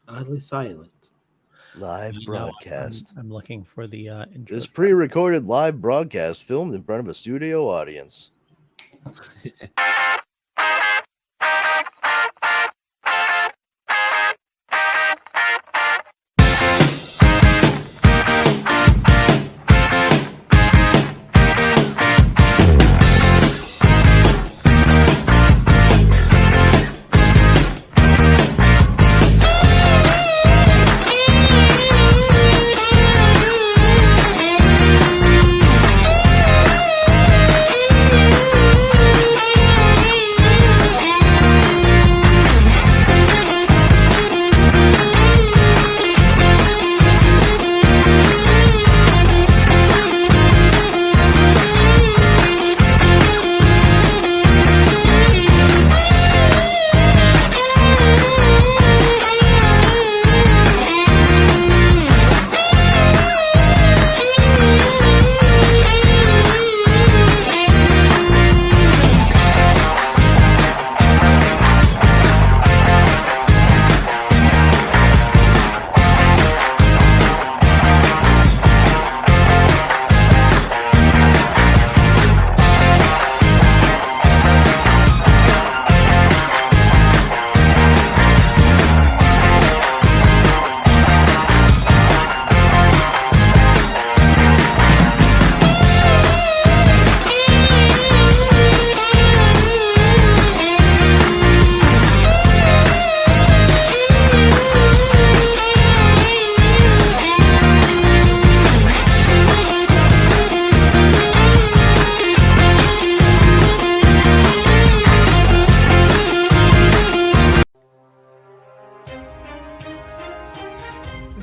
Oddly silent. Live broadcast. I'm looking for the intro. This pre-recorded live broadcast filmed in front of a studio audience.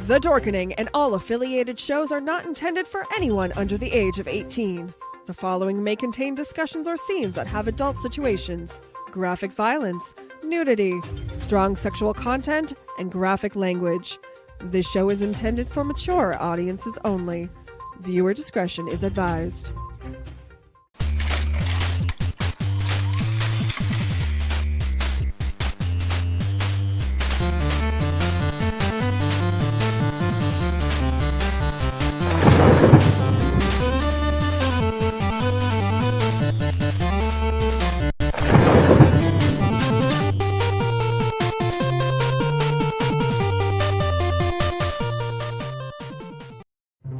The Dorkening and all affiliated shows are not intended for anyone under the age of 18. The following may contain discussions or scenes that have adult situations, graphic violence, nudity, strong sexual content, and graphic language. This show is intended for mature audiences only. Viewer discretion is advised.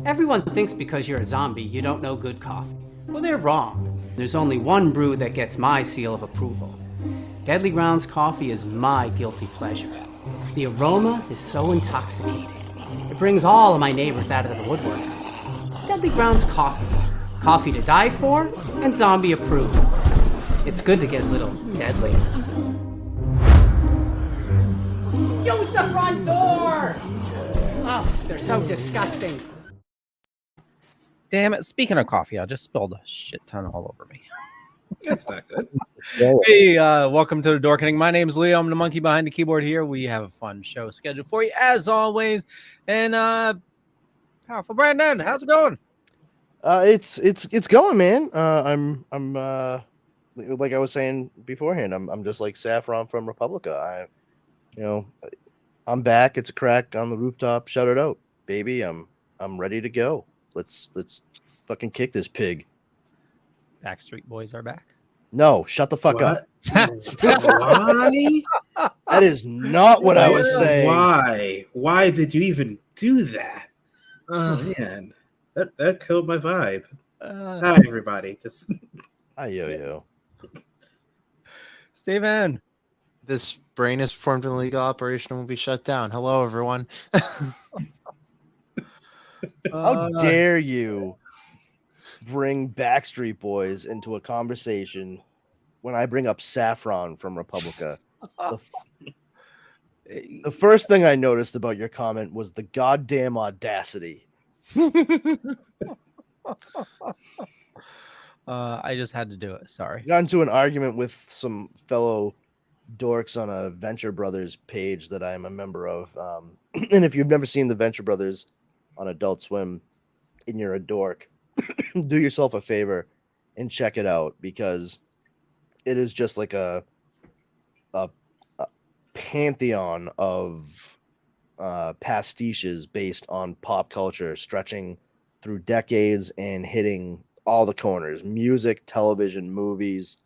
Everyone thinks because you're a zombie, you don't know good coffee. Well, they're wrong. There's only one brew that gets my seal of approval. Deadly Grounds coffee is my guilty pleasure. The aroma is so intoxicating. It brings all of my neighbors out of the woodwork. Deadly Grounds coffee. Coffee to die for and zombie approved. It's good to get a little deadly. Use the front door! Oh, they're so disgusting. Damn it. Speaking of coffee, I just spilled a shit ton all over me. That's not good. Hey, welcome to the Dorkening. My name's Leo. I'm the monkey behind the keyboard here. We have a fun show scheduled for you as always. And powerful Brandon, how's it going? It's going, man. I'm like I was saying beforehand. I'm just like Saffron from Republica. I'm back. It's a crack on the rooftop. Shut it out, baby. I'm ready to go. Let's fucking kick this pig. Backstreet Boys are back. No, shut the fuck up. Lonnie? That is not what I was saying. Why did you even do that? Oh man, that killed my vibe. Hi everybody. Just Hi yo. Steven. This brain is performed in legal operation and will be shut down. Hello, everyone. How dare you bring Backstreet Boys into a conversation when I bring up Saffron from Republica? The first thing I noticed about your comment was the goddamn audacity. I just had to do it. Sorry. Got into an argument with some fellow dorks on a Venture Brothers page that I'm a member of. And if you've never seen the Venture Brothers on Adult Swim and you're a dork, do yourself a favor and check it out, because it is just like a pantheon of pastiches based on pop culture, stretching through decades and hitting all the corners: music, television, movies,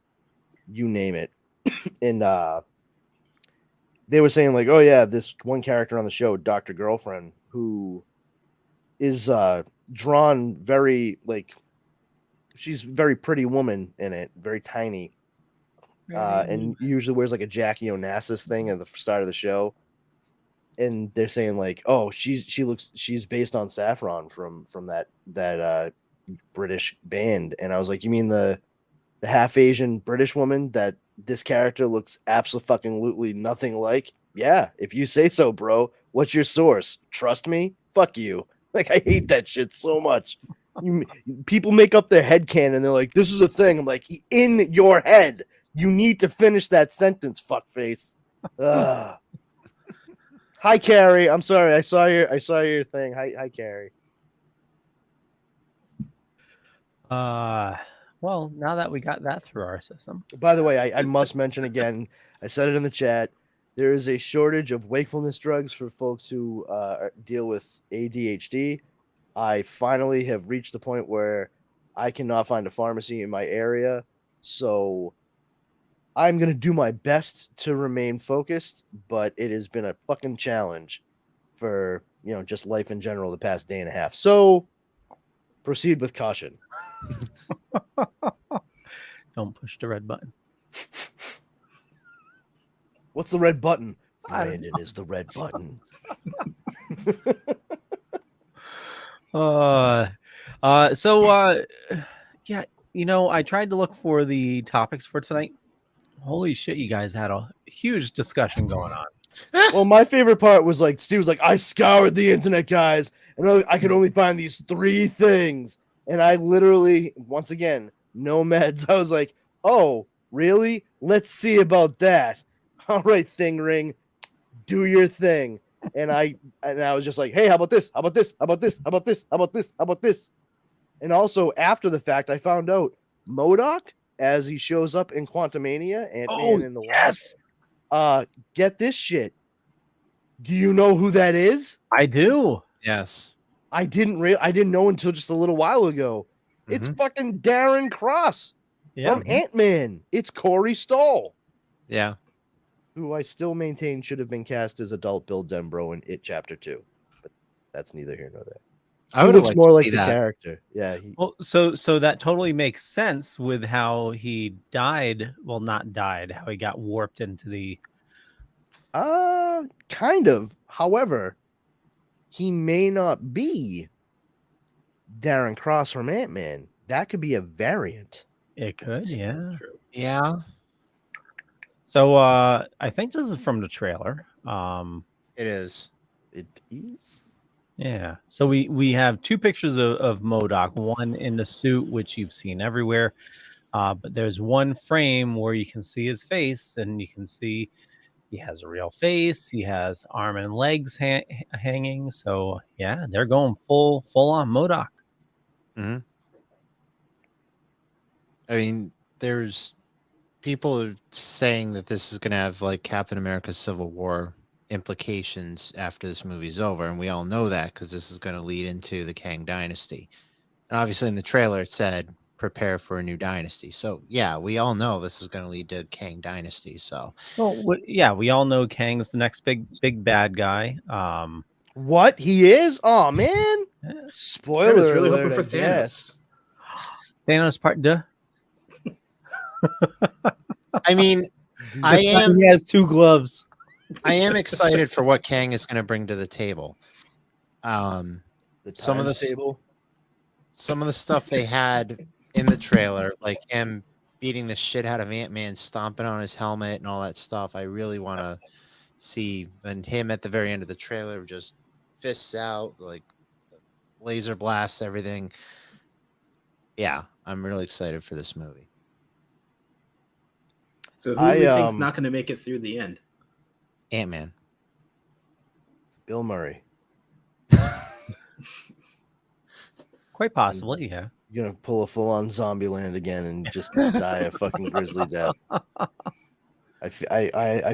you name it. And they were saying like, oh yeah, this one character on the show, Dr. Girlfriend, who is drawn very like, she's a very pretty woman in it, very tiny, and usually wears like a Jackie Onassis thing at the start of the show. And they're saying like, oh, she's based on Saffron from that British band. And I was like, you mean the half Asian British woman that this character looks absolutely nothing like? Yeah, if you say so, bro. What's your source? Trust me? Fuck you. Like, I hate that shit so much. People make up their headcanon. They're like, this is a thing. I'm like, in your head. You need to finish that sentence, fuckface. Ugh. Hi, Carrie. I'm sorry. I saw your thing. Hi, Carrie. Well, now that we got that through our system. By the way, I must mention again, I said it in the chat, there is a shortage of wakefulness drugs for folks who deal with ADHD. I finally have reached the point where I cannot find a pharmacy in my area. So I'm going to do my best to remain focused, but it has been a fucking challenge for, just life in general the past day and a half. So proceed with caution. Don't push the red button. What's the red button? Brandon is the red button. Yeah, I tried to look for the topics for tonight. Holy shit, you guys had a huge discussion going on. Well, my favorite part was like, Steve was like, I scoured the internet, guys, and I could only find these 3 things. And I literally, once again, no meds. I was like, oh, really? Let's see about that. All right, Thing Ring, do your thing. And I was just like, hey, how about this? How about this? How about this? How about this? How about this? How about this? And also, after the fact, I found out MODOK, as he shows up in Quantumania, Ant-Man and the Wasp. Get this shit. Do you know who that is? I do. Yes. I didn't know until just a little while ago. It's fucking Darren Cross from Ant-Man. It's Corey Stoll. Yeah. Who I still maintain should have been cast as adult Bill Denbrough in It Chapter 2. But that's neither here nor there. I would looks like more to like see the that. character. Yeah. Well, so that totally makes sense with how he died. Well, not died, how he got warped into the... Kind of. However, he may not be Darren Cross from Ant-Man. That could be a variant. It could, yeah. Yeah. So I think this is from the trailer. It is. It is. Yeah. So we have 2 pictures of MODOK, one in the suit, which you've seen everywhere. But there's one frame where you can see his face, and you can see he has a real face. He has arm and legs hanging. So yeah, they're going full on MODOK. Mm-hmm. I mean, there's people are saying that this is going to have like Captain America Civil War implications after this movie's over. And we all know that because this is going to lead into the Kang Dynasty. And obviously in the trailer, it said, prepare for a new dynasty. So yeah, we all know this is going to lead to Kang Dynasty. So yeah, we all know Kang's the next big bad guy. What he is? Oh man! Spoiler! I was really alert, hoping for Thanos. Thanos Part 2. I mean, He has 2 gloves. I am excited for what Kang is going to bring to the table. Some of the stuff they had in the trailer, like him beating the shit out of Ant-Man, stomping on his helmet and all that stuff. I really want to see, and him at the very end of the trailer, just fists out, like laser blasts, everything. Yeah, I'm really excited for this movie. So who do you think's not going to make it through the end? Ant-Man. Bill Murray. Quite possibly, yeah. You're gonna pull a full-on Zombieland again and just die a fucking grisly death. I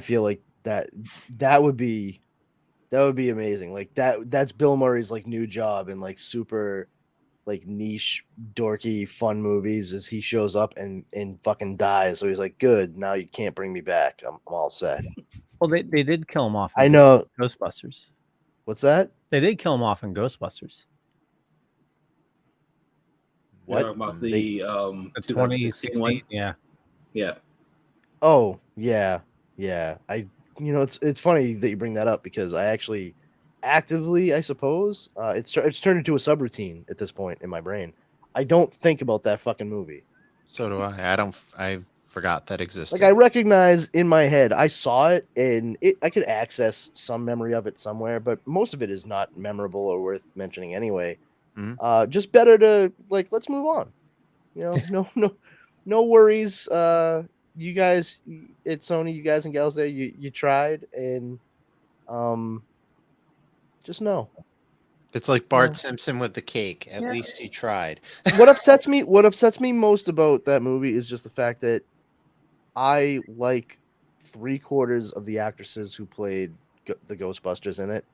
feel like that would be That would be amazing. Like that's Bill Murray's like new job in like super like niche, dorky, fun movies is he shows up and fucking dies. So he's like, good, now you can't bring me back. I'm all set. Well, they did kill him off. I know. Ghostbusters. What's that? They did kill him off in Ghostbusters. What? About the 2016 one? Yeah. Yeah. Oh, yeah. It's funny that you bring that up because I actually actively, I suppose, it's turned into a subroutine at this point in my brain. I don't think about that fucking movie. So do I. I forgot that existed. Like I recognize in my head, I saw it and I could access some memory of it somewhere, but most of it is not memorable or worth mentioning anyway. Mhm. Just better to like, let's move on. No worries. You guys at Sony, you guys and gals there, you tried and just know. It's like Bart Simpson with the cake. At least you tried. What upsets me most about that movie is just the fact that I like 3/4 of the actresses who played the Ghostbusters in it.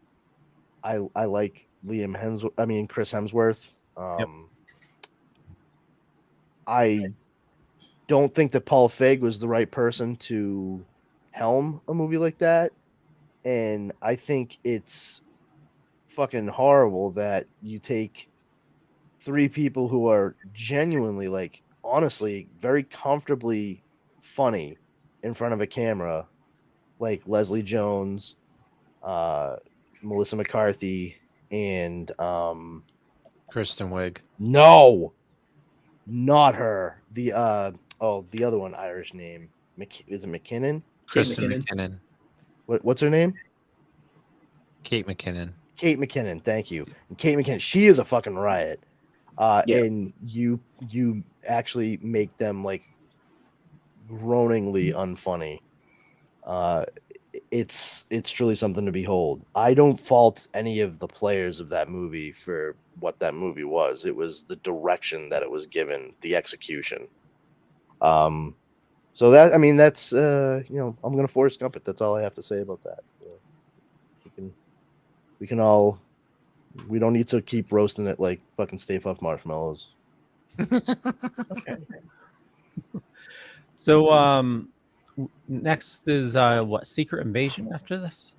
I like Chris Hemsworth. I don't think that Paul Feig was the right person to helm a movie like that. And I think it's fucking horrible that you take 3 people who are genuinely, like, honestly, very comfortably funny in front of a camera, like Leslie Jones, Melissa McCarthy, and Kristen Wiig. No, not her. The other one, Irish name. Is it McKinnon? Kristen McKinnon. What's her name? Kate McKinnon. Kate McKinnon, thank you. And Kate McKinnon, she is a fucking riot. And you actually make them like groaningly unfunny. It's truly something to behold. I don't fault any of the players of that movie for what that movie was. It was the direction that it was given, the execution. So that's I'm gonna Forrest Gump it. That's all I have to say about that. We don't need to keep roasting it like fucking Stay Puft Marshmallows. Okay. So next is what, Secret Invasion after this?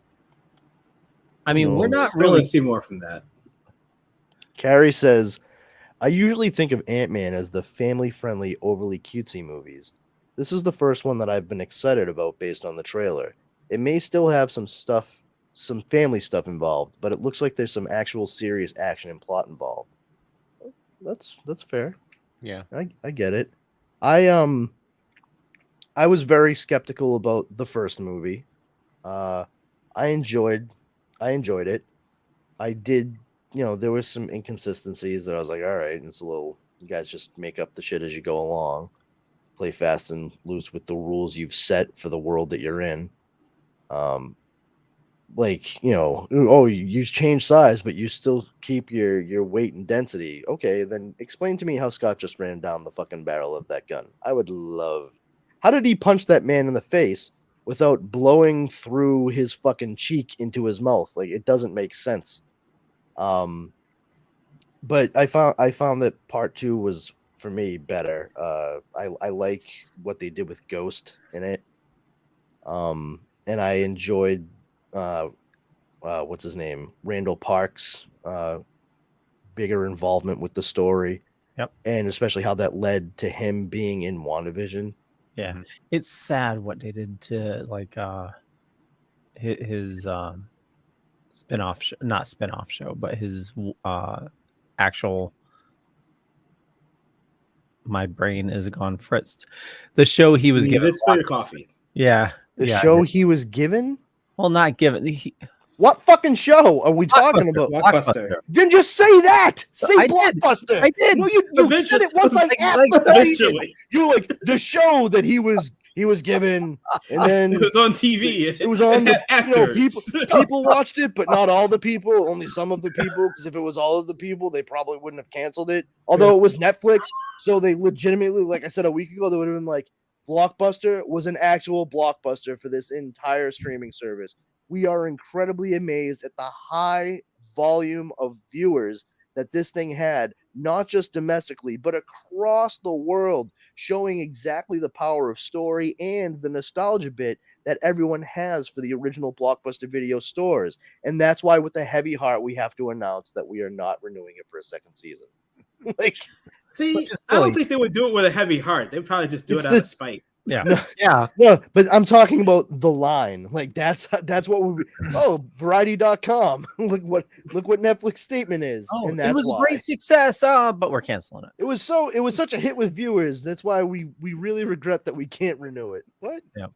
I mean, we're not really see more from that. Carrie says, I usually think of Ant-Man as the family-friendly, overly cutesy movies. This is the first one that I've been excited about based on the trailer. It may still have some family stuff involved, but it looks like there's some actual serious action and plot involved. That's fair. Yeah. I get it. I was very skeptical about the first movie. I enjoyed it. I did, there was some inconsistencies that I was like, all right, it's a little, you guys just make up the shit as you go along. Play fast and loose with the rules you've set for the world that you're in. You change size, but you still keep your weight and density. Okay, then explain to me how Scott just ran down the fucking barrel of that gun. I would love. How did he punch that man in the face without blowing through his fucking cheek into his mouth? Like, it doesn't make sense. But I found that part 2 was, for me, better. I like what they did with Ghost in it. And I enjoyed what's his name? Randall Park's bigger involvement with the story. Yep. And especially how that led to him being in WandaVision. Yeah. It's sad what they did to like his spin-off show, not spin-off show, but his actual, my brain is gone fritzed. The show he was given. Let's spill your coffee. Yeah. The show he was given? Well, not given. What fucking show are we talking about? Blockbuster. Then just say that. Say Blockbuster. I did. No, you said it once. I asked eventually. You were like the show that he was given, and then it was on TV. It was on the actors. people watched it, but not all the people. Only some of the people. Because if it was all of the people, they probably wouldn't have canceled it. Although it was Netflix, so they legitimately, like I said a week ago, they would have been like, Blockbuster was an actual blockbuster for this entire streaming service. we are incredibly amazed at the high volume of viewers that this thing had, not just domestically, but across the world, showing exactly the power of story and the nostalgia bit that everyone has for the original Blockbuster Video stores. And that's why, with a heavy heart, we have to announce that we are not renewing it for a second season. Like, see, I don't think they would do it with a heavy heart. They'd probably just do it out of spite. Yeah. No, but I'm talking about the line. Like that's what we. Oh, Variety.com. look what Netflix statement is, and that's it was why. a great success. But we're canceling it. It was such a hit with viewers. That's why we really regret that we can't renew it. What? Yeah.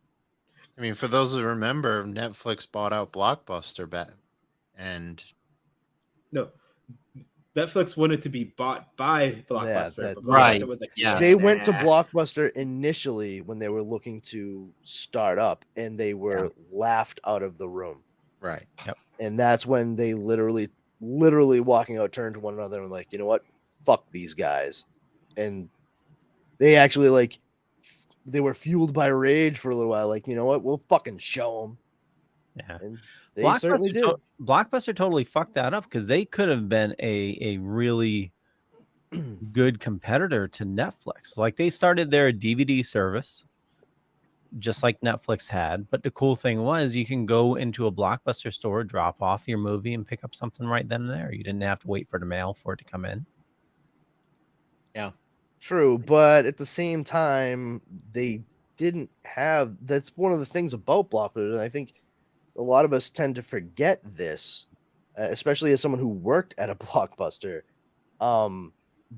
I mean, for those who remember, Netflix bought out Blockbuster back, and no, Netflix wanted to be bought by Blockbuster. But right. was like, They went to Blockbuster initially when they were looking to start up, and they were laughed out of the room. Right. Yep. And that's when they literally walking out, turned to one another and like, you know what? Fuck these guys. And they actually they were fueled by rage for a little while. Like, you know what? We'll fucking show them. Yeah. And they certainly did. Blockbuster totally fucked that up because they could have been a really good competitor to Netflix. Like they started their DVD service just like Netflix had. But the cool thing was you can go into a Blockbuster store, drop off your movie and pick up something right then and there. You didn't have to wait for the mail for it to come in. Yeah. True, but at the same time, they didn't have. That's one of the things about Blockbuster, and I think a lot of us tend to forget this, especially as someone who worked at a Blockbuster.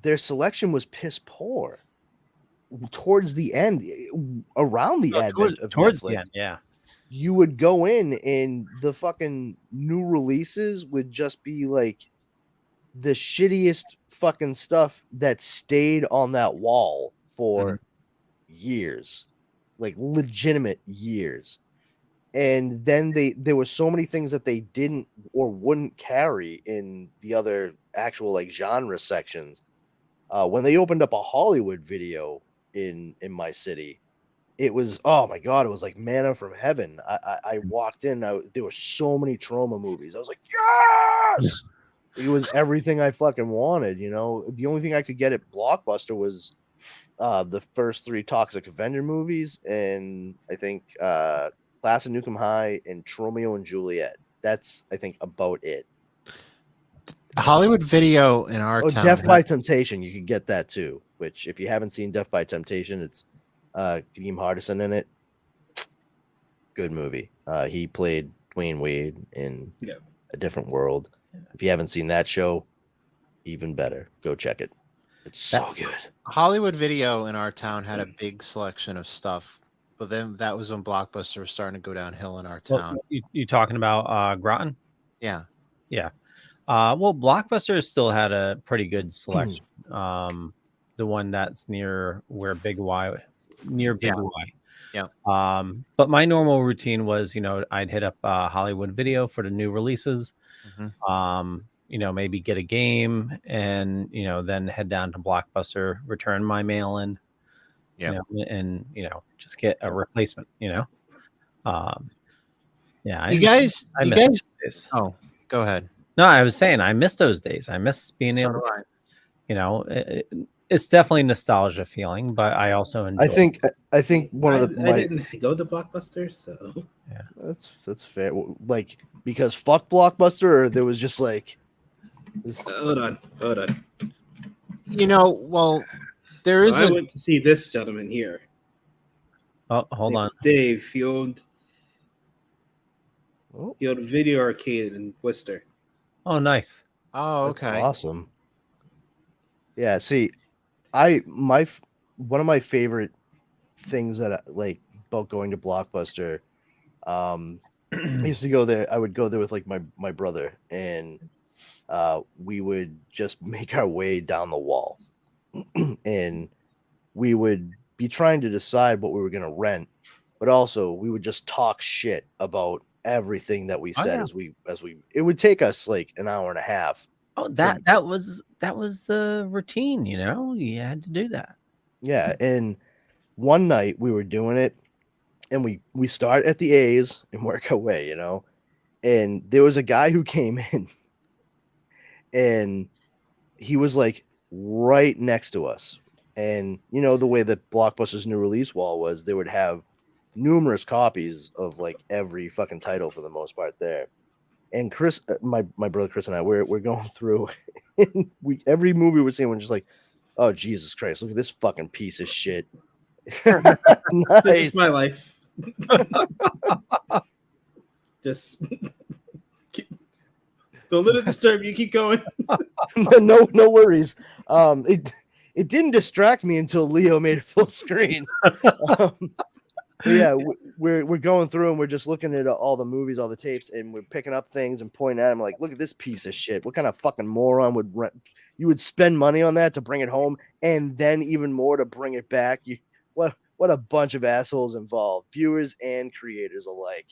Their selection was piss poor towards the end, around the advent of towards Netflix. the end, yeah. You would go in, and the fucking new releases would just be like the shittiest fucking stuff that stayed on that wall for years, like legitimate years. And then there were so many things that they didn't or wouldn't carry in the other actual like genre sections. When they opened up a Hollywood Video in my city, it was, oh my god, it was like manna from heaven. I walked in, there were so many trauma movies. I was like, yes. It was everything I fucking wanted, you know. The only thing I could get at Blockbuster was the first 3 Toxic Avenger movies, and I think Class of Nukem High and Romeo and Juliet. That's, I think, about it. Hollywood Video in our town. Death by Temptation, you could get that too. Which, if you haven't seen Death by Temptation, it's Kadeem Hardison in it. Good movie. He played Dwayne Wade in A Different World. If you haven't seen that show, even better. Go check it. It's so good. Hollywood Video in our town had a big selection of stuff, but then that was when Blockbuster was starting to go downhill in our town. Well, you talking about Groton? Yeah. Yeah. Well, Blockbuster still had a pretty good selection. The one that's near where Big Y. Yeah. But my normal routine was, I'd hit up Hollywood Video for the new releases. Maybe get a game and, then head down to Blockbuster, return my mail in, and, just get a replacement, You guys, oh, go ahead. No, I was saying I miss those days. I miss being able to, it's definitely nostalgia feeling, but I also enjoy. I think one of the I didn't go to Blockbuster, so yeah, that's fair. Like, because fuck Blockbuster, or there was just like, hold on. Well, there is. I went to see this gentleman here. Oh, hold on, Dave. He owned a video arcade in Worcester. Oh, nice. Oh, okay, that's awesome. Yeah, see, one of my favorite things that I like about going to Blockbuster, I used to go there. I would go there with like my brother, and we would just make our way down the wall, and we would be trying to decide what we were going to rent, but also we would just talk shit about everything that we said as we it would take us like an hour and a half. Oh, that was the routine, you had to do that. Yeah. And one night we were doing it, and we start at the A's and work our way, and there was a guy who came in, and he was like right next to us. And you know the way that Blockbuster's new release wall was, they would have numerous copies of like every fucking title for the most part there. And Chris, my brother Chris and I, we're going through, and every movie we're seeing, we're just like, oh Jesus Christ, look at this fucking piece of shit. Nice. This is my life. Just don't let it disturb you. Keep going. No worries. It didn't distract me until Leo made it full screen. Yeah, we're going through and we're just looking at all the movies, all the tapes, and we're picking up things and pointing at them like, look at this piece of shit. What kind of fucking moron would spend money on that to bring it home, and then even more to bring it back? What a bunch of assholes involved, viewers and creators alike.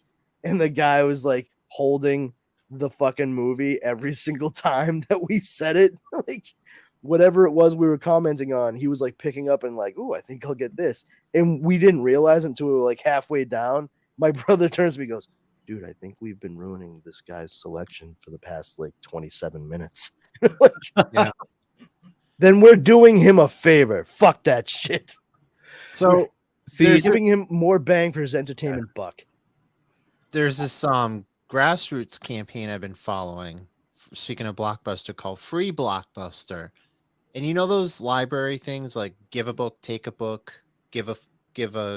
And the guy was like holding the fucking movie every single time that we said it. Like whatever it was we were commenting on, he was like picking up and like, oh, I think I'll get this. And we didn't realize until we were like halfway down. My brother turns to me and goes, dude, I think we've been ruining this guy's selection for the past like 27 minutes. Like, Yeah. Then we're doing him a favor. Fuck that shit. So They're giving him more bang for his entertainment buck. there's this grassroots campaign I've been following, speaking of Blockbuster, called Free Blockbuster. And you know those library things like give a book, take a book, give a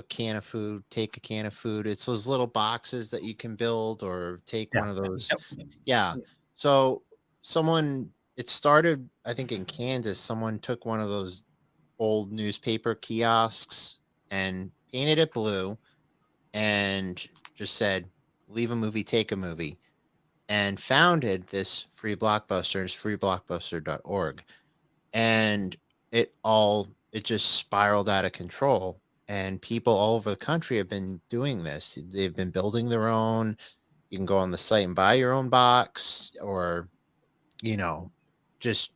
can of food, take a can of food. It's those little boxes that you can build or take one of those. Yep. Yeah. So it started, I think in Kansas, someone took one of those old newspaper kiosks and painted it blue and just said, leave a movie, take a movie, and founded this Free Blockbuster. It's freeblockbuster.org. And it just spiraled out of control. And people all over the country have been doing this. They've been building their own. You can go on the site and buy your own box, or, just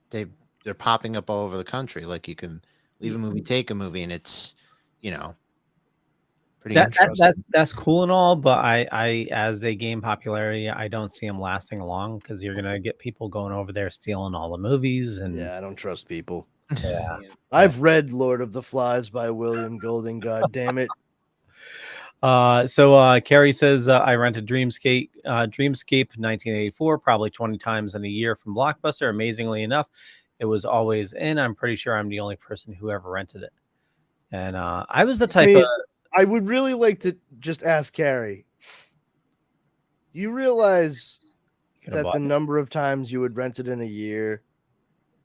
they're popping up all over the country. Like you can leave a movie, take a movie, and it's, pretty interesting. That's cool and all, but I as they gain popularity, I don't see them lasting long because you're gonna get people going over there stealing all the movies. And yeah, I don't trust people. Yeah. I've read Lord of the Flies by William Golding. God damn it. So Carrie says I rented Dreamscape 1984 probably 20 times in a year from Blockbuster. Amazingly enough, it was always in. I'm pretty sure I'm the only person who ever rented it. And I was the type of I would really like to just ask Carrie, do you realize that the number of times you would rent it in a year,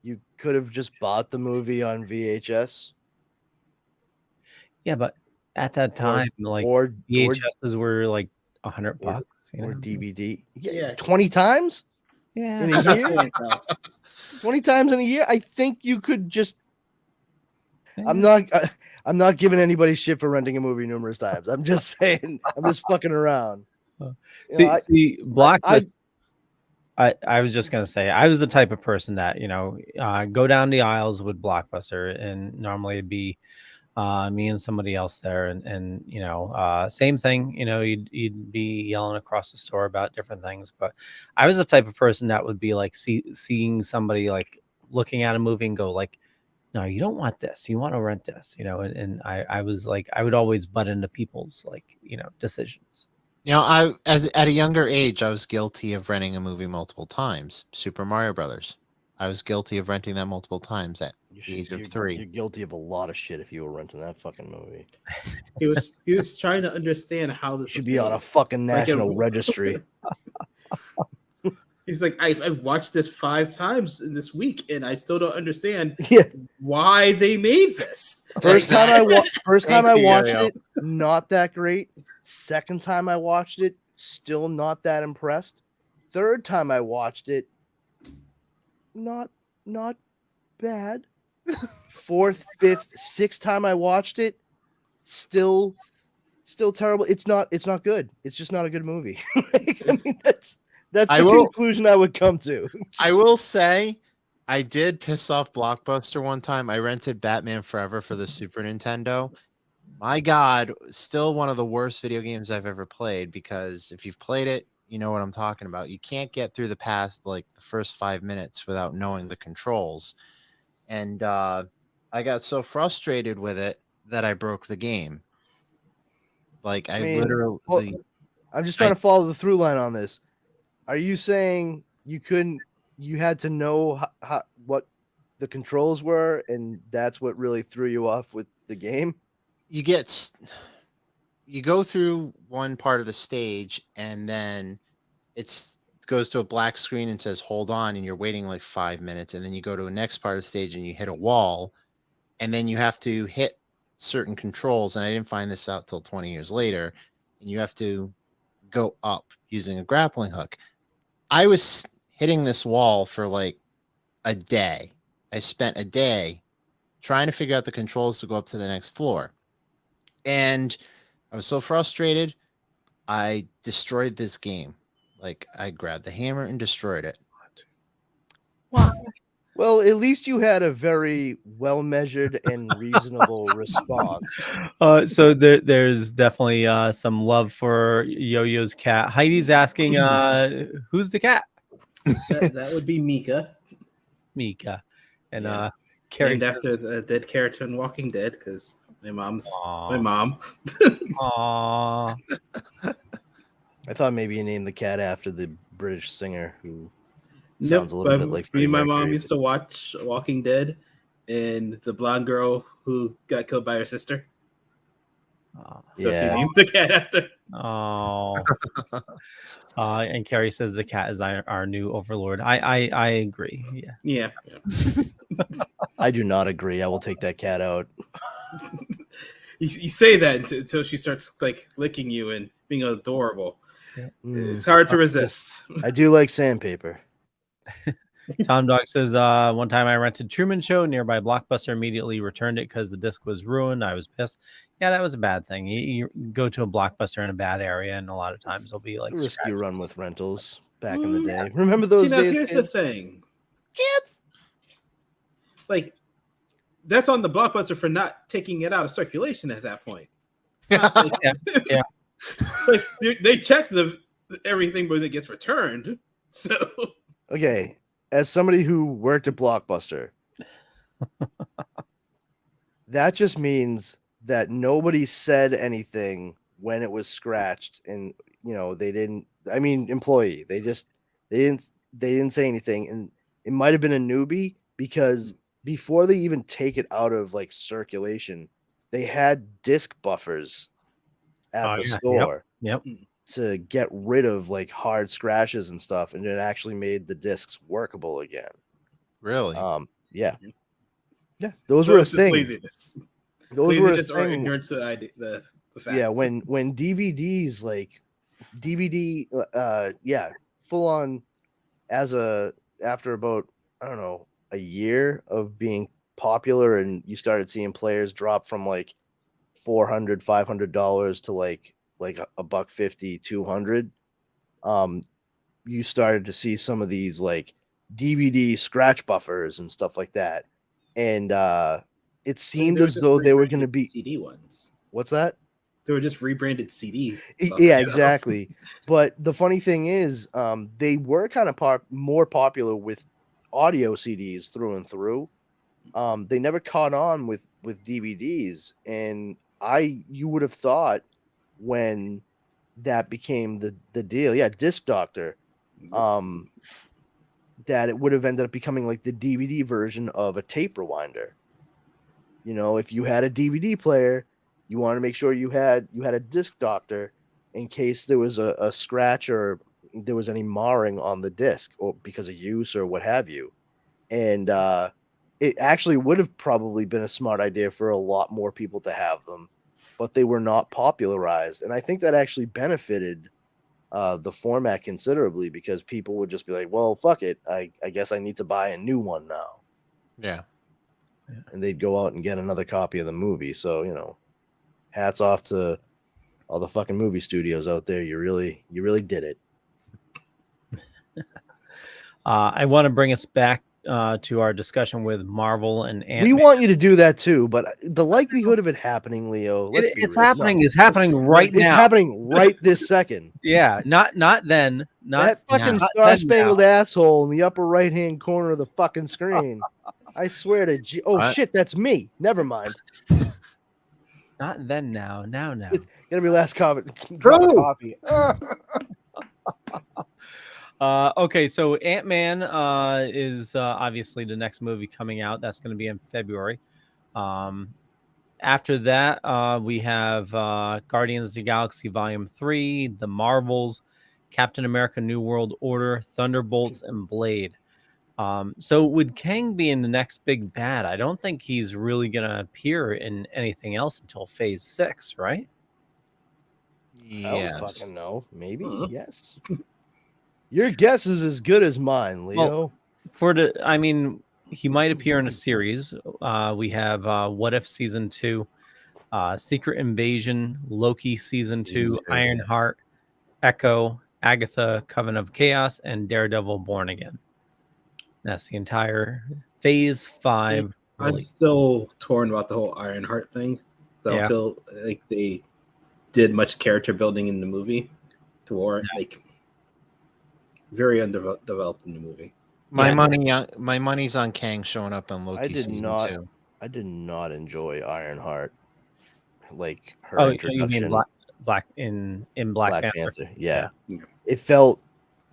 you could have just bought the movie on VHS? Yeah, but at that time, or VHSs were like $100 or DVD. Yeah. 20 times? Yeah. In a year? 20 times in a year? I think you could just. I'm not giving anybody shit for renting a movie numerous times. I'm just saying. I'm just fucking around. See, Blockbuster. I was just gonna say I was the type of person that go down the aisles with Blockbuster, and normally it'd be me and somebody else there, and same thing. You'd be yelling across the store about different things, but I was the type of person that would be like seeing somebody like looking at a movie and go like, no, you don't want this. You want to rent this, and I was like, I would always butt into people's decisions. At a younger age, I was guilty of renting a movie multiple times. Super Mario Brothers. I was guilty of renting that multiple times at the age of 3. You're guilty of a lot of shit if you were renting that fucking movie. He was trying to understand how this should be on a fucking national registry. He's like, I watched this 5 times in this week, and I still don't understand why they made this. First time I watched it, not that great. Second time I watched it, still not that impressed. Third time I watched it, not bad. Fourth, fifth, sixth time I watched it, still terrible. It's not good. It's just not a good movie. I mean, that's the conclusion I would come to. I will say, I did piss off Blockbuster one time. I rented Batman Forever for the Super Nintendo. My God, still one of the worst video games I've ever played, because if you've played it, you know what I'm talking about. You can't get through the first 5 minutes without knowing the controls. And I got so frustrated with it that I broke the game. Like I literally, I'm just trying to follow the through line on this. Are you saying you had to know what the controls were, and that's what really threw you off with the game? You go through one part of the stage, and then it goes to a black screen and says hold on, and you're waiting like 5 minutes, and then you go to a next part of the stage and you hit a wall, and then you have to hit certain controls, and I didn't find this out till 20 years later, and you have to go up using a grappling hook. I was hitting this wall for like a day. I spent a day trying to figure out the controls to go up to the next floor. And I was so frustrated, I destroyed this game. Like, I grabbed the hammer and destroyed it. Why? Well, at least you had a very well-measured and reasonable response. So there's definitely some love for Yo-Yo's cat. Heidi's asking, who's the cat? That would be Mika. Mika. And Carrie named after the dead character in Walking Dead, because my mom's my mom. Aww. I thought maybe you named the cat after the British singer who sounds a little bit like me and my mom used to watch Walking Dead, and the blonde girl who got killed by her sister. So she named the cat after. Oh. And Carrie says the cat is our new overlord. I agree. Yeah. I do not agree. I will take that cat out. You say that until she starts like licking you and being adorable. It's hard to resist. I do like sandpaper. Tom Dog says, one time I rented Truman Show nearby Blockbuster, immediately returned it because the disc was ruined. I was pissed. Yeah, that was a bad thing. You go to a Blockbuster in a bad area, and a lot of times they'll be like it's a risky run with rentals back in the day. Remember those days? Here's the thing, kids. Like, that's on the Blockbuster for not taking it out of circulation at that point. Like, yeah. Like they check everything when it gets returned. So okay, as somebody who worked at Blockbuster, that just means that nobody said anything when it was scratched, and they didn't. I mean, employee. They didn't say anything, and it might have been a newbie because before they even take it out of like circulation, they had disc buffers at the store. Yep. To get rid of like hard scratches and stuff, and it actually made the discs workable again. Really? Yeah. Those were a thing. Laziness. Those were a or thing. ignorance of the facts. Yeah, when DVDs like DVD, full on after about a year of being popular, and you started seeing players drop from like $400-$500 to like $150, $200. You started to see some of these like DVD scratch buffers and stuff like that, and it seemed as though they were going to be CD ones. What's that? They were just rebranded CD. Yeah, exactly. But the funny thing is, they were kind of more popular with audio CDs through and through. They never caught on with DVDs, and you would have thought when that became the deal, Disc Doctor, that it would have ended up becoming like the DVD version of a tape rewinder. If you had a DVD player, you want to make sure you had a Disc Doctor in case there was a scratch or there was any marring on the disc, or because of use or what have you. And it actually would have probably been a smart idea for a lot more people to have them, but they were not popularized. And I think that actually benefited the format considerably, because people would just be like, well, fuck it. I guess I need to buy a new one now. Yeah. And they'd go out and get another copy of the movie. So, hats off to all the fucking movie studios out there. You really did it. I want to bring us back to our discussion with Marvel and Ant-Man. We want you to do that too, but the likelihood of it happening, Leo, let's be It's real. happening. No. It's happening right now. It's happening right this second. Yeah, not then. Not That fucking not Star then Spangled now. asshole in the upper right hand corner of the fucking screen. I swear to oh What? shit, that's me. Never mind. Not then now. Now. Gotta be last comment. Drop of Bro. coffee. Okay, so Ant-Man is obviously the next movie coming out. That's going to be in February. After that, we have Guardians of the Galaxy Volume 3, The Marvels, Captain America New World Order, Thunderbolts, and Blade. So would Kang be in the next big bad? I don't think he's really going to appear in anything else until Phase 6, right? I don't Yes. fucking know. Maybe, Mhm. yes. Your guess is as good as mine, Leo. He might appear in a series. We have What If Season 2, Secret Invasion, Loki Season 2, Ironheart, Echo, Agatha, Coven of Chaos, and Daredevil Born Again. That's the entire Phase 5 I'm release. still torn about the whole Ironheart thing. So I Yeah. don't feel like they did much character building in the movie to warrant like very undeveloped in the movie. My money's on Kang showing up on Loki season 2. I did not enjoy Ironheart. Like her Oh, introduction. you mean Black in Black Panther. Yeah. Yeah. It felt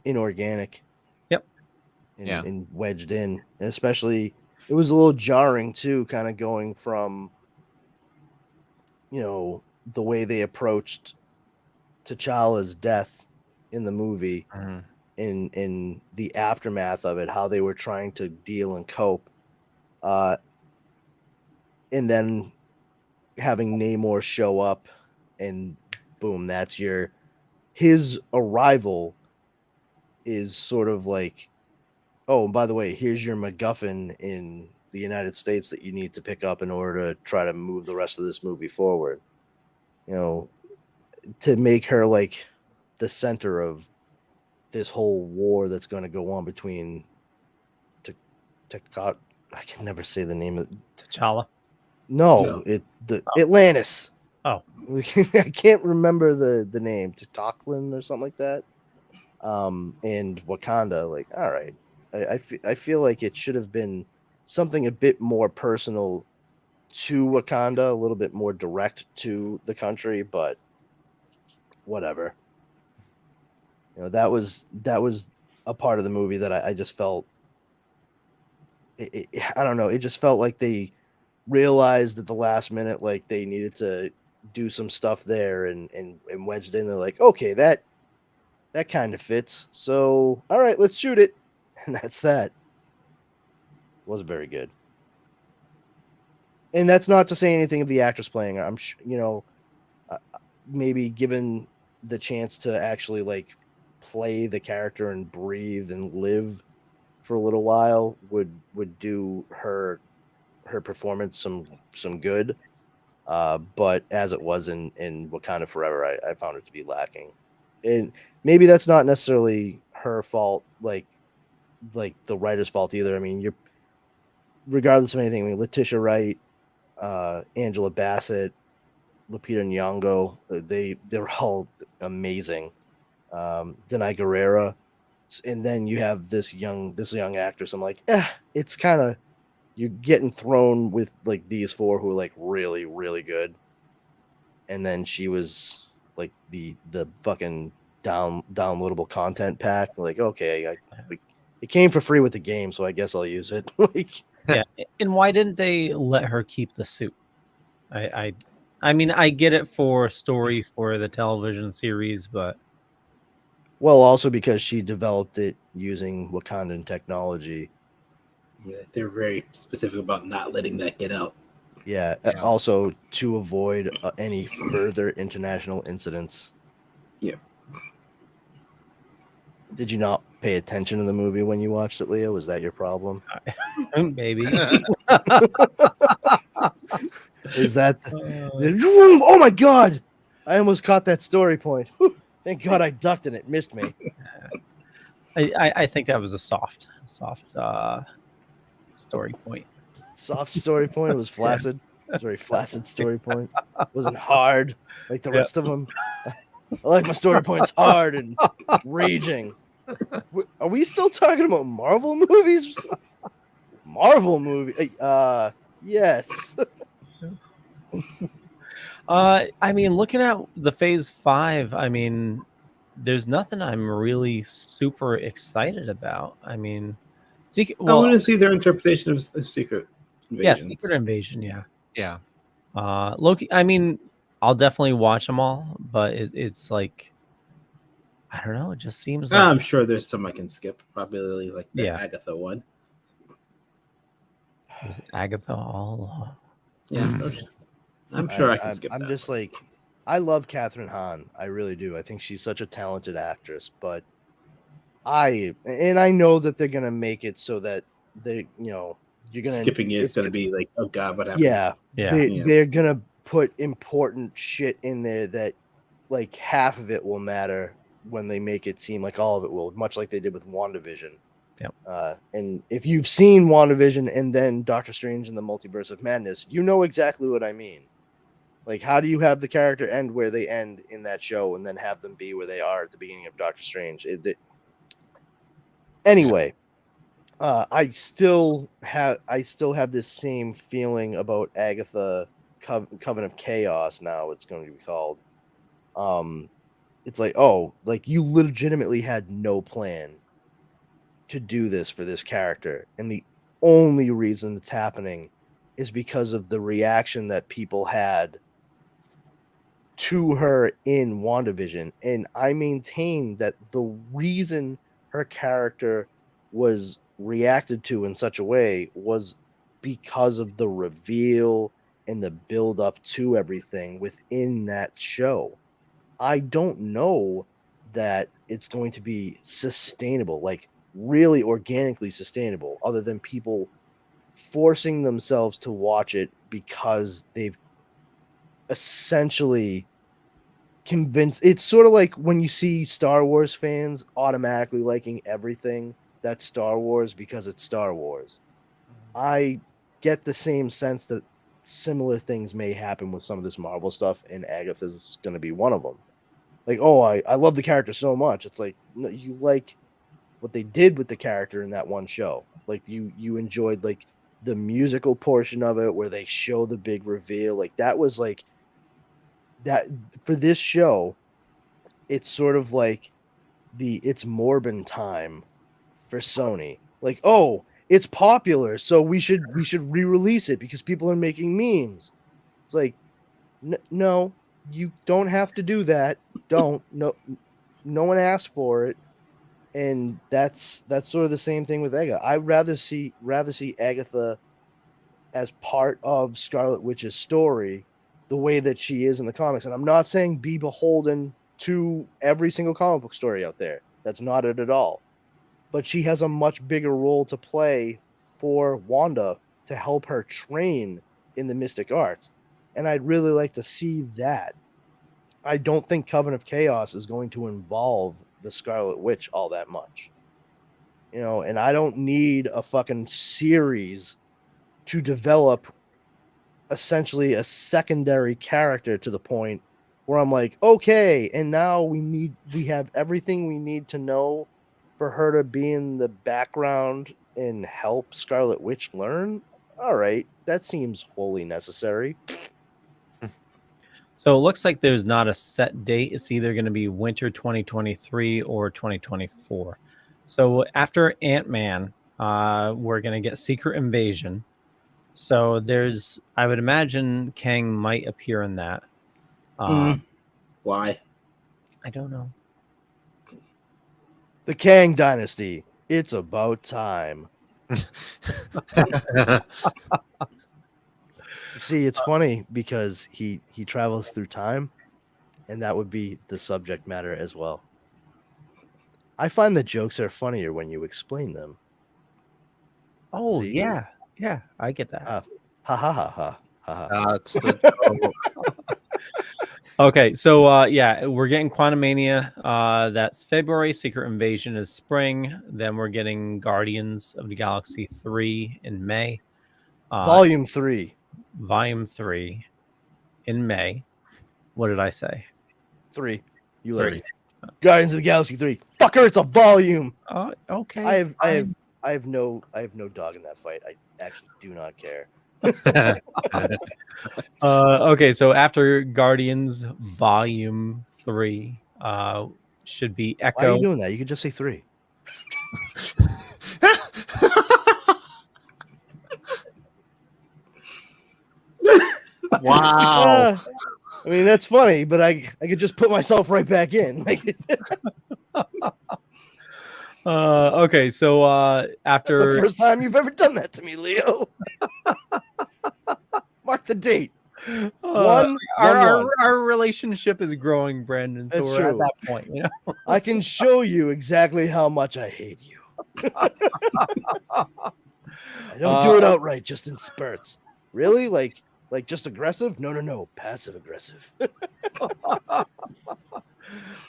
inorganic. Yep. And wedged in. And especially it was a little jarring too, kind of going from the way they approached T'Challa's death in the movie. Mhm. In the aftermath of it, how they were trying to deal and cope, and then having Namor show up, and boom, that's his arrival is sort of like, oh, and by the way, here's your MacGuffin in the United States that you need to pick up in order to try to move the rest of this movie forward. To make her like the center of this whole war that's going to go on between I can never say the name of T'Challa. No. Atlantis. Oh. I can't remember the name. T'Challa or something like that. And Wakanda. Like, all right, I feel like it should have been something a bit more personal to Wakanda, a little bit more direct to the country, but whatever. That was a part of the movie that I just felt. I don't know. It just felt like they realized at the last minute, like they needed to do some stuff there and wedged in. They're like, okay, that kind of fits. So, all right, let's shoot it, and that's that. It wasn't very good. And that's not to say anything of the actress playing her. I'm sure, maybe given the chance to actually like play the character and breathe and live for a little while would do her performance some good. But as it was in Wakanda Forever, I found it to be lacking. And maybe that's not necessarily her fault, like the writer's fault either. I mean, you're regardless of anything. I mean, Letitia Wright, Angela Bassett, Lupita Nyong'o, they're all amazing. Denai Guerrera, and then you have this young actress. I'm like, it's kind of, you're getting thrown with like these four who are like really, really good, and then she was like the fucking downloadable content pack. Like, okay, it came for free with the game, so I guess I'll use it. Like, yeah, and why didn't they let her keep the suit? I mean, I get it for story for the television series, but well, also because she developed it using Wakandan technology. Yeah, they're very specific about not letting that get out. Yeah. Also to avoid any further international incidents. Yeah. Did you not pay attention to the movie when you watched it, Leo? Was that your problem? maybe. Is that oh my god, I almost caught that story point. Whew. Thank god I ducked and it missed me. I think that was a soft story point. Soft story point. It was flaccid. It was a very flaccid story point. It wasn't hard like the rest of them. I like my story points hard and raging. Are we still talking about Marvel movies? Marvel movie? Yes. I mean, looking at the Phase 5, I mean, there's nothing I'm really super excited about. I mean, I want to see their interpretation of Secret Invasion. Yeah, Secret Invasion. Yeah. Yeah. Loki. I mean, I'll definitely watch them all, but it's like, I don't know. It just seems like I'm sure there's some I can skip. Probably like the Agatha one. Is Agatha all? Yeah, I'm sure I can skip that. I'm just like, I love Catherine Hahn. I really do. I think she's such a talented actress, but I know that they're gonna make it so that they, you're gonna skipping it. It's gonna be like, oh god, what happened? Yeah. They're gonna put important shit in there that, like, half of it will matter when they make it seem like all of it will, much like they did with WandaVision. Yep. And if you've seen WandaVision and then Doctor Strange and the Multiverse of Madness, you know exactly what I mean. Like, how do you have the character end where they end in that show and then have them be where they are at the beginning of Doctor Strange? Anyway, I still have this same feeling about Agatha Coven of Chaos. Now it's going to be called. It's like, oh, like, you legitimately had no plan to do this for this character, and the only reason it's happening is because of the reaction that people had to her in WandaVision. And I maintain that the reason her character was reacted to in such a way was because of the reveal and the build up to everything within that show. I don't know that it's going to be sustainable, like really organically sustainable, other than people forcing themselves to watch it because they've essentially convinced. It's sort of like when you see Star Wars fans automatically liking everything that's Star Wars because it's Star Wars. I get the same sense that similar things may happen with some of this Marvel stuff, and Agatha's going to be one of them. Like, oh, I love the character so much. It's like, no, you like what they did with the character in that one show. Like, you enjoyed, like, the musical portion of it where they show the big reveal. Like, that was like that for this show. It's sort of like it's Morbin time for Sony. Like, oh, it's popular, so we should re-release it because people are making memes. It's like, no, you don't have to do that. No one asked for it. And that's sort of the same thing with Agatha. I'd rather see Agatha as part of Scarlet Witch's story, the way that she is in the comics. And I'm not saying be beholden to every single comic book story out there. That's not it at all. But she has a much bigger role to play for Wanda to help her train in the mystic arts. And I'd really like to see that. I don't think Coven of Chaos is going to involve the Scarlet Witch all that much. And I don't need a fucking series to develop essentially a secondary character to the point where I'm like, okay, and now we have everything we need to know for her to be in the background and help Scarlet Witch learn. All right, that seems wholly necessary. So it looks like there's not a set date. It's either going to be winter 2023 or 2024. So after Ant-Man, we're going to get Secret Invasion. So I would imagine Kang might appear in that. Why? I don't know. The Kang Dynasty. It's about time. See, it's funny because he travels through time, and that would be the subject matter as well. I find the jokes are funnier when you explain them. Oh, See? yeah. Yeah, I get that. Ha ha ha ha ha ha. It's the Okay, so yeah, we're getting Quantumania. That's February. Secret Invasion is spring. Then we're getting Guardians of the Galaxy 3 in May. Volume 3. Volume 3 in May. What did I say? 3. You 3. like it. Guardians of the Galaxy 3. Fucker, it's a volume. Okay. I have no dog in that fight. I actually do not care. Okay, so after Guardians Volume 3, should be Why are Echo. you doing that? You could just say 3. Wow. I mean, that's funny, but I could just put myself right back in. Like, Okay, so that's after the first time you've ever done that to me, Leo. Mark the date. our relationship is growing, Brandon. So That's we're true. at that point, you know. I can show you exactly how much I hate you. I don't do it outright, just in spurts. Really? Like just aggressive? No. Passive aggressive.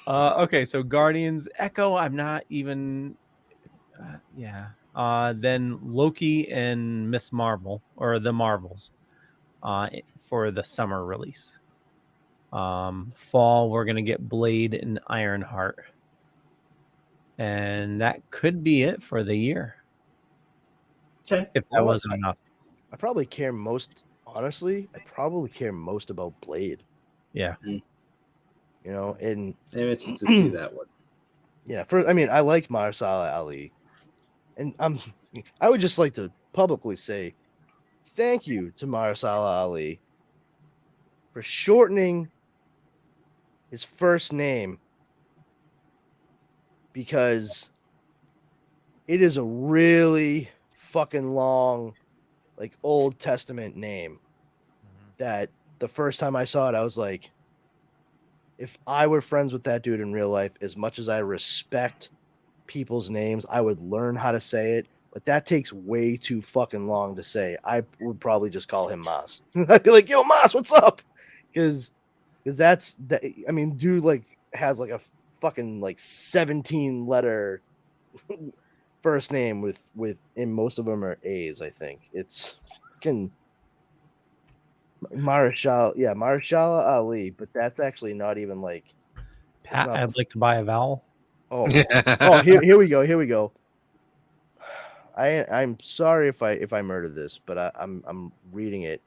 Okay, so Guardians, Echo. I'm not even. Yeah. Then Loki and Miss Marvel, or the Marvels, for the summer release. Fall, we're gonna get Blade and Ironheart, and that could be it for the year. Okay. If that wasn't enough. I probably care most. Honestly, I probably care most about Blade. Yeah. You know, and I'm interested to see that one. yeah, I mean, I like Mahershala Ali, and I would just like to publicly say thank you to Mahershala Ali for shortening his first name, because it is a really fucking long, like, Old Testament name that the first time I saw it, I was like, if I were friends with that dude in real life, as much as I respect people's names, I would learn how to say it. But that takes way too fucking long to say. I would probably just call him Mas. I'd be like, yo, Mas, what's up? Because that's that. I mean, dude, like, has like a fucking like 17 letter first name with and most of them are A's. I think it's fucking Mahershala Ali, but that's actually not even like. Pat, not I'd like to buy a vowel. Oh, here we go. I'm sorry if I murdered this, but I'm reading it.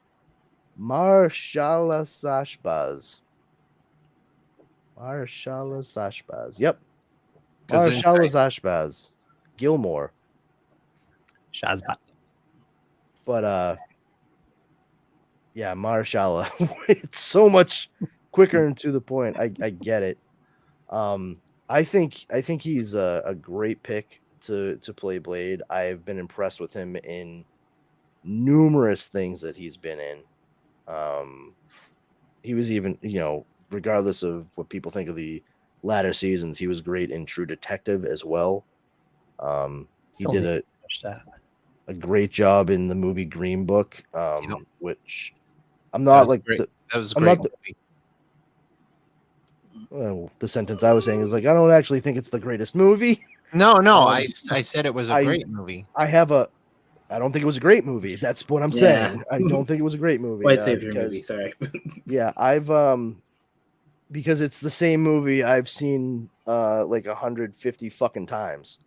Mahershala Sashbaz. Yep. Mahershala Sashbaz. Gilmore. Shazbot. But yeah, Mahershala. It's so much quicker and to the point. I get it. I think he's a great pick to play Blade. I've been impressed with him in numerous things that he's been in. He was even, regardless of what people think of the latter seasons, he was great in True Detective as well. He did a great job in the movie Green Book, which I'm not like that was a great movie. Well, the sentence I was saying is like, I don't actually think it's the greatest movie. No, I said it was a great movie. I don't think it was a great movie. That's what I'm saying. I don't think it was a great movie. White Savior movie, sorry. Yeah, I've because it's the same movie I've seen like 150 fucking times.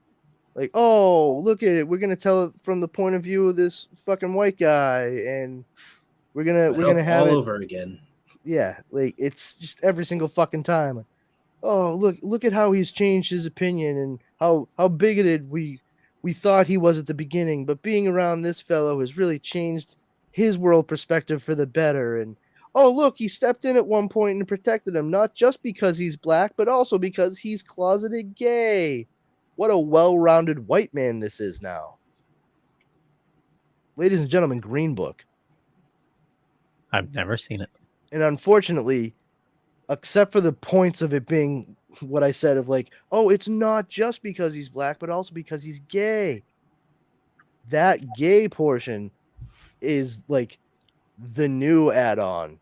Like, oh, look at it. We're gonna tell it from the point of view of this fucking white guy, and we're gonna have all it over again. Yeah, like, it's just every single fucking time. Like, oh, look at how he's changed his opinion and how bigoted we thought he was at the beginning, but being around this fellow has really changed his world perspective for the better. And oh, look, he stepped in at one point and protected him, not just because he's black, but also because he's closeted gay. What a well-rounded white man this is now. Ladies and gentlemen, Green Book. I've never seen it. And unfortunately, except for the points of it being what I said of like, oh, it's not just because he's black, but also because he's gay. That gay portion is like the new add-on.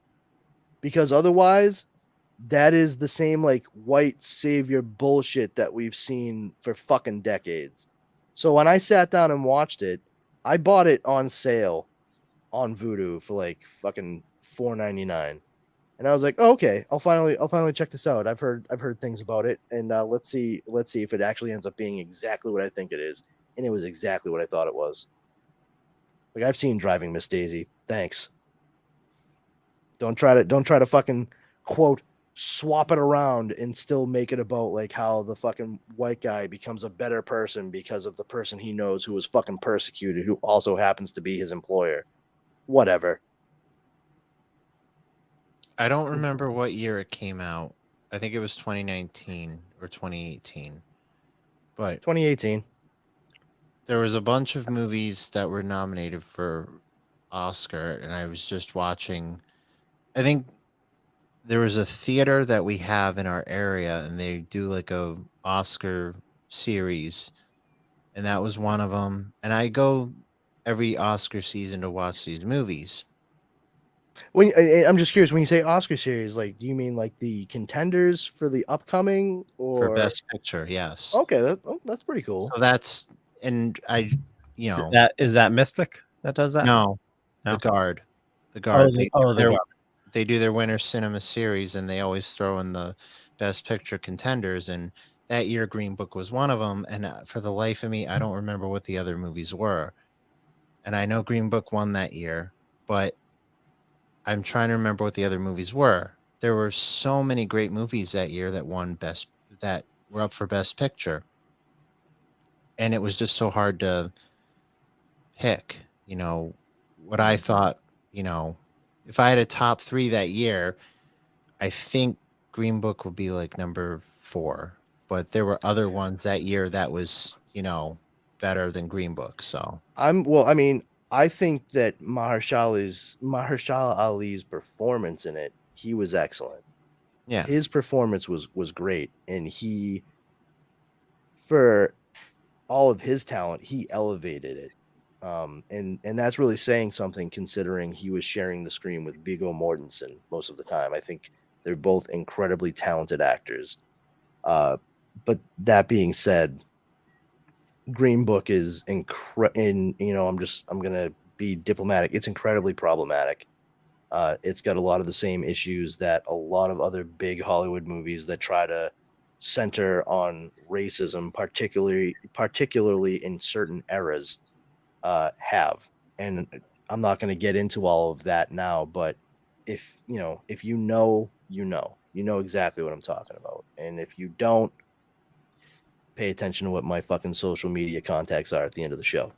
Because otherwise, that is the same like white savior bullshit that we've seen for fucking decades. So when I sat down and watched it, I bought it on sale on Vudu for like fucking $4.99. And I was like, oh, okay, I'll finally check this out. I've heard things about it, and let's see if it actually ends up being exactly what I think it is. And it was exactly what I thought it was. Like, I've seen Driving Miss Daisy. Thanks. Don't try to fucking quote swap it around and still make it about like how the fucking white guy becomes a better person because of the person he knows who was fucking persecuted, who also happens to be his employer. Whatever. I don't remember what year it came out. I think it was 2019 or 2018. But 2018. there was a bunch of movies that were nominated for Oscar, and I was just watching. I think there was a theater that we have in our area, and they do like a Oscar series, and that was one of them. And I go every Oscar season to watch these movies. I'm just curious, when you say Oscar series, like, do you mean like the contenders for the upcoming, or For Best Picture, yes. Okay, that's pretty cool. So that's, and I, Is that Mystic that does that? No, No? The Guard. They do their Winter Cinema Series, and they always throw in the Best Picture contenders. And that year, Green Book was one of them. And for the life of me, I don't remember what the other movies were. And I know Green Book won that year, but I'm trying to remember what the other movies were. There were so many great movies that year that that were up for Best Picture. And it was just so hard to pick, what I thought, if I had a top 3 that year, I think Green Book would be like number 4. But there were other ones that year that was, better than Green Book. So I think that Mahershala Ali's performance in it, he was excellent. Yeah. His performance was great, and he, for all of his talent, he elevated it. And that's really saying something, considering he was sharing the screen with Viggo Mortensen most of the time. I think they're both incredibly talented actors. But that being said, Green Book is I'm gonna be diplomatic. It's incredibly problematic. It's got a lot of the same issues that a lot of other big Hollywood movies that try to center on racism, particularly in certain eras, have. And I'm not going to get into all of that now, but if you know exactly what I'm talking about. And if you don't, pay attention to what my fucking social media contacts are at the end of the show.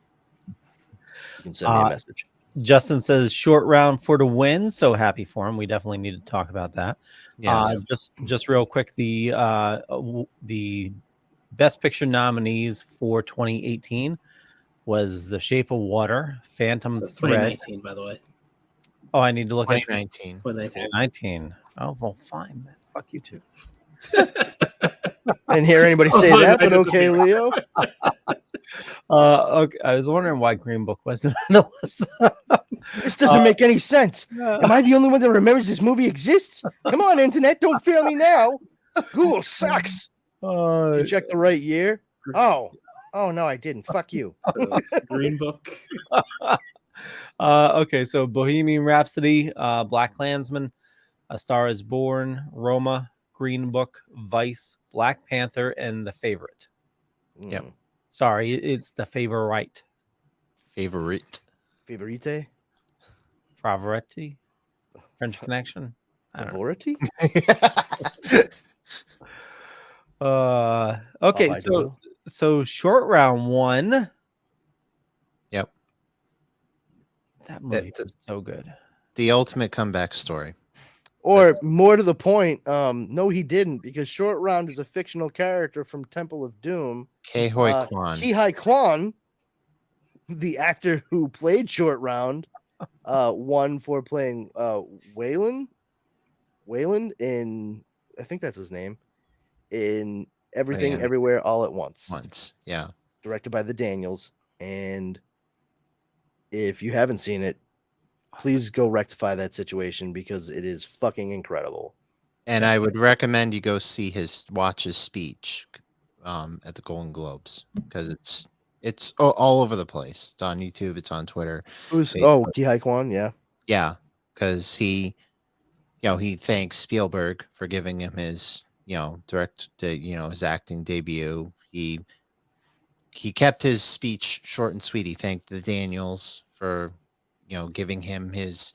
You can send me a message. Justin says short round for the win. So happy for him. We definitely need to talk about that. Yes. Just real quick, the Best Picture nominees for 2018 was The Shape of Water, Phantom Thread. 2019, by the way. Oh, I need to look at 2019. 2019. Oh, well, fine. Fuck you too. Didn't hear anybody say that, but okay, Leo. Okay. I was wondering why Green Book wasn't on the list. This doesn't make any sense. Am I the only one that remembers this movie exists? Come on, internet, don't fail me now. Google sucks. You checked the right year? Oh no, I didn't. Fuck you. Green Book. Okay, so Bohemian Rhapsody, Black Klansman, A Star Is Born, Roma, Green Book, Vice, Black Panther, and The Favorite. Yep. Sorry, it's The Favorite. Favorite. Favorite? Favorite? French Connection? Favorite? Okay, so short round 1. Yep. That movie was so good. The ultimate comeback story. Or more to the point, no, he didn't, because Short Round is a fictional character from Temple of Doom. Huy Quans. Huy Quans, the actor who played Short Round, won for playing Wayland in, I think that's his name, in Everything Everywhere All at Once. Yeah. Directed by the Daniels. And if you haven't seen it, please go rectify that situation, because it is fucking incredible. And I would recommend you go watch his speech at the Golden Globes, because it's all over the place. It's on YouTube, it's on Twitter. Who's Facebook. Huy Quans? Yeah. Yeah, because he thanks Spielberg for giving him his his acting debut. He kept his speech short and sweet. He thanked the Daniels for giving him his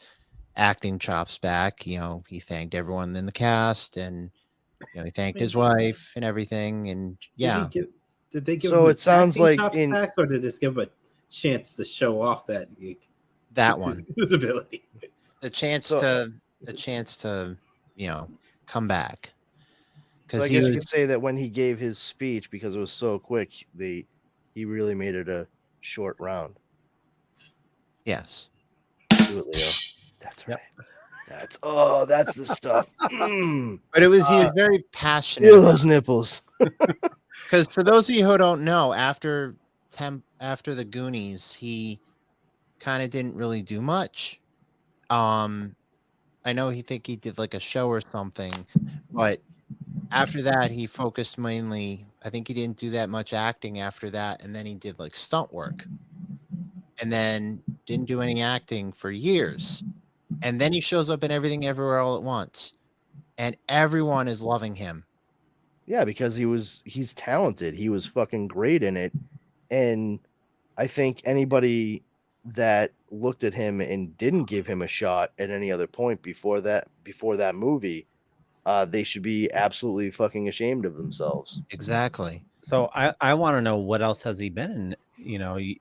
acting chops back. He thanked everyone in the cast, and he thanked his wife and everything. And yeah, Did they give So him it sounds acting like chops back, or did they just give him a chance to show off that one, his ability? a chance to come back, So because I guess you could say that when he gave his speech, because it was so quick, he really made it a short round. Yes. Do it, Leo. That's right. That's the stuff. But he was very passionate. Feel those nipples. Because for those of you who don't know, after the Goonies, he kind of didn't really do much. I know he did like a show or something, but after that he focused mainly. I think he didn't do that much acting after that, and then he did like stunt work, and then didn't do any acting for years, and then he shows up in Everything Everywhere All at Once, and everyone is loving him. Yeah, because he's talented. He was fucking great in it. And I think anybody that looked at him and didn't give him a shot at any other point before that movie, they should be absolutely fucking ashamed of themselves. Exactly. So I want to know, what else has he been in,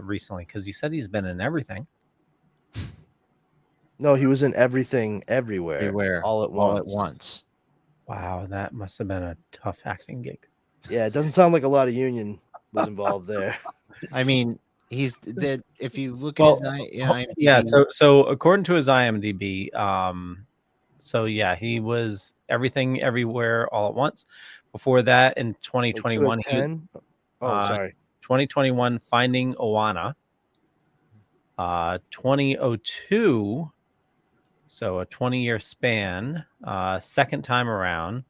recently? Because you said he's been in everything. No, he was in Everything Everywhere all at once. Wow, that must have been a tough acting gig. Yeah, it doesn't sound like a lot of union was involved there. I mean, he's that. If you look at Well, his IMDb, yeah. So according to his IMDb, so yeah, he was Everything Everywhere All at Once. Before that, in 2021, Like 10? Sorry. 2021, Finding Oana. 2002. So a 20-year span, second time around.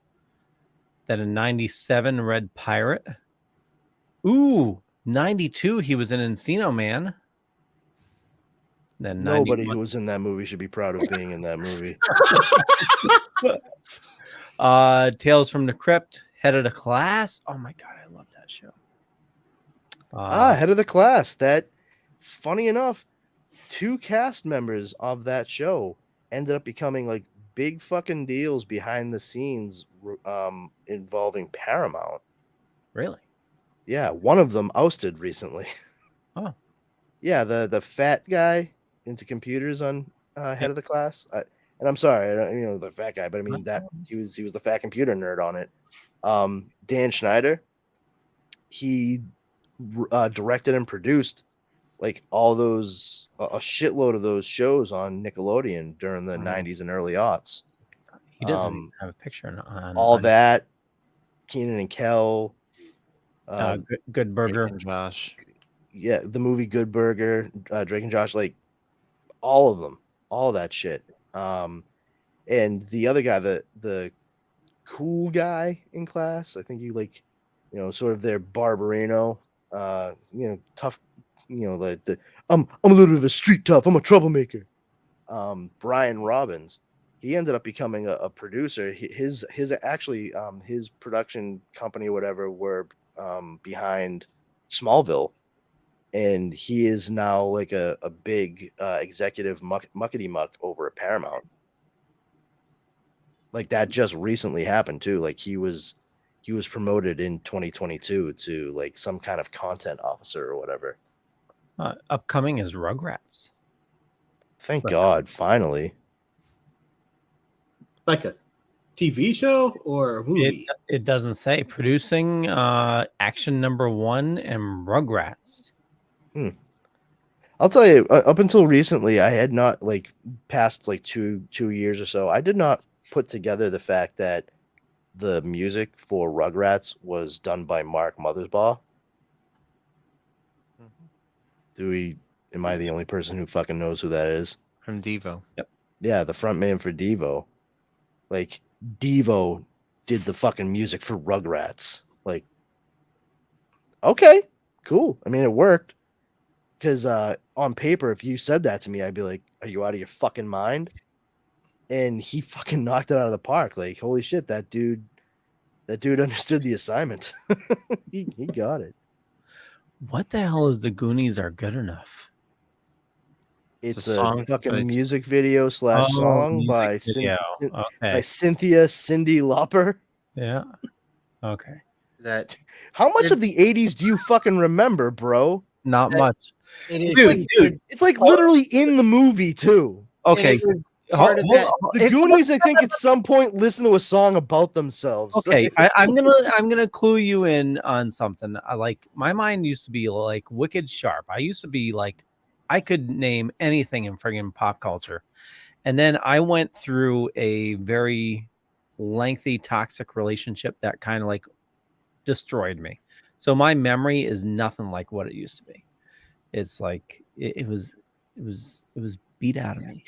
Then in 97, Red Pirate. Ooh, 92, he was in Encino Man. Then Nobody who was in that movie should be proud of being in that movie. Tales from the Crypt, Head of the Class. Oh my God, I love that show. Head of the Class. That, funny enough, 2 cast members of that show ended up becoming like big fucking deals behind the scenes, involving Paramount. Really? Yeah, one of them ousted recently. Oh. Yeah, the fat guy into computers on Head of the Class. And I'm sorry, the fat guy, but I mean that he was the fat computer nerd on it. Dan Schneider, he directed and produced like all those, a shitload of those shows on Nickelodeon during the 90s and early aughts. He doesn't even have a picture on all that. Keenan and Kel, Good Burger, and Josh. Yeah, the movie Good Burger, Drake and Josh, like all of them, all that shit. And the other guy, the cool guy in class, I think you like, sort of their Barbarino, tough, like I'm a little bit of a street tough. I'm a troublemaker. Brian Robbins, he ended up becoming a producer. His production company or whatever were behind Smallville, and he is now like a big executive muckety muck over at Paramount. Like that just recently happened too. Like he was promoted in 2022 to like some kind of content officer or whatever. Upcoming is Rugrats. Thank God, finally. Like a TV show or a movie? It doesn't say. Producing Action Number 1 and Rugrats. I'll tell you, up until recently, I had not, like, past like two years or so, I did not put together the fact that the music for Rugrats was done by Mark Mothersbaugh. Am I the only person who fucking knows who that is? From Devo. Yep. Yeah, the front man for Devo. Like, Devo did the fucking music for Rugrats. Like, okay, cool. I mean, it worked. Because on paper, if you said that to me, I'd be like, are you out of your fucking mind? And he fucking knocked it out of the park. Like, holy shit, that dude understood the assignment. he got it. What the hell is the Goonies Are Good Enough? It's a a song, fucking but it's- music video / song music by video. by Okay. Cynthia Cindy Lauper. Yeah. Okay. that How much It- of the 80s do you fucking remember, bro? Not That- much. it is It's like literally in the movie too. Okay. part of that. The Goonies, I think, at some point listen to a song about themselves. Okay, I'm gonna clue you in on something. I like my mind used to be like wicked sharp. I used to be like I could name anything in friggin' pop culture, and then I went through a very lengthy toxic relationship that kind of like destroyed me. So my memory is nothing like what it used to be. It's like it was beat out of me.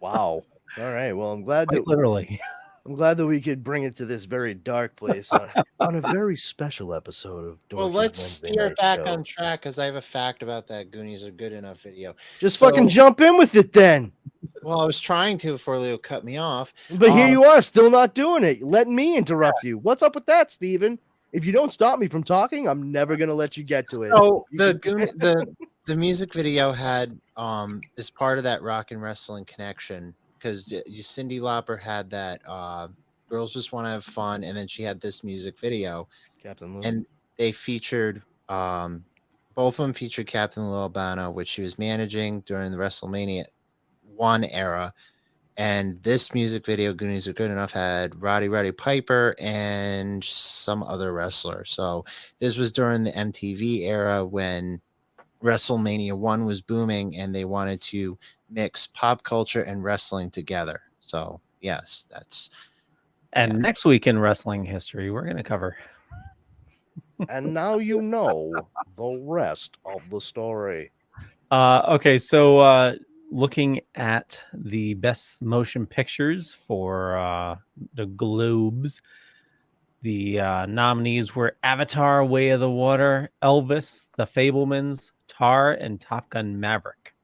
Wow. All right. Well, I'm glad Quite that literally. we could bring it to this very dark place on a very special episode of Well, Dorky's let's Wednesday steer Night back Show. on track because I have a fact about that Goonies Are Good Enough video. Just So- fucking jump in with it then. Well, I was trying to before Leo cut me off. But here you are, still not doing it. Letting me interrupt you. What's up with that, Steven? If you don't stop me from talking, I'm never gonna let you get to it. So You the can- the music video had is part of that rock and wrestling connection because Cyndi Lauper had that Girls Just Want to Have Fun, and then she had this music video, Captain Lou. and they featured both of them featured Captain Lou Albano, which she was managing during the WrestleMania 1 era. And this music video, Goonies Are Good Enough, had Roddy Piper and some other wrestler. So this was during the MTV era when WrestleMania 1 was booming and they wanted to mix pop culture and wrestling together. So yes, that's And next week in wrestling history, we're gonna cover. And now you know the rest of the story. Okay, so looking at the best motion pictures for the Globes, the nominees were Avatar: Way of the Water, Elvis, The Fabelmans, Tar, and Top Gun: Maverick.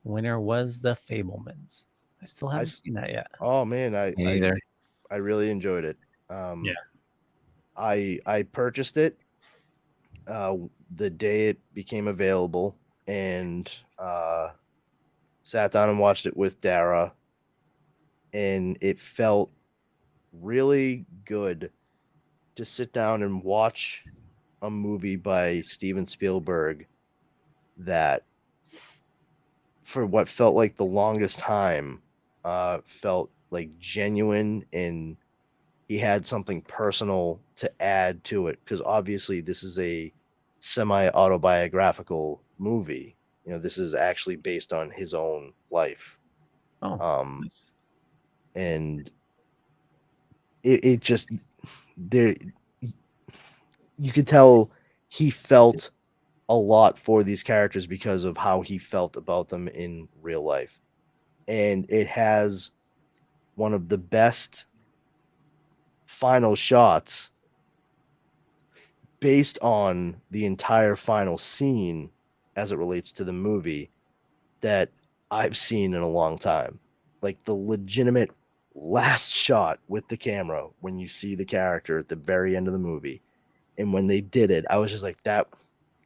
Winner was The Fabelmans. I still haven't seen that yet. Oh man, I really enjoyed it. Yeah. I purchased it the day it became available and sat down and watched it with Dara, and it felt really good to sit down and watch a movie by Steven Spielberg that for what felt like the longest time felt like genuine, and he had something personal to add to it, because obviously this is a semi-autobiographical movie. You know, this is actually based on his own life. Oh, nice. And it just there you could tell he felt a lot for these characters because of how he felt about them in real life. And it has one of the best final shots based on the entire final scene as it relates to the movie that I've seen in a long time. Like the legitimate last shot with the camera when you see the character at the very end of the movie. And when they did it, I was just like, that,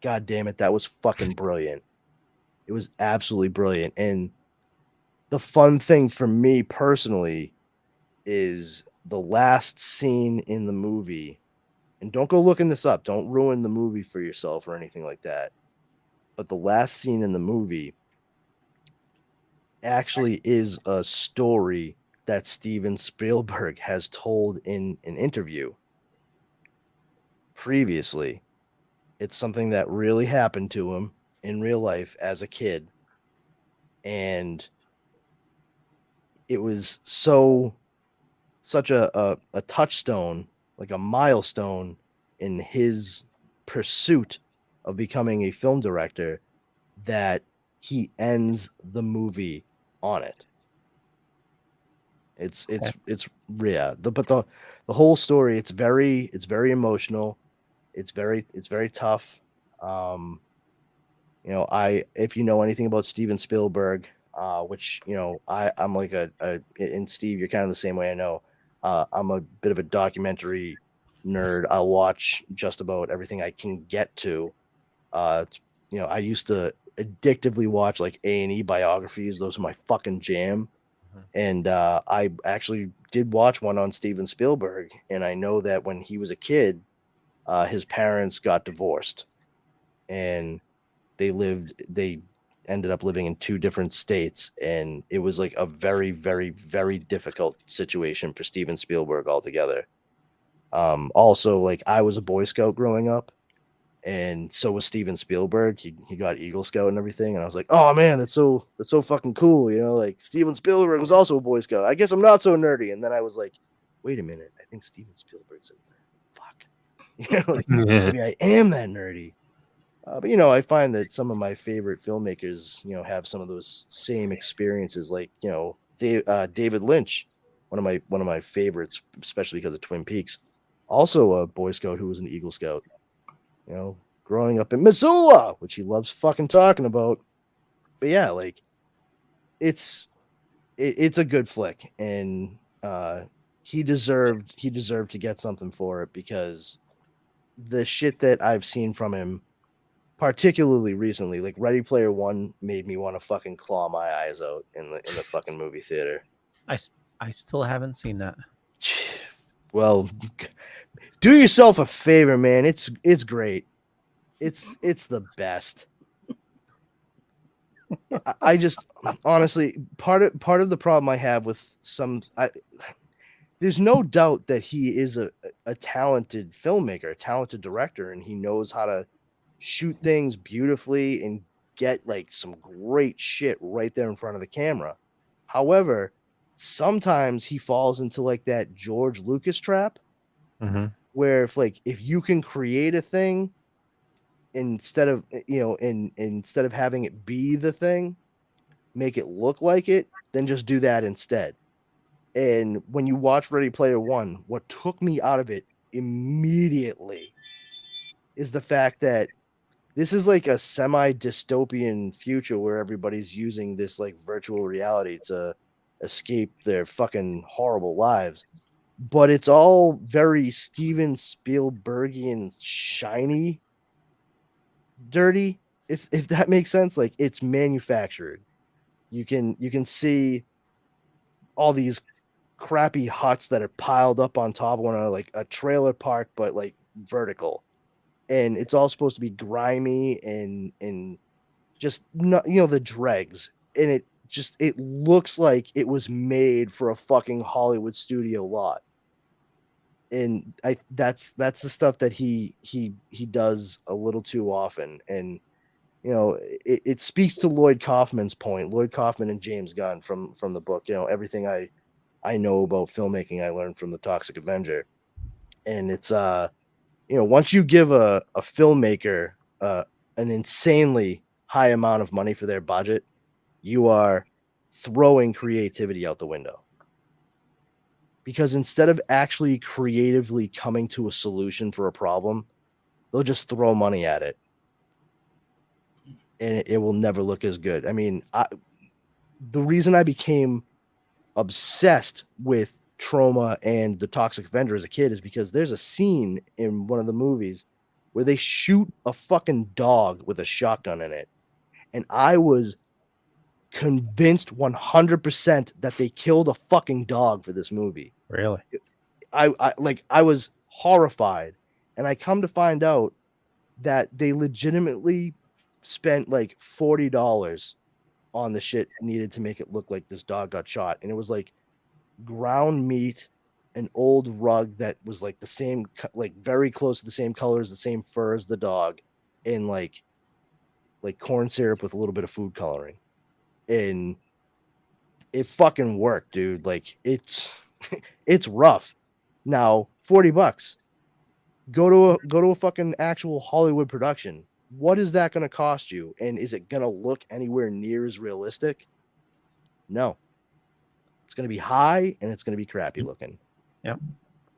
God damn it, that was fucking brilliant. It was absolutely brilliant. And the fun thing for me personally is the last scene in the movie. And don't go looking this up. Don't ruin the movie for yourself or anything like that. But the last scene in the movie actually is a story that Steven Spielberg has told in an interview previously. It's something that really happened to him in real life as a kid. And it was such a touchstone, like a milestone in his pursuit of becoming a film director, that he ends the movie on it. It's yeah. But the whole story, it's very emotional. It's very tough. You know, if you know anything about Steven Spielberg, which you know, I'm like and Steve, you're kind of the same way. I know. I'm a bit of a documentary nerd. I'll watch just about everything I can get to. You know, I used to addictively watch like A&E biographies. Those are my fucking jam. And I actually did watch one on Steven Spielberg, and I know that when he was a kid, his parents got divorced, and they ended up living in two different states, and it was like a very, very, very difficult situation for Steven Spielberg altogether. Also, like I was a Boy Scout growing up, and so was Steven Spielberg. He got Eagle Scout and everything, and I was like, oh man, that's so fucking cool, you know. Like Steven Spielberg was also a Boy Scout. I guess I'm not so nerdy. And then I was like, wait a minute, I think Steven Spielberg's in there. Fuck, you know, like maybe I am that nerdy. But you know, I find that some of my favorite filmmakers, you know, have some of those same experiences. Like you know, David Lynch, one of my favorites, especially because of Twin Peaks. Also a Boy Scout who was an Eagle Scout. You know, growing up in Missoula, which he loves fucking talking about. But yeah, like it's a good flick, and he deserved to get something for it, because the shit that I've seen from him, particularly recently, like Ready Player One, made me want to fucking claw my eyes out in the fucking movie theater. I still haven't seen that. Well, do yourself a favor, man. It's great. It's the best. I just honestly, part of the problem I have with there's no doubt that he is a talented filmmaker, a talented director, and he knows how to shoot things beautifully and get like some great shit right there in front of the camera. However, sometimes he falls into like that George Lucas trap, where if you can create a thing instead of instead of having it be the thing, make it look like it, then just do that instead. And when you watch Ready Player One, what took me out of it immediately is the fact that this is like a semi-dystopian future where everybody's using this like virtual reality to escape their fucking horrible lives. But it's all very Steven Spielbergian, shiny, dirty, if that makes sense. Like it's manufactured. You can see all these crappy huts that are piled up on top of one another, like a trailer park, but like vertical. And it's all supposed to be grimy and just not, you know, the dregs. And it looks like it was made for a fucking Hollywood studio lot. And that's the stuff that he does a little too often. And you know, it speaks to Lloyd Kaufman's point. Lloyd Kaufman and James Gunn from the book. You know, everything I know about filmmaking I learned from The Toxic Avenger. And it's you know, once you give a filmmaker an insanely high amount of money for their budget, you are throwing creativity out the window. Because instead of actually creatively coming to a solution for a problem, they'll just throw money at it. And it will never look as good. I mean, the reason I became obsessed with Trauma and The Toxic Avenger as a kid is because there's a scene in one of the movies where they shoot a fucking dog with a shotgun in it. And I was convinced 100% that they killed a fucking dog for this movie. Really? I was horrified. And I come to find out that they legitimately spent like $40 on the shit needed to make it look like this dog got shot. And it was like ground meat, an old rug that was like the same, like very close to the same colors, the same fur as the dog, and like corn syrup with a little bit of food coloring. And it fucking worked, dude. Like it's rough. Now $40. Go to a fucking actual Hollywood production. What is that going to cost you? And is it going to look anywhere near as realistic? No. It's going to be high and it's going to be crappy looking. Yep.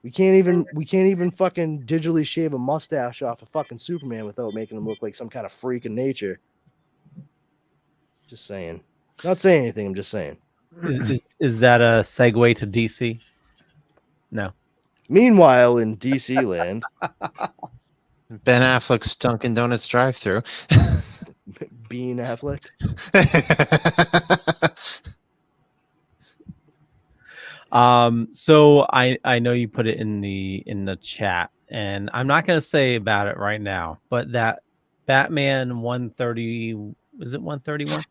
We can't even fucking digitally shave a mustache off a fucking Superman without making him look like some kind of freak in nature. Just saying. Not saying anything. I'm just saying. Is that a segue to DC? No. Meanwhile, in DC land, Ben Affleck's Dunkin' Donuts drive-thru. Bean Affleck. So I know you put it in the chat, and I'm not going to say about it right now, but that Batman 130, is it 131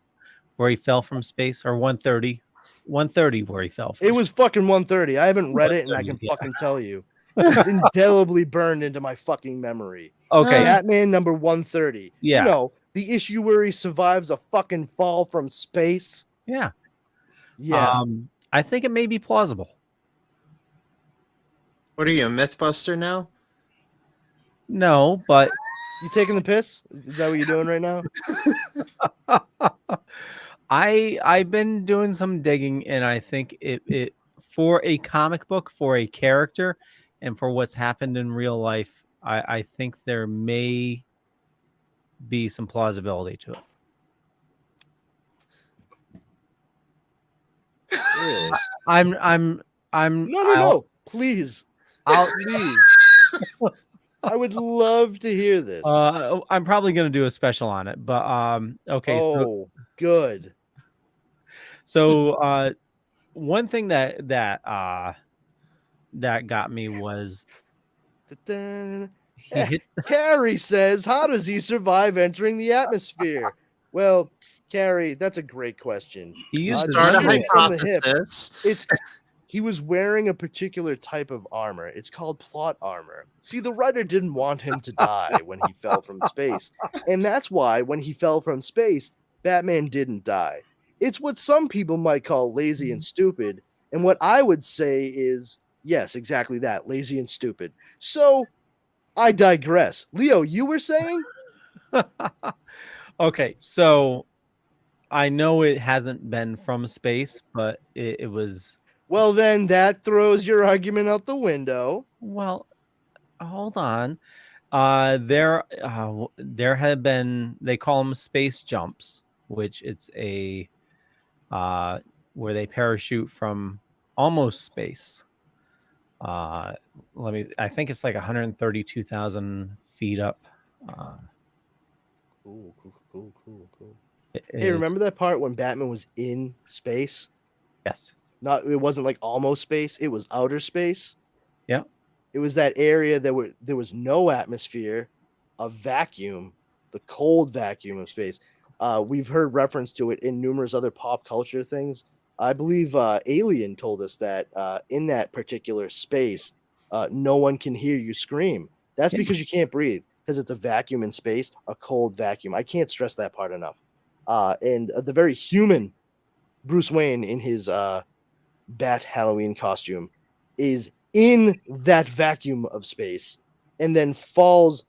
where he fell from space, or 130 where he fell from It was fucking 130. I haven't read it, and I can fucking tell you. It's indelibly burned into my fucking memory. Okay. Batman number 130. Yeah. You know, the issue where he survives a fucking fall from space. Yeah. Yeah. I think it may be plausible. What are you, a Mythbuster now? No, but You taking the piss? Is that what you're doing right now? I've been doing some digging, and I think it for a comic book, for a character, and for what's happened in real life, I think there may be some plausibility to it. Really? I'm No. Please. Please. I would love to hear this. I'm probably gonna do a special on it, but okay. Good. So one thing that got me was he hit. Carrie says, how does he survive entering the atmosphere? Well, Carrie, that's a great question. He used to Start a shoot from the hip. hypothesis. He was wearing a particular type of armor. It's called plot armor. See, the writer didn't want him to die when he fell from space. And that's why when he fell from space, Batman didn't die. It's what some people might call lazy and stupid. And what I would say is, yes, exactly that, lazy and stupid. So I digress. Leo, you were saying? Okay, so I know it hasn't been from space, but it was. Well, then that throws your argument out the window. Well, hold on. There have been, they call them space jumps, which it's a where they parachute from almost space. I think it's like 132,000 feet up. Cool. Hey, remember that part when Batman was in space? Yes. It wasn't like almost space, it was outer space. Yeah. It was that area that there was no atmosphere, a vacuum, the cold vacuum of space. We've heard reference to it in numerous other pop culture things. I believe Alien told us that in that particular space, no one can hear you scream. That's because you can't breathe, because it's a vacuum in space, a cold vacuum. I can't stress that part enough. And the very human Bruce Wayne in his Bat Halloween costume is in that vacuum of space and then falls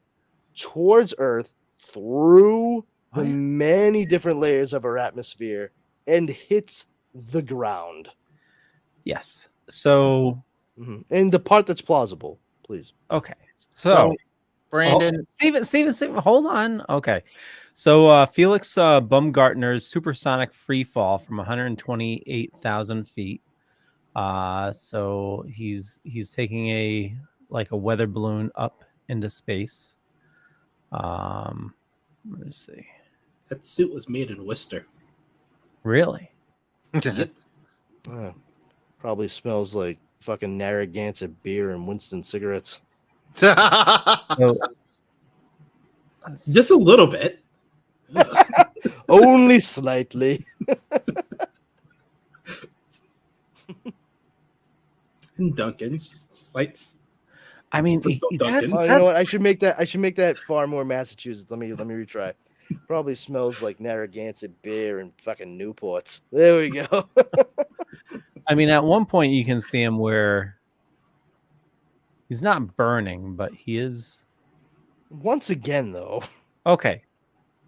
towards Earth through the many different layers of our atmosphere and hits the ground. Yes. So, and the part that's plausible, please. Okay. So Brandon, Steven, hold on. Okay. So Felix Baumgartner's supersonic free fall from 128,000 feet. So he's taking a weather balloon up into space. Let me see. That suit was made in Worcester. Really? Probably smells like fucking Narragansett beer and Winston cigarettes. Just a little bit. Only slightly. And Duncan's slight. I mean, you know what? I should make that far more Massachusetts. Let me retry. Probably smells like Narragansett beer and fucking Newports. There we go. I mean, at one point you can see him where he's not burning, but he is. Once again, though. Okay.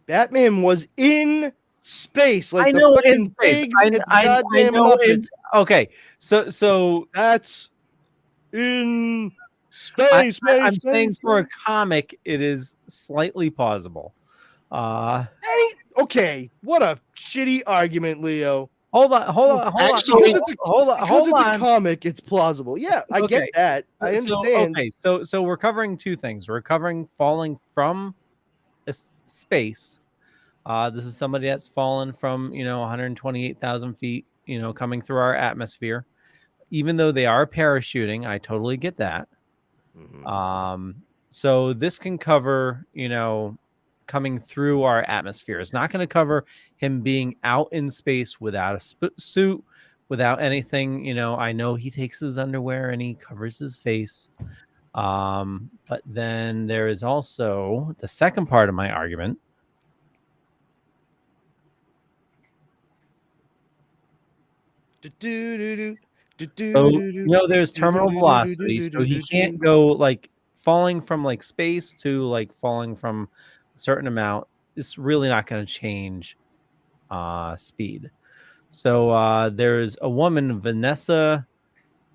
Batman was in space, like I the know in fucking space. pigs I, and the I goddamn know Muppets. okay. So That's in I, space, I'm saying space. for a comic, it is slightly plausible. Okay, what a shitty argument, Leo. Hold on. Actually, Because it's a comic, it's plausible. Yeah, I get Okay. that. I understand. So we're covering two things. We're covering falling from space. This is somebody that's fallen from 128,000 feet, coming through our atmosphere. Even though they are parachuting, I totally get that. So this can cover, coming through our atmosphere. It's not going to cover him being out in space without a suit, without anything. I know he takes his underwear and he covers his face. But then there is also the second part of my argument. So, there's terminal velocity, so he can't go like falling from like space to like falling from a certain amount. It's really not going to change speed. So there's a woman, Vanessa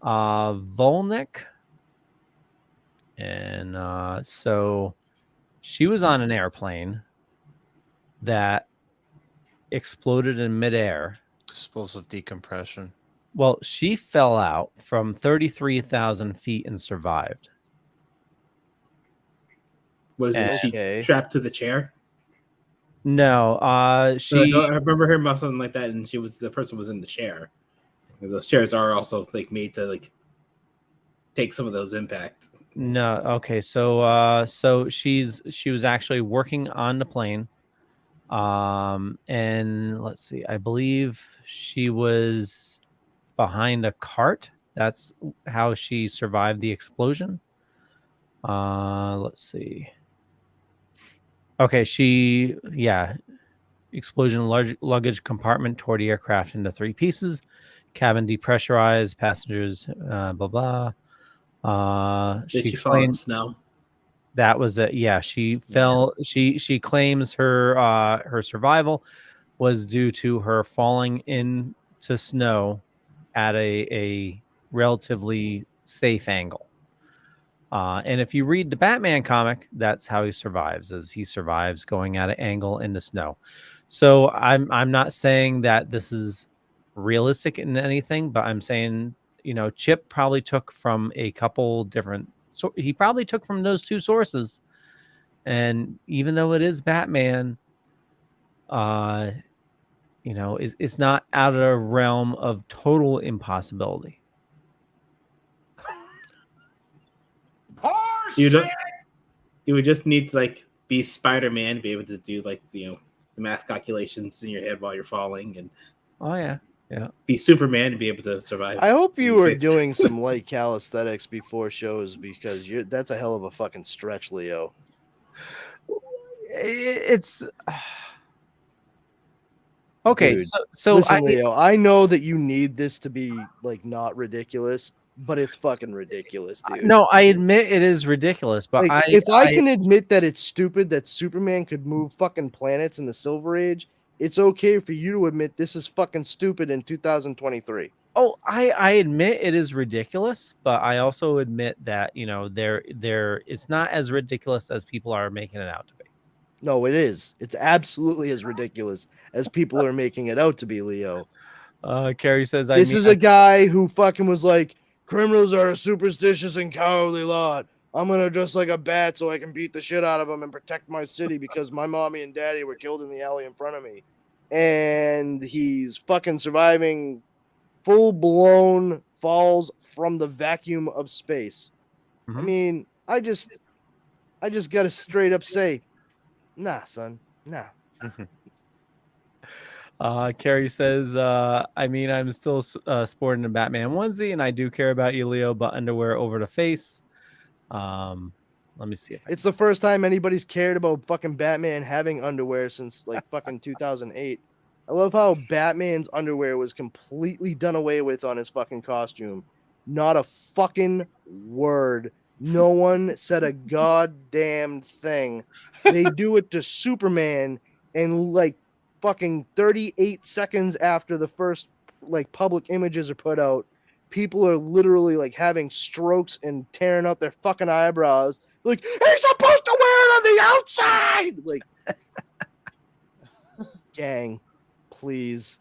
Volnick, and so she was on an airplane that exploded in midair. Explosive decompression. Well, she fell out from 33,000 feet and survived. Was she strapped to the chair? No, I remember hearing about something like that, and the person was in the chair. Those chairs are also like made to like take some of those impacts. No, okay, so she was actually working on the plane. And let's see, I believe she was behind a cart. That's how she survived the explosion. Let's see. Okay, explosion, large luggage compartment tore the aircraft into 3 pieces. Cabin depressurized, passengers, blah blah. Did she fall in snow? That was it. Yeah, she fell. She claims her survival was due to her falling into snow at a relatively safe angle. And if you read the Batman comic, that's how he survives, as he survives going at an angle in the snow. So I'm not saying that this is realistic in anything, but I'm saying, Chip probably took from a couple different, so he probably took from those 2 sources. And even though it is Batman, it's not out of the realm of total impossibility. You would just need to like be Spider-Man to be able to do like the math calculations in your head while you're falling, and be Superman to be able to survive. I hope you were doing some light calisthenics before shows, because that's a hell of a fucking stretch, Leo. It's okay. Dude, so listen, Leo, I know that you need this to be like not ridiculous, but it's fucking ridiculous, dude. No, I admit it is ridiculous, but like, if I can admit that it's stupid that Superman could move fucking planets in the Silver Age, it's okay for you to admit this is fucking stupid in 2023. Oh, I admit it is ridiculous, but I also admit that it's not as ridiculous as people are making it out to be. No, it is. It's absolutely as ridiculous as people are making it out to be, Leo. Carrie says, this is a guy who fucking was like, criminals are a superstitious and cowardly lot. I'm going to dress like a bat so I can beat the shit out of them and protect my city because my mommy and daddy were killed in the alley in front of me. And he's fucking surviving full-blown falls from the vacuum of space. Mm-hmm. I mean, I just got to straight up say, nah, son, nah. Carrie says, I'm still sporting a Batman onesie, and I do care about you, Leo, but underwear over the face. Let me see if it's the first time anybody's cared about fucking Batman having underwear since like fucking 2008. I love how Batman's underwear was completely done away with on his fucking costume. Not a fucking word. No one said a goddamn thing. They do it to Superman, and like fucking 38 seconds after the first like public images are put out, people are literally like having strokes and tearing out their fucking eyebrows. Like, he's supposed to wear it on the outside. Like, gang, please.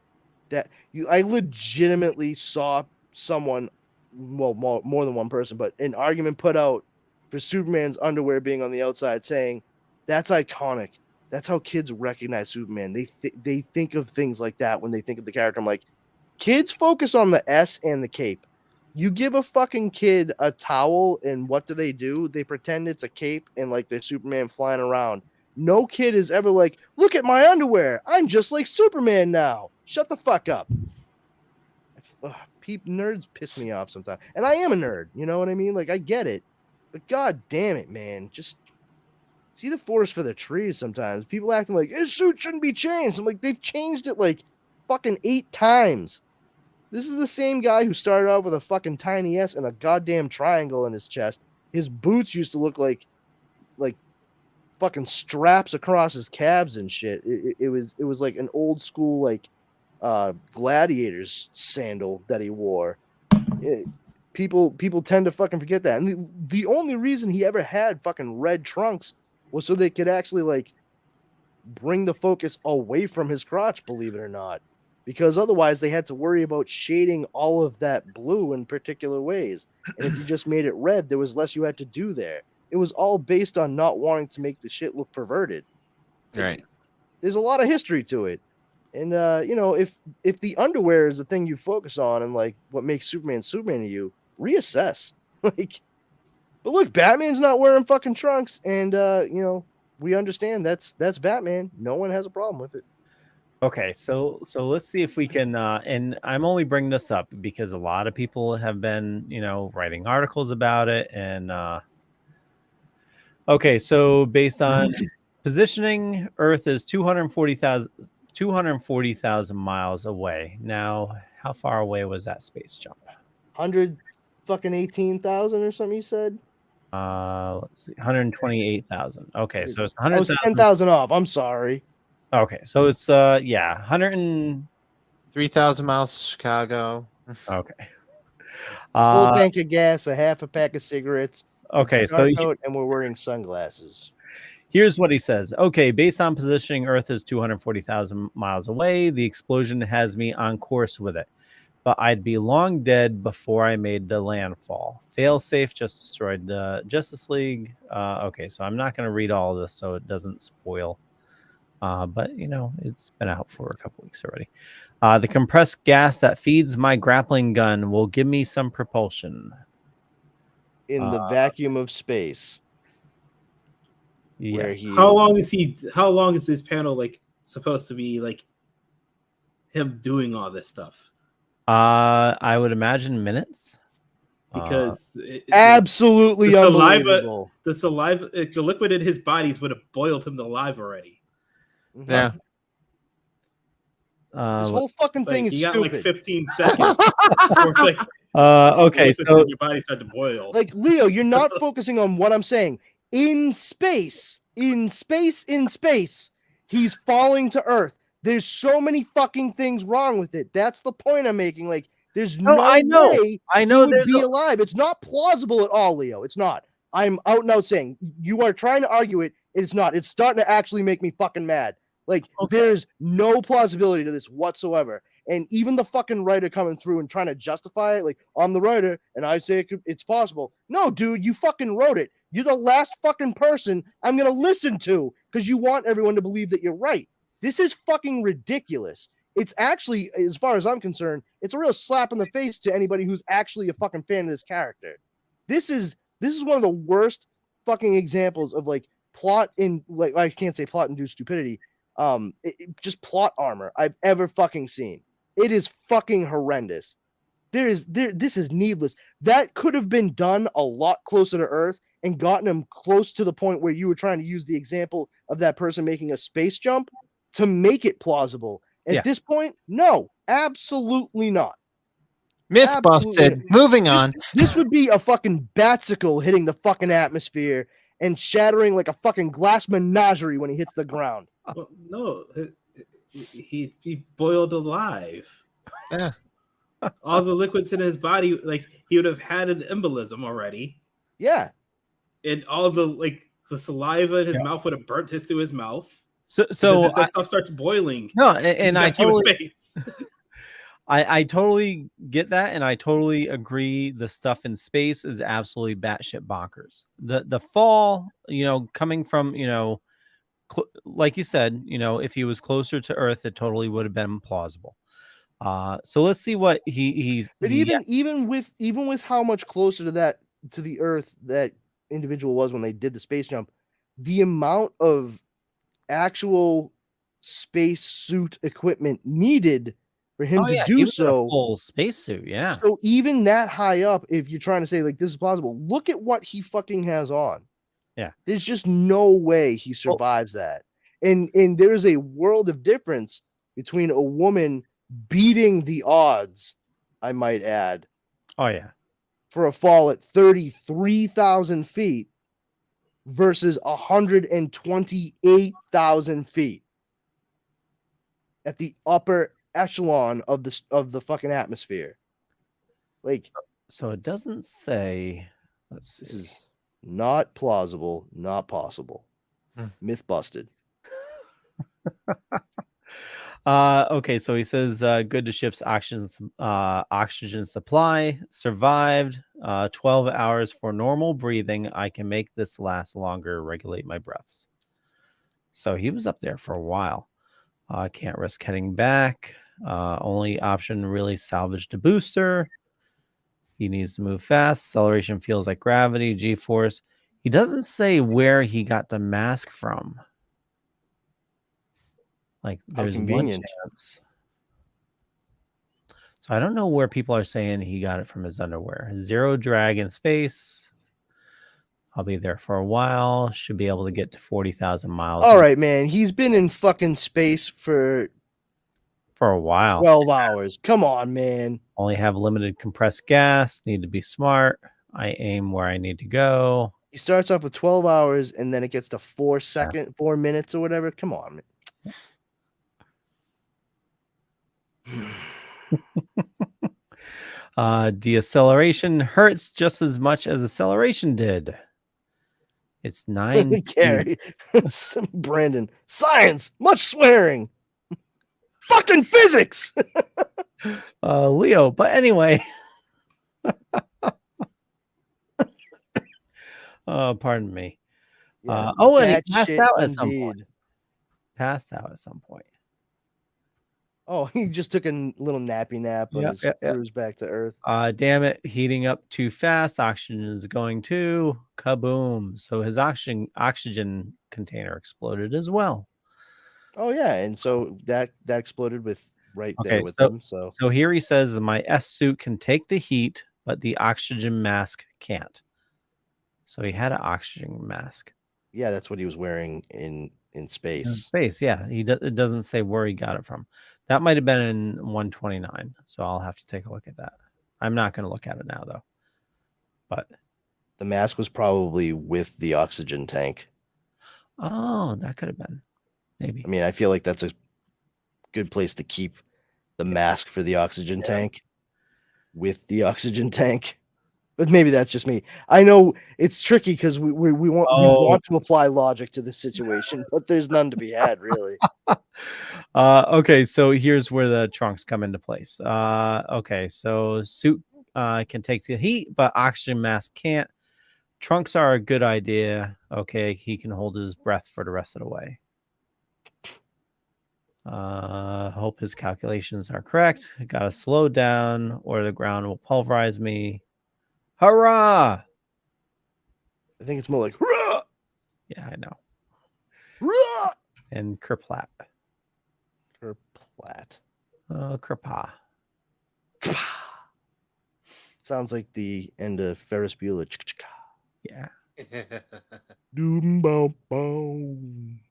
I legitimately saw someone, well, more than one person, but an argument put out for Superman's underwear being on the outside, saying that's iconic. That's how kids recognize Superman. They think of things like that when they think of the character. I'm like, kids focus on the S and the cape. You give a fucking kid a towel, and what do? They pretend it's a cape and like they're Superman flying around. No kid is ever like, look at my underwear. I'm just like Superman now. Shut the fuck up. Nerds piss me off sometimes. And I am a nerd. You know what I mean? Like, I get it. But god damn it, man. Just see the forest for the trees sometimes. People acting like, his suit shouldn't be changed. I'm like, they've changed it like fucking 8 times. This is the same guy who started out with a fucking tiny S and a goddamn triangle in his chest. His boots used to look like fucking straps across his calves and shit. It was like an old school like gladiator's sandal that he wore. People tend to fucking forget that. And the only reason he ever had fucking red trunks was so they could actually like bring the focus away from his crotch, believe it or not. Because otherwise they had to worry about shading all of that blue in particular ways. And if you just made it red, there was less you had to do there. It was all based on not wanting to make the shit look perverted. Right. There's a lot of history to it. And, you know, if the underwear is the thing you focus on and, like, what makes Superman to you, reassess. Like, but look, Batman's not wearing fucking trunks. And, you know, we understand that's Batman. No one has a problem with it. Okay, so let's see if we can, and I'm only bringing this up because a lot of people have been, you know, writing articles about it. And, okay, so based on positioning, Earth is 240,000 miles away. Now, how far away was that space jump? 118,000 or something you said? Let's see, 128,000. Okay, so it's 100,000. I was 10,000 off. I'm sorry. Okay, so it's 3,000 miles to Chicago. Okay. Full tank of gas, a half a pack of cigarettes. Okay, and we're wearing sunglasses. Here's what he says. Okay, based on positioning, Earth is 240,000 miles away. The explosion has me on course with it, but I'd be long dead before I made the landfall. Failsafe just destroyed the Justice League. Okay, so I'm not going to read all of this so it doesn't spoil. But, you know, it's been out for a couple weeks already. The compressed gas that feeds my grappling gun will give me some propulsion. In the vacuum of space. Yes. How long is this panel like supposed to be like him doing all this stuff? I would imagine minutes. Because absolutely unbelievable. The liquid in his bodies would have boiled him alive already. Yeah. This whole fucking thing is got stupid. like 15 seconds. Okay, so your body started to boil. Like, Leo, you're not focusing on what I'm saying. In space, he's falling to Earth. There's so many fucking things wrong with it. That's the point I'm making. Like, there's no way he would be alive. It's not plausible at all, Leo. It's not. I'm out and out saying you are trying to argue it. It's not. It's starting to actually make me fucking mad. Like, there's no plausibility to this whatsoever. And even the fucking writer coming through and trying to justify it, like, I'm the writer and I say it's possible. No, dude, you fucking wrote it. You're the last fucking person I'm going to listen to because you want everyone to believe that you're right. This is fucking ridiculous. It's actually, as far as I'm concerned, it's a real slap in the face to anybody who's actually a fucking fan of this character. This is one of the worst fucking examples of, like, plot in, like, I can't say plot-induced stupidity, just plot armor I've ever fucking seen. It is fucking horrendous. This is needless. That could have been done a lot closer to Earth and gotten him close to the point where you were trying to use the example of that person making a space jump to make it plausible. At this point, no, absolutely not. Myth busted. Moving on. This would be a fucking batsicle hitting the fucking atmosphere and shattering like a fucking glass menagerie when he hits the ground. Well, no, he boiled alive. Yeah. All the liquids in his body, like he would have had an embolism already. Yeah. And all the saliva in his mouth would have burnt through his mouth. So that stuff starts boiling. No, and I totally, I totally get that, and I totally agree. The stuff in space is absolutely batshit bonkers. The fall, coming from, like you said, if he was closer to Earth, it totally would have been plausible. So let's see what he's. But even with how much closer to the Earth that individual was when they did the space jump, the amount of actual space suit equipment needed for him to do so, full spacesuit, yeah. So even that high up, if you're trying to say like this is plausible, look at what he fucking has on. Yeah, there's just no way he survives that. And there's a world of difference between a woman beating the odds, I might add. Oh yeah. For a fall at 33,000 feet versus 128,000 feet at the upper echelon of the fucking atmosphere. Like, so it doesn't say. Let's see. This is not plausible, not possible. Myth busted. Okay, so he says good to ship's oxygen supply. Survived 12 hours for normal breathing. I can make this last longer, regulate my breaths. So he was up there for a while. Can't risk heading back. Only option really salvage the booster. He needs to move fast. Acceleration feels like gravity, G-force. He doesn't say where he got the mask from. Like, there's one chance. So I don't know where people are saying he got it from his underwear. Zero drag in space. I'll be there for a while. Should be able to get to 40,000 miles. All right, man. He's been in fucking space for a while. 12 hours. Come on, man. Only have limited compressed gas. Need to be smart. I aim where I need to go. He starts off with 12 hours and then it gets to 4 minutes or whatever. Come on, man. Deceleration hurts just as much as acceleration did. It's 9. Carrie. Brandon. Science. Much swearing. Fucking physics. Leo. But anyway. Pardon me. Yeah, and he passed out at some point. Passed out at some point. Oh, he just took a little nappy nap on his cruise back to Earth. Damn it. Heating up too fast. Oxygen is going too. Kaboom. So his oxygen container exploded as well. Oh, yeah. And so that exploded there with him. So here he says, my S suit can take the heat, but the oxygen mask can't. So he had an oxygen mask. Yeah, that's what he was wearing in space. In space, yeah. It doesn't say where he got it from. That might have been in 129. So I'll have to take a look at that. I'm not going to look at it now, though. But the mask was probably with the oxygen tank. Oh, that could have been. Maybe. I mean, I feel like that's a good place to keep the mask for the oxygen tank with the oxygen tank. But maybe that's just me. I know it's tricky because we want to apply logic to this situation, but there's none to be had, really. Okay, so here's where the trunks come into place. Okay, so suit can take the heat, but oxygen mask can't. Trunks are a good idea. Okay, he can hold his breath for the rest of the way. Hope his calculations are correct. Gotta slow down or the ground will pulverize me. Hurrah! I think it's more like hurrah! Yeah, I know. Hurrah! And kerplat. Kerplat. Kerpa. Sounds like the end of Ferris Bueller. Yeah. Doom boom boom.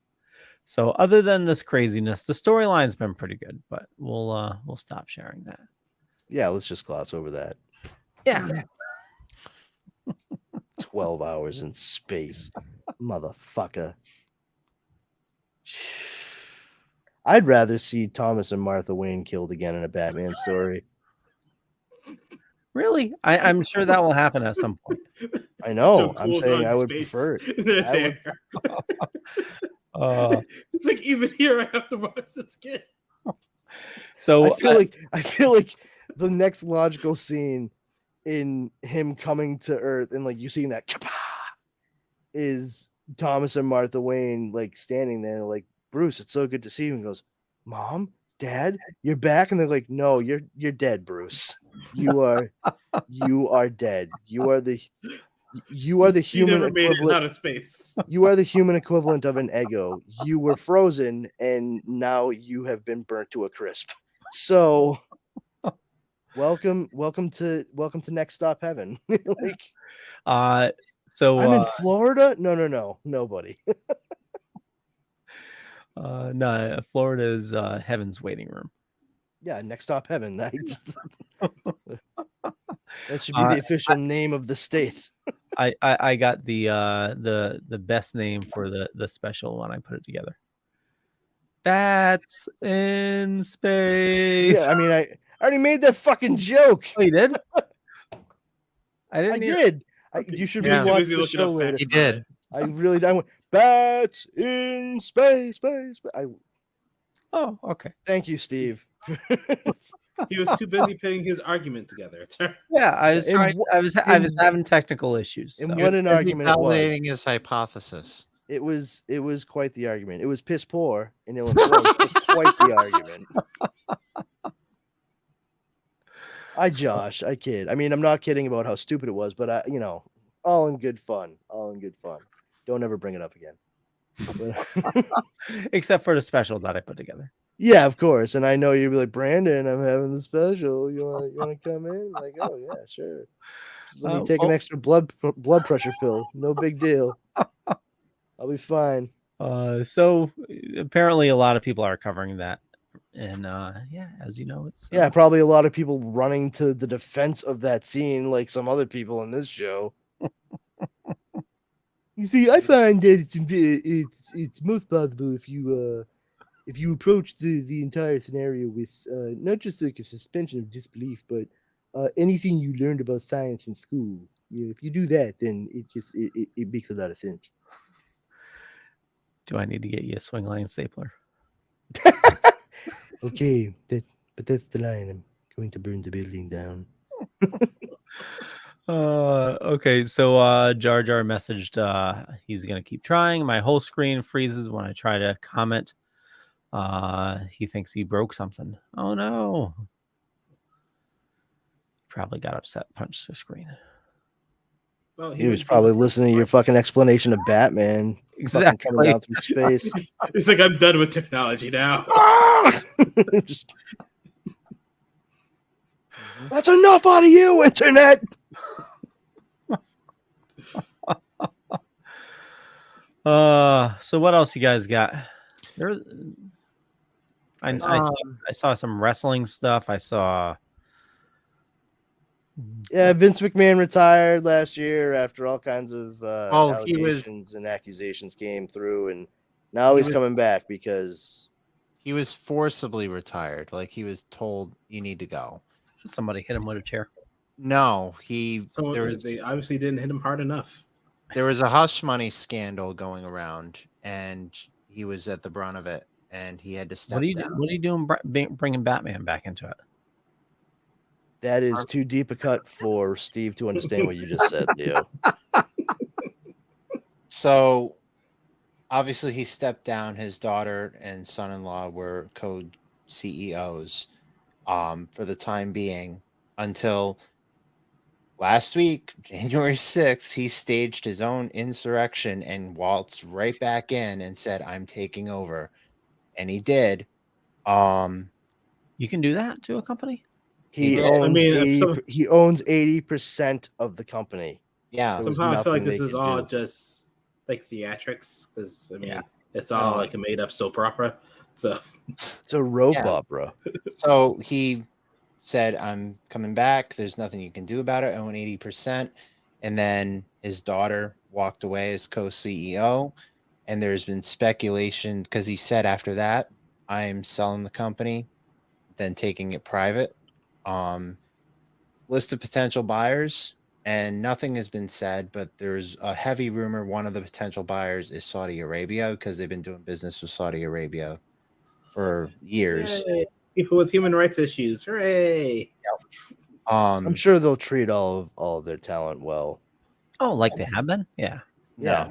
So other than this craziness, the storyline's been pretty good, but we'll stop sharing that. Yeah, let's just gloss over that. Yeah. 12 hours in space. Motherfucker. I'd rather see Thomas and Martha Wayne killed again in a Batman story. Really? I'm sure that will happen at some point. I know. Cool I'm saying I would space. prefer it. They're I would. It's like even here I have to watch this kid. So I feel like the next logical scene in him coming to Earth and like you seeing that is Thomas and Martha Wayne like standing there like, Bruce, it's so good to see you. And goes, Mom, Dad, you're back. And they're like, no, you're dead, Bruce. You are dead. You are the human equivalent out of space. You are the human equivalent of an Eggo. You were frozen and now you have been burnt to a crisp. So welcome to Next Stop Heaven. Like, so I'm in Florida? No, nobody. No, Florida is Heaven's waiting room. Yeah, Next Stop Heaven. That should be the official name of the state. I got the best name for the special when I put it together. Bats in space. Yeah, I mean, I already made that fucking joke. Oh, you did? I I did. You should watch the show later. He did. I really don't. Bats in space. Oh, okay. Thank you, Steve. He was too busy putting his argument together. Yeah, I was having technical issues. So. And what an argument it was. Validating his hypothesis. It was quite the argument. It was piss poor and ill-informed. Quite the argument. I kid. I mean, I'm not kidding about how stupid it was, but all in good fun. Don't ever bring it up again. Except for the special that I put together. Yeah, of course. And I know you'll be like, Brandon, I'm having the special. You want to come in? Like, oh yeah, sure. Just let me take an extra blood pressure pill. No big deal. I'll be fine. So apparently a lot of people are covering that. And as you know, it's probably a lot of people running to the defense of that scene, like some other people in this show. You see, I find that it's most plausible if you approach the entire scenario with not just like a suspension of disbelief, but anything you learned about science in school. If you do that, then it makes a lot of sense. Do I need to get you a swing line stapler? Okay, but that's the line. I'm going to burn the building down. Okay, so Jar Jar messaged he's gonna keep trying. My whole screen freezes when I try to comment. He thinks he broke something. Oh no. Probably got upset, punched the screen. Well, he was probably listening to your fucking explanation of Batman. Exactly. Coming down through space. He's like, I'm done with technology now. That's enough out of you, internet. So what else you guys got? I saw some wrestling stuff. I saw. Yeah, Vince McMahon retired last year after all kinds of allegations and accusations came through, and now he's coming back because he was forcibly retired. Like he was told, "You need to go." Somebody hit him with a chair. No, they obviously didn't hit him hard enough. There was a hush money scandal going around, and he was at the brunt of it, and he had to step down. What are you doing bringing Batman back into it? That is too deep a cut for Steve to understand what you just said, Leo. So, obviously, he stepped down. His daughter and son-in-law were co-CEOs for the time being until last week, January 6th, he staged his own insurrection and waltzed right back in and said, I'm taking over. And he did. You can do that to a company? He owns 80% of the company. Yeah. Somehow I feel like this is all just like theatrics because it's all like a made up soap opera. So it's a rope opera. So he said, I'm coming back. There's nothing you can do about it. I own 80%. And then his daughter walked away as co-CEO. And there's been speculation because he said after that, I'm selling the company, then taking it private. List of potential buyers, and nothing has been said, but there's a heavy rumor one of the potential buyers is Saudi Arabia because they've been doing business with Saudi Arabia for years. Yay. People with human rights issues. Hooray. I'm sure they'll treat all of their talent well. Oh, like they have been? Yeah. No.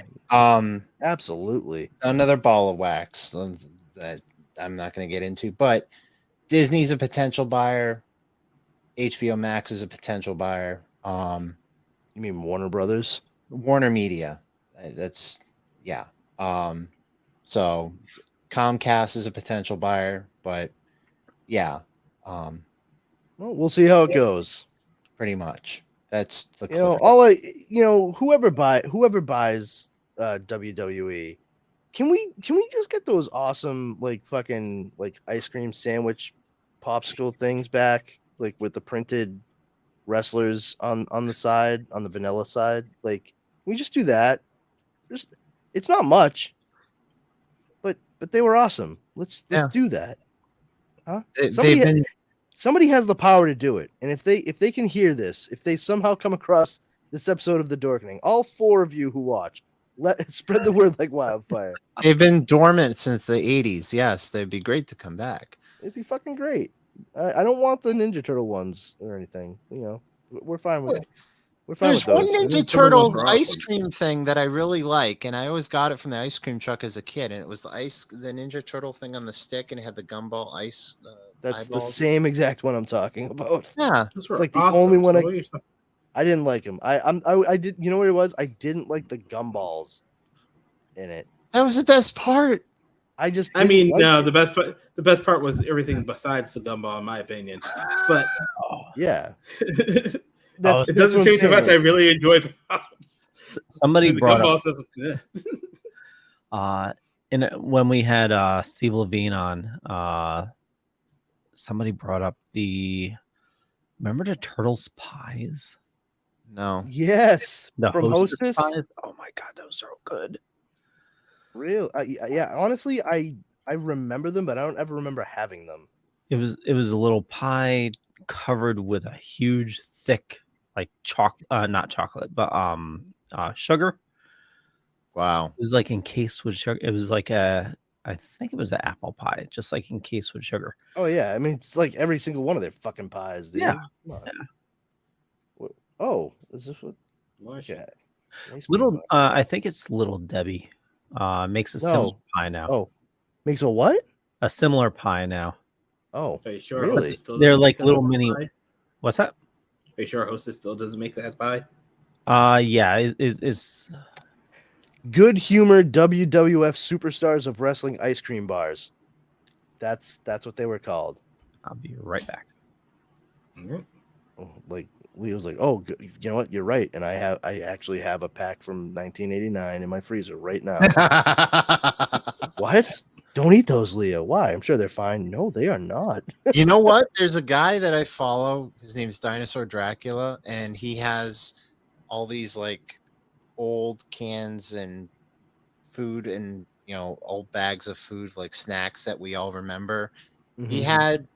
Absolutely. Another ball of wax that I'm not going to get into, but Disney's a potential buyer. HBO Max is a potential buyer. You mean Warner Brothers? Warner Media. That's yeah. So Comcast is a potential buyer, but yeah. Well, we'll see how it goes. Pretty much. That's the whoever buys WWE, can we just get those awesome fucking ice cream sandwich popsicle things back, with the printed wrestlers on the side, on the vanilla side? Can we just do that? It's not much, but they were awesome. Let's do that. Huh? Somebody has the power to do it, and if they can hear this, if they somehow come across this episode of The Dorkening, all 4 of you who watch, spread the word like wildfire. They've been dormant since the 80s. Yes, they'd be great to come back. It'd be fucking great. I don't want the Ninja Turtle ones or anything. We're fine with it. There's one Ninja Turtle ice cream thing that I really like, and I always got it from the ice cream truck as a kid, and it was the Ninja Turtle thing on the stick, and it had the gumball ice. That's eyeballs. the same exact one I'm talking about. Yeah, it's like the only one I didn't like him. I did. You know what it was? I didn't like the gumballs in it. That was the best part. The best part was everything besides the gumball, in my opinion. But yeah. It doesn't change the fact that I really enjoyed the somebody brought up when we had Steve Levine on, somebody brought up remember the Turtles pies? No. Yes. The from Hostess pies? Oh my god, those are good. Real yeah, honestly, I remember them, but I don't ever remember having them. It was a little pie covered with a huge thick not chocolate, but sugar. Wow. It was encased with sugar. It was I think it was the apple pie, just encased with sugar. Oh yeah, I mean it's every single one of their fucking pies, dude. Yeah. Oh, is this what? Okay. Little, I think it's Little Debbie. Makes a similar pie now. Oh, makes a what? A similar pie now. Oh, are you sure? Really? They're little mini. Pie? What's that? Are you sure Hostess still doesn't make that pie? Yeah, it's good humored WWF superstars of wrestling ice cream bars. That's what they were called. I'll be right back. Leo's like, oh, you know what? You're right, and I actually have a pack from 1989 in my freezer right now. What? Don't eat those, Leo. Why? I'm sure they're fine. No, they are not. You know what? There's a guy that I follow. His name's Dinosaur Dracula, and he has all these old cans and food and old bags of food, snacks that we all remember. Mm-hmm. He had,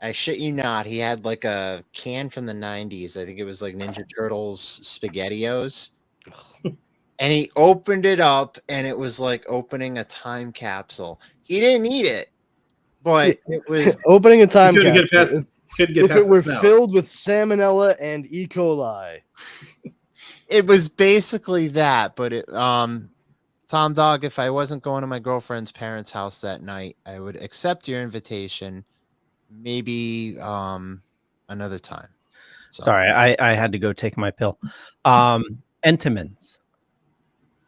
I shit you not, he had a can from the 90s. I think it was Ninja Turtles SpaghettiOs. And he opened it up, and it was opening a time capsule. He didn't eat it, but it was opening a time capsule. If it were filled with salmonella and E. coli. It was basically that, but Tom Dog, if I wasn't going to my girlfriend's parents' house that night, I would accept your invitation. Maybe another time. So. Sorry, I had to go take my pill. Entenmann's.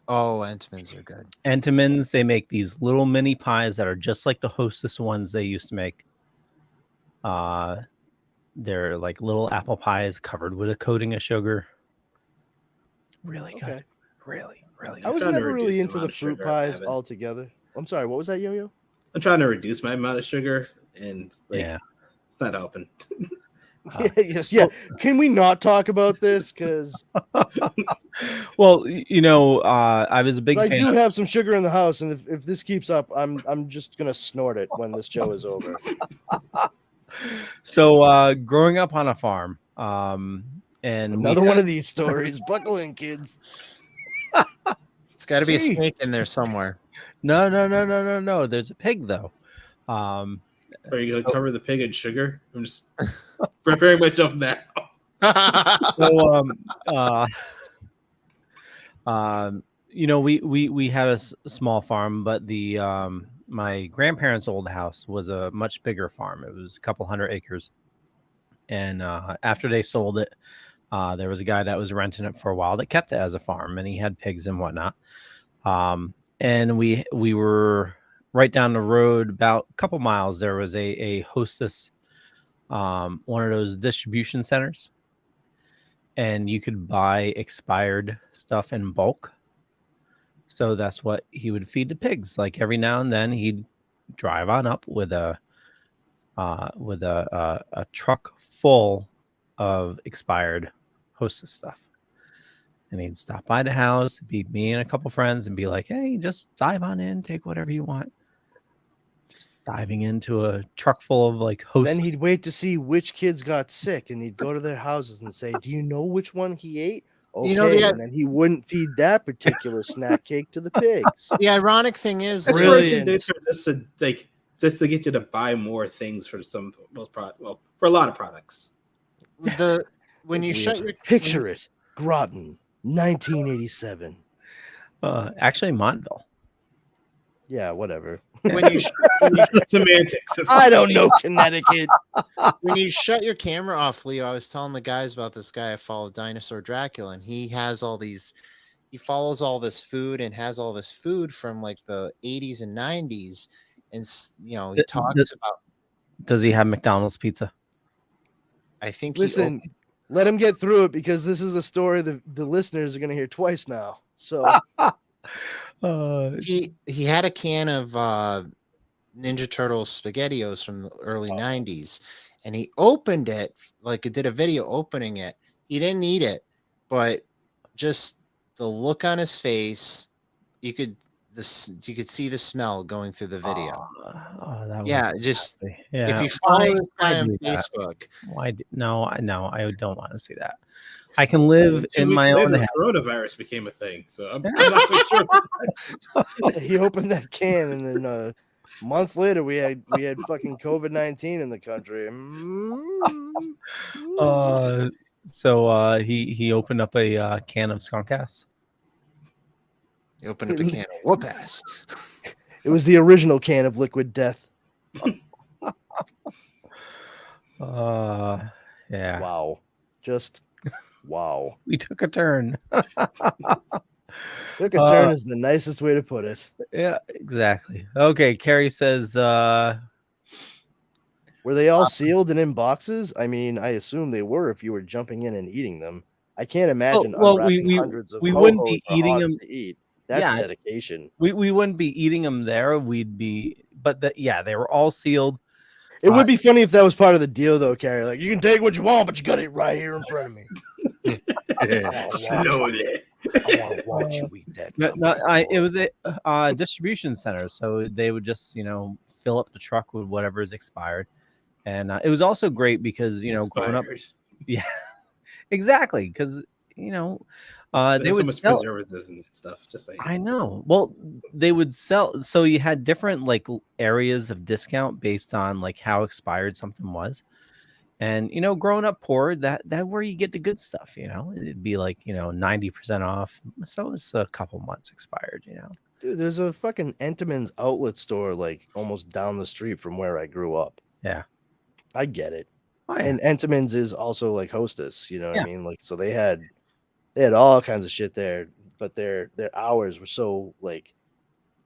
Oh, Entenmann's are good. Entenmann's, they make these little mini pies that are just like the Hostess ones they used to make. They're little apple pies covered with a coating of sugar. Really good. Really good. I was never really into the fruit pies altogether. I'm sorry, what was that, Yo-Yo? I'm trying to reduce my amount of sugar, and it's not helping. Yes, yeah. Can we not talk about this? Because well, I was a big I fan. do have some sugar in the house, and if this keeps up, I'm just gonna snort it when this show is over. So growing up on a farm, and Another one of these stories. Buckle in, kids. It's got to be a snake in there somewhere. No. There's a pig though. Are you going to cover the pig in sugar? I'm just preparing myself now. We had a small farm, but the my grandparents' old house was a much bigger farm. It was a couple 100 acres, and after they sold it, there was a guy that was renting it for a while that kept it as a farm, and he had pigs and whatnot. And we were right down the road, about a couple miles. There was a Hostess, one of those distribution centers, and you could buy expired stuff in bulk. So that's what he would feed the pigs. Like every now and then, he'd drive on up with a truck full of expired Hostess stuff, and he'd stop by the house, be me and a couple friends, and be like, "Hey, just dive on in, take whatever you want." Just diving into a truck full of like Hostess. Then he'd wait to see which kids got sick, and he'd go to their houses and say, "Do you know which one he ate?" Okay, and then he wouldn't feed that particular snack cake to the pigs. The ironic thing is, brilliant. Just to get you to buy more things for for a lot of products. When you shut your picture it, Groton, 1987. Actually, Montville. Yeah, whatever. When you semantics. I don't know Connecticut. When you shut your camera off, Leo, I was telling the guys about this guy I follow, Dinosaur Dracula, and he follows all this food and has all this food from like the 80s and 90s, and he talks about. Does he have McDonald's pizza? I think. Listen, let him get through it, because this is a story the listeners are going to hear twice now. So. He had a can of Ninja Turtles SpaghettiOs from the early 90s, and he opened it, did a video opening it. He didn't eat it, but just the look on his face, you could see the smell going through the video. If you follow this guy on Facebook, no, I don't want to see that. I can live in my own house. Coronavirus became a thing, so I'm not sure. He opened that can, and then a month later, we had fucking COVID-19 in the country. So he opened up a can of skunk ass. He opened up a can of whoop ass. It was the original can of liquid death. Yeah. Wow. Just. Wow. We took a turn. Took a turn is the nicest way to put it. Yeah, exactly. Okay, Carrie says were they all sealed and in boxes? I mean, I assume they were if you were jumping in and eating them. I can't imagine hundreds of we wouldn't be eating them to eat. That's dedication. We wouldn't be eating them there. They were all sealed. It would be funny if that was part of the deal, though, Carrie. Like, you can take what you want, but you got it right here in front of me. Slowly. I want to watch you eat that. It was a distribution center, so they would just, fill up the truck with whatever is expired, and it was also great because growing up, yeah, exactly, because they would sell preservatives and stuff. Just saying. I know. Well, they would sell. So you had different areas of discount based on how expired something was, and growing up poor, that where you get the good stuff. It'd be 90% off. So it's a couple months expired. Dude, there's a fucking Entenmann's outlet store almost down the street from where I grew up. Yeah, I get it. Oh, yeah. And Entenmann's is also Hostess. You know what I mean? So they had all kinds of shit there, but their hours were so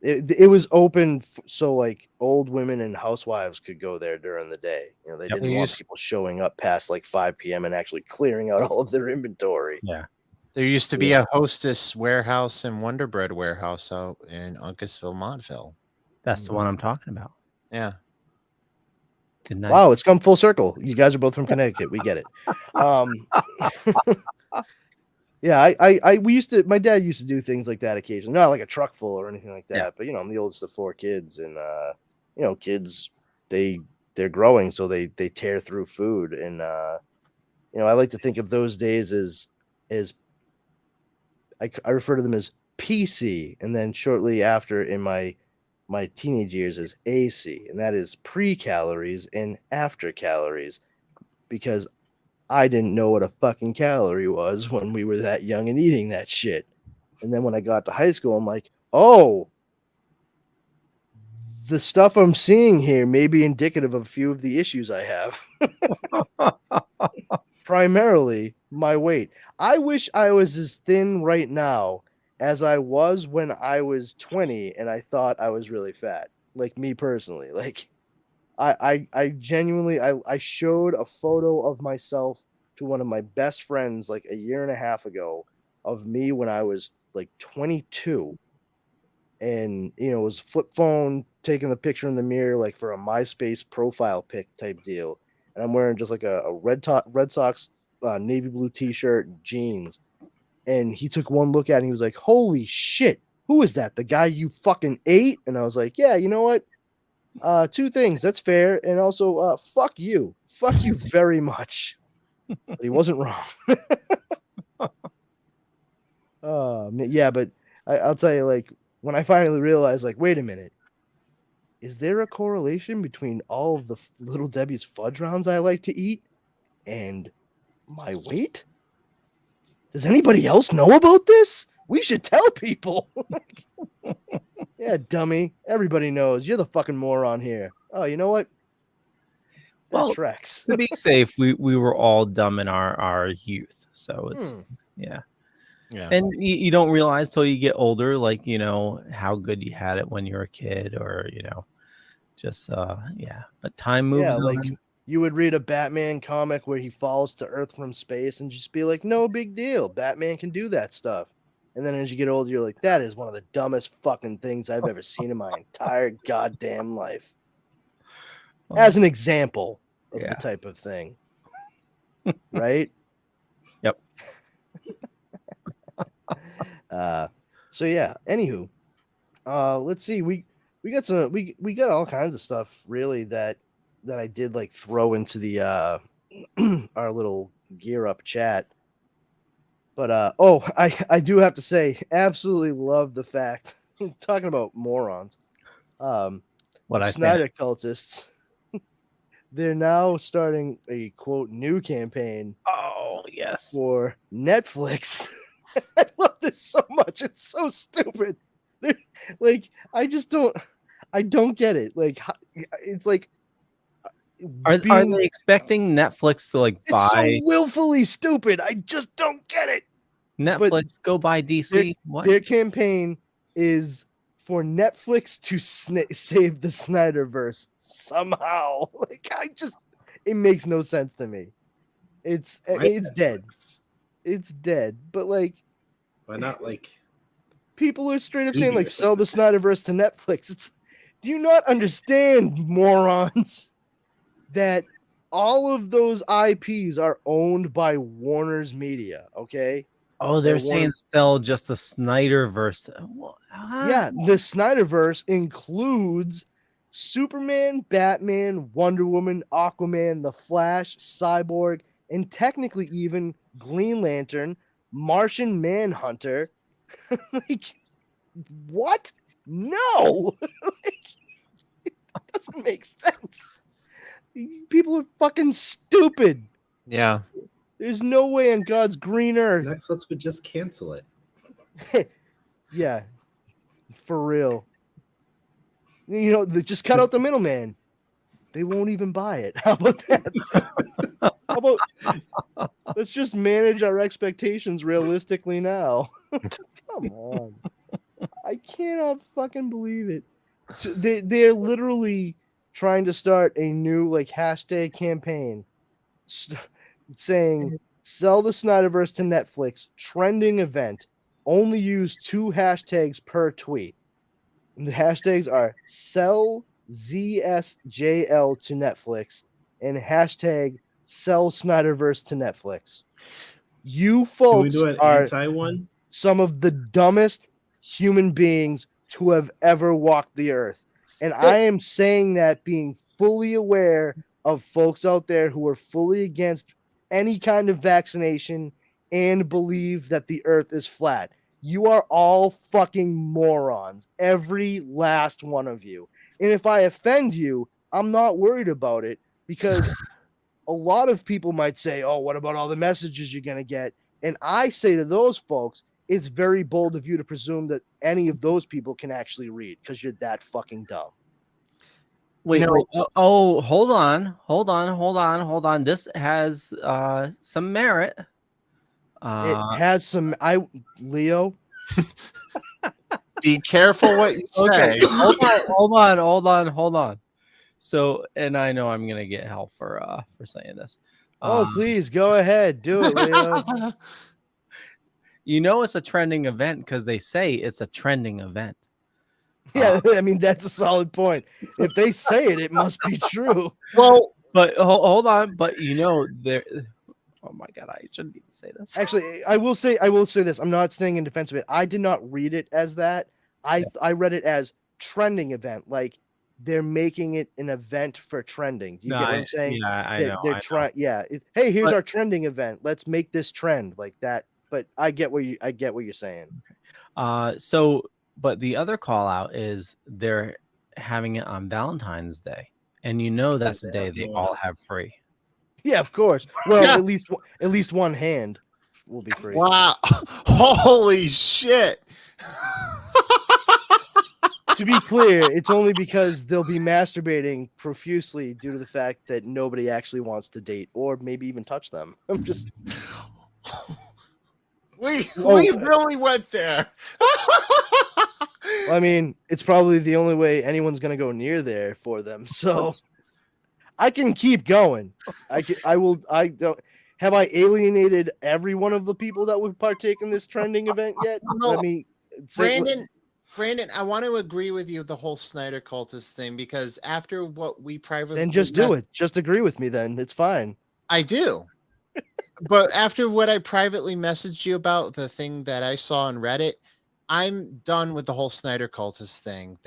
it was open so old women and housewives could go there during the day. They didn't want people showing up past 5 p.m. and actually clearing out all of their inventory. Yeah. There used to be a Hostess warehouse and Wonder Bread warehouse out in Uncasville, Montville. That's the one I'm talking about. Yeah. Good night. Wow, it's come full circle. You guys are both from Connecticut. We get it. Yeah, my dad used to do things like that occasionally. Not like a truck full or anything like that, Yeah. but I'm the oldest of 4 kids, and kids they're growing, so they tear through food, and I like to think of those days as I refer to them as PC, and then shortly after in my teenage years as AC, and that is pre-calories and after calories, because I didn't know what a fucking calorie was when we were that young and eating that shit. And then when I got to high school, I'm like, oh, the stuff I'm seeing here may be indicative of a few of the issues I have. Primarily my weight. I wish I was as thin right now as I was when I was 20 and I thought I was really fat. Like me personally. Like I genuinely I showed a photo of myself to one of my best friends like a year and a half ago of me when I was like 22. And it was flip phone taking the picture in the mirror like for a MySpace profile pic type deal. And I'm wearing just like a Red Sox navy blue t-shirt and jeans. And he took one look at it and he was like, holy shit, who is that? The guy you fucking ate? And I was like, yeah, you know what? 2 things. That's fair. And also, fuck you. Fuck you very much. But he wasn't wrong. Yeah, but I'll tell you, like, when I finally realized, like, wait a minute, is there a correlation between all of the Little Debbie's fudge rounds I like to eat and my weight? Does anybody else know about this? We should tell people. Yeah, dummy. Everybody knows. You're the fucking moron here. Oh, you know what? That tracks. To be safe, we were all dumb in our youth. So it's yeah. And you don't realize till you get older, like, how good you had it when you were a kid, or, just yeah. But time moves on. Like you would read a Batman comic where he falls to Earth from space and just be like, no big deal. Batman can do that stuff. And then as you get older, you're like, that is one of the dumbest fucking things I've ever seen in my entire goddamn life. As an example of the type of thing. Right? Yep. So yeah, anywho. Let's see. We got all kinds of stuff really that I did like throw into the our little gear up chat. But I do have to say, absolutely love the fact, talking about morons, what I Snyder cultists, they're now starting a quote new campaign. Oh yes, for Netflix. I love this so much. It's so stupid. Like I don't get it. Like it's like. Are they expecting Netflix to like buy? It's so willfully stupid. I just don't get it. Netflix go buy DC. Their campaign is for Netflix to save the Snyderverse somehow. Like it makes no sense to me. It's dead. It's dead. But like, why not? Like, people are straight up saying like sell the Snyderverse to Netflix. Do you not understand, morons? That all of those IPs are owned by Warner's Media, okay? Oh, they're saying sell just the Snyderverse. Yeah, the Snyderverse includes Superman, Batman, Wonder Woman, Aquaman, The Flash, Cyborg, and technically even Green Lantern, Martian Manhunter. Like, what? No! It doesn't make sense. People are fucking stupid. Yeah. There's no way on God's green earth. Netflix would just cancel it. Yeah. For real. Just cut out the middleman. They won't even buy it. How about that? How about let's just manage our expectations realistically now. Come on. I cannot fucking believe it. They're literally trying to start a new like hashtag campaign saying sell the Snyderverse to Netflix, trending event, only use 2 hashtags per tweet. And the hashtags are sell ZSJL to Netflix and hashtag sell Snyderverse to Netflix. You folks Can we do an are anti-one? some of the dumbest human beings to have ever walked the earth. And I am saying that being fully aware of folks out there who are fully against any kind of vaccination and believe that the earth is flat. You are all fucking morons. Every last one of you. And if I offend you, I'm not worried about it because a lot of people might say, oh, what about all the messages you're going to get? And I say to those folks, it's very bold of you to presume that any of those people can actually read because you're that fucking dumb. Wait, wait. Oh, hold on. This has some merit. It has some. Leo. Be careful what you say. Okay, hold on. So, and I know I'm gonna get hell for saying this. Please go ahead, do it, Leo. You know it's a trending event because they say it's a trending event. Yeah, I mean that's a solid point. If they say it, it must be true. Well, but hold on. But you know there. Oh my god, I shouldn't even say this. Actually, I will say this. I'm not staying in defense of it. I did not read it as that. I read it as trending event. Like they're making it an event for trending. Do you get what I'm saying? Yeah, I know. They're trying. Yeah. Hey, here's our trending event. Let's make this trend like that. But I get what you're saying. So, but the other call out is they're having it on Valentine's Day, and you know that's the day they all have free. Yeah, of course. Well, at least one hand will be free. Wow! Holy shit! To be clear, it's only because they'll be masturbating profusely due to the fact that nobody actually wants to date or maybe even touch them. I'm just. We really went there. I mean, it's probably the only way anyone's gonna go near there for them. So I can keep going. I don't. Have I alienated every one of the people that would partake in this trending event yet? No. Let me, Brandon, I want to agree with you the whole Snyder cultist thing because after what we privately then just do it. Just agree with me. Then it's fine. I do. But after what I privately messaged you about the thing that I saw on Reddit, I'm done with the whole Snyder cultist thing.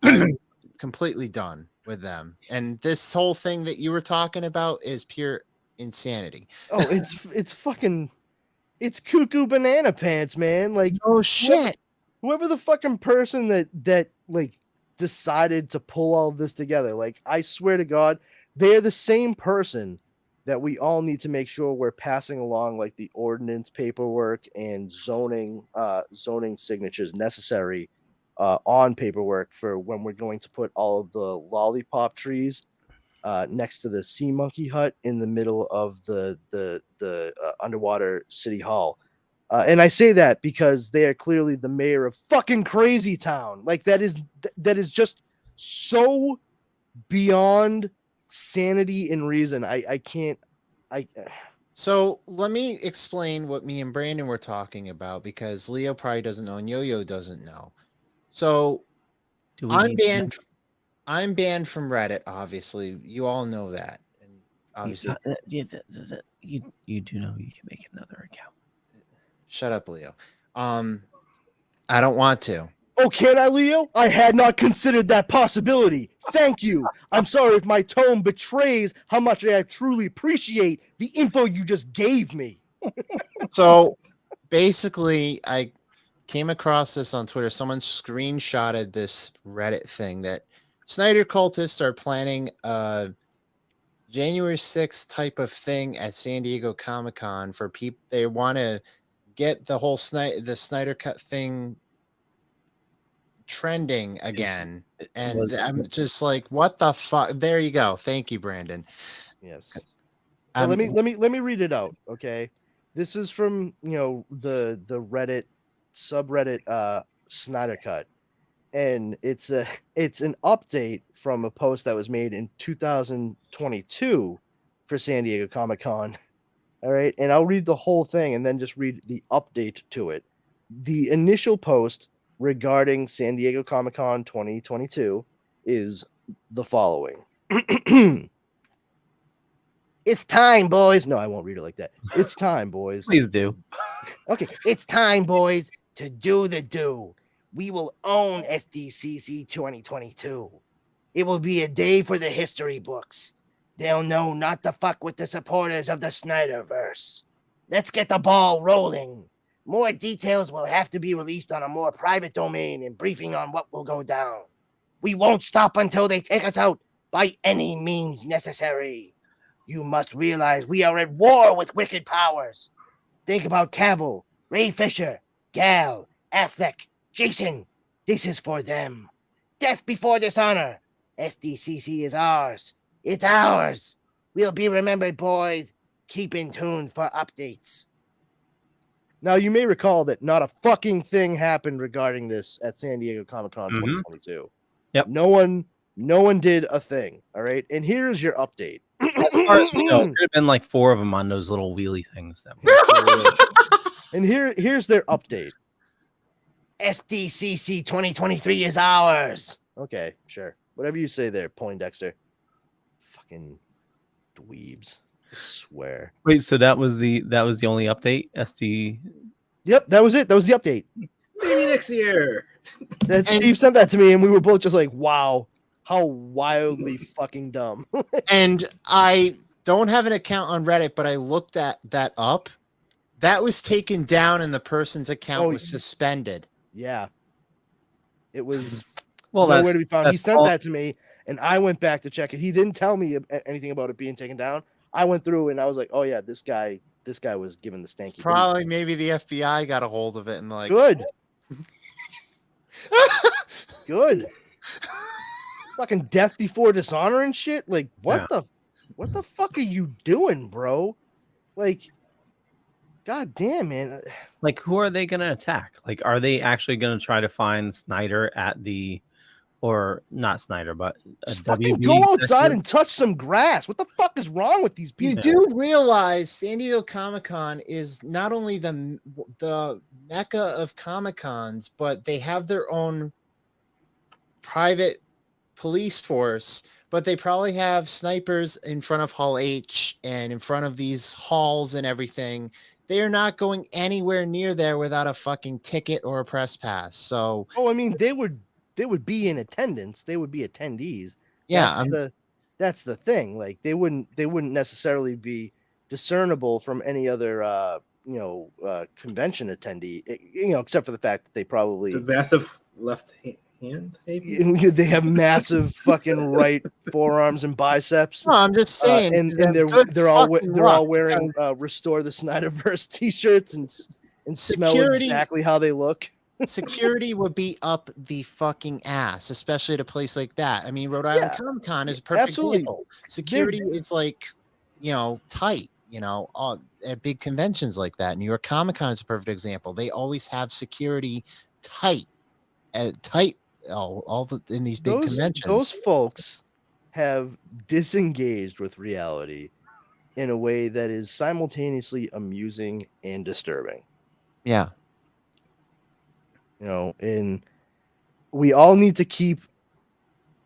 I'm completely done with them. And this whole thing that you were talking about is pure insanity. Oh, it's fucking, it's cuckoo banana pants, man. Like, oh shit. Whoever the fucking person that like decided to pull all of this together, like, I swear to God, they're the same person that we all need to make sure we're passing along like the ordinance paperwork and zoning signatures necessary on paperwork for when we're going to put all of the lollipop trees next to the sea monkey hut in the middle of the underwater city hall. And I say that because they are clearly the mayor of fucking crazy town. Like that is just so beyond sanity and reason. I can't. So let me explain what me and Brandon were talking about because Leo probably doesn't know and Yo-Yo doesn't know. So I'm banned from Reddit. Obviously, you all know that. And obviously, you do know you can make another account. Shut up, Leo. I don't want to. Oh, can I, Leo? I had not considered that possibility. Thank you. I'm sorry if my tone betrays how much I truly appreciate the info you just gave me. So basically, I came across this on Twitter. Someone screenshotted this Reddit thing that Snyder cultists are planning a January 6th type of thing at San Diego Comic-Con for people. They want to get the whole the Snyder Cut thing trending again, and I'm just like, what the fuck? There you go. Thank you, Brandon. Yes. Let me read it out. Okay, this is from the Reddit subreddit Snyder Cut, and it's an update from a post that was made in 2022 for San Diego Comic-Con. All right, and I'll read the whole thing and then just read the update to it. The initial post regarding San Diego Comic-Con 2022 is the following. It's time, boys. No, I won't read it like that. It's time, boys. Please do. Okay, it's time, boys, to do the do. We will own SDCC 2022. It will be a day for the history books. They'll know not to fuck with the supporters of the Snyderverse. Let's get the ball rolling. More details will have to be released on a more private domain and briefing on what will go down. We won't stop until they take us out by any means necessary. You must realize we are at war with wicked powers. Think about Cavill, Ray Fisher, Gal, Affleck, Jason. This is for them. Death before dishonor. SDCC is ours. It's ours. We'll be remembered, boys. Keep in tune for updates. Now, you may recall that not a fucking thing happened regarding this at San Diego Comic-Con 2022. Yep. No one did a thing. All right. And here's your update. As far as we know, there could have been like 4 of them on those little wheelie things. And here's their update. SDCC 2023 is ours. Okay, sure. Whatever you say there, Poindexter. Fucking dweebs. I swear. Wait, so that was the only update? SD. Yep, that was it. That was the update. Maybe next year. Steve sent that to me, and we were both just like, wow, how wildly fucking dumb. And I don't have an account on Reddit, but I looked at that up. That was taken down and the person's account was suspended. Yeah. It was nowhere to be found. He sent that to me, and I went back to check it. He didn't tell me anything about it being taken down. I went through and I was like, oh yeah, this guy was given the stanky. Probably maybe the FBI got a hold of it and like good. Good. Fucking death before dishonor and shit. Like what the fuck are you doing, bro? Like, god damn, man. Like, who are they gonna attack? Like, are they actually gonna try to find Snyder at the, or not Snyder, but a fucking go outside and touch some grass? What the fuck is wrong with these people? You do realize San Diego Comic-Con is not only the mecca of Comic-Cons, but they have their own private police force, but they probably have snipers in front of Hall H and in front of these halls and everything. They are not going anywhere near there without a fucking ticket or a press pass. So, I mean, they would be in attendance. They would be attendees. Yeah, that's the thing. Like they wouldn't necessarily be discernible from any other convention attendee. Except for the fact that they probably the massive left hand. Maybe they have massive fucking right forearms and biceps. No, I'm just saying, and they're all wearing Restore the Snyderverse t-shirts and smell exactly how they look. Security would be up the fucking ass, especially at a place like that. I mean, Rhode Island Comic Con is a perfect example. Security is like, tight, at big conventions like that. New York Comic Con is a perfect example. They always have security tight. In these big conventions. Those folks have disengaged with reality in a way that is simultaneously amusing and disturbing. Yeah. And we all need to keep,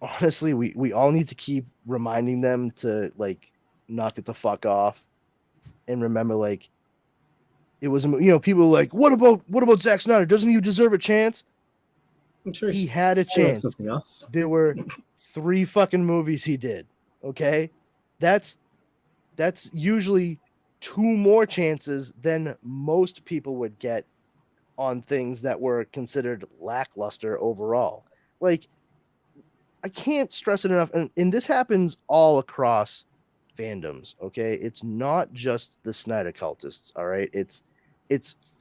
honestly, we all need to keep reminding them to like knock it the fuck off and remember, like, it was, people were like, what about Zack Snyder? Doesn't he deserve a chance? I'm sure he had a chance. Something else. There were 3 fucking movies he did. Okay. That's usually 2 more chances than most people would get on things that were considered lackluster overall. Like, I can't stress it enough. And this happens all across fandoms. Okay. It's not just the Snyder cultists. All right. It's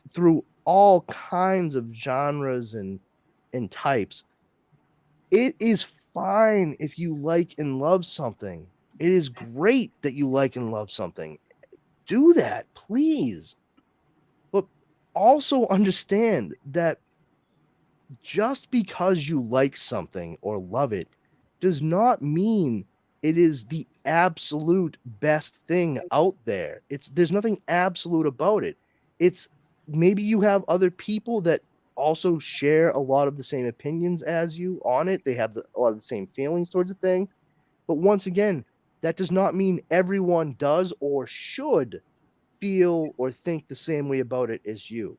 through all kinds of genres and types. It is fine if you like and love something. It is great that you like and love something. Do that, please. But also understand that just because you like something or love it does not mean it is the absolute best thing out there. There's nothing absolute about it. It's maybe you have other people that also share a lot of the same opinions as you on it. They have a lot of the same feelings towards the thing. But once again, that does not mean everyone does or should feel or think the same way about it as you.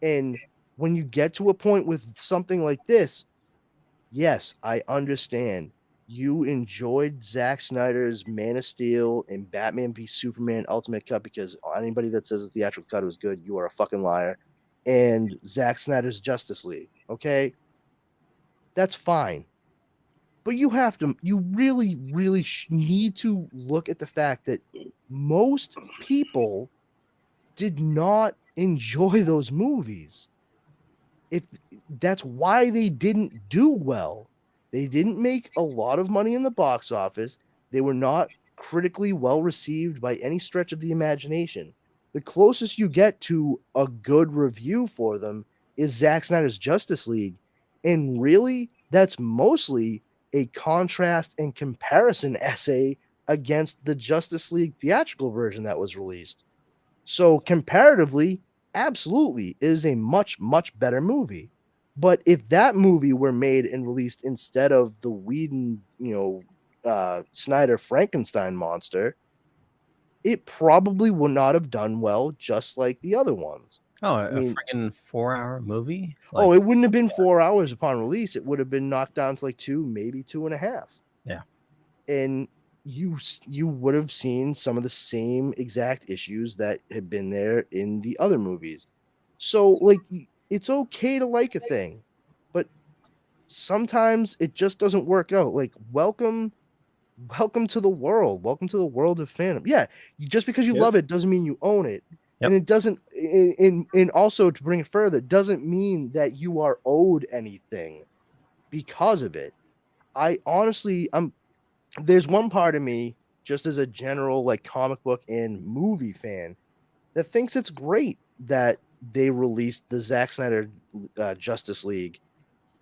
And when you get to a point with something like this, yes, I understand. You enjoyed Zack Snyder's Man of Steel and Batman v Superman Ultimate Cut because anybody that says the theatrical cut was good, you are a fucking liar. And Zack Snyder's Justice League, okay? That's fine. But you really, really need to look at the fact that most people did not enjoy those movies. That's why they didn't do well. They didn't make a lot of money in the box office. They were not critically well received by any stretch of the imagination. The closest you get to a good review for them is Zack Snyder's Justice League. And really, that's mostly a contrast and comparison essay against the Justice League theatrical version that was released. So comparatively, absolutely, it is a much, much better movie. But if that movie were made and released instead of the Whedon, Snyder Frankenstein monster, it probably would not have done well, just like the other ones. Oh, a freaking 4-hour movie? It wouldn't have been 4 hours upon release. It would have been knocked down to like 2, maybe 2.5. Yeah. And you would have seen some of the same exact issues that had been there in the other movies. So, like, it's okay to like a thing, but sometimes it just doesn't work out. Like, welcome to the world. Welcome to the world of fandom. Yeah, just because you love it doesn't mean you own it. Yep. And it doesn't, and also to bring it further, doesn't mean that you are owed anything because of it. I honestly, there's one part of me, just as a general like comic book and movie fan, that thinks it's great that they released the Zack Snyder Justice League,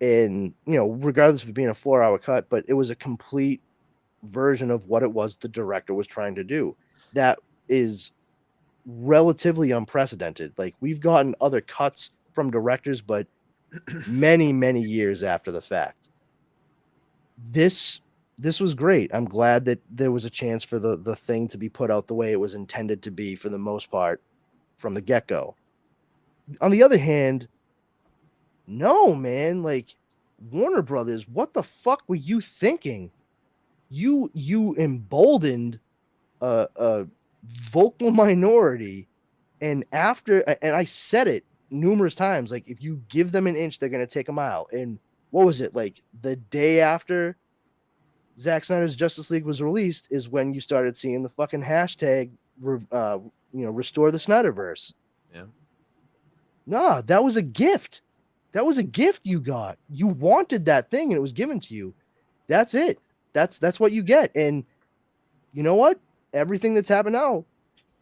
and regardless of it being a 4-hour cut, but it was a complete version of what it was the director was trying to do. That is relatively unprecedented. Like, we've gotten other cuts from directors, but many, many years after the fact. This was great. I'm glad that there was a chance for the thing to be put out the way it was intended to be for the most part from the get-go. On the other hand, no, man, like, Warner Brothers, what the fuck were you thinking? You emboldened a vocal minority, and I said it numerous times, like, if you give them an inch, they're gonna take a mile. And what was it, like the day after Zack Snyder's Justice League was released is when you started seeing the fucking hashtag restore the Snyderverse. Yeah. Nah, that was a gift. That was a gift you got. You wanted that thing and it was given to you. That's it. That's what you get. And you know what? Everything that's happened now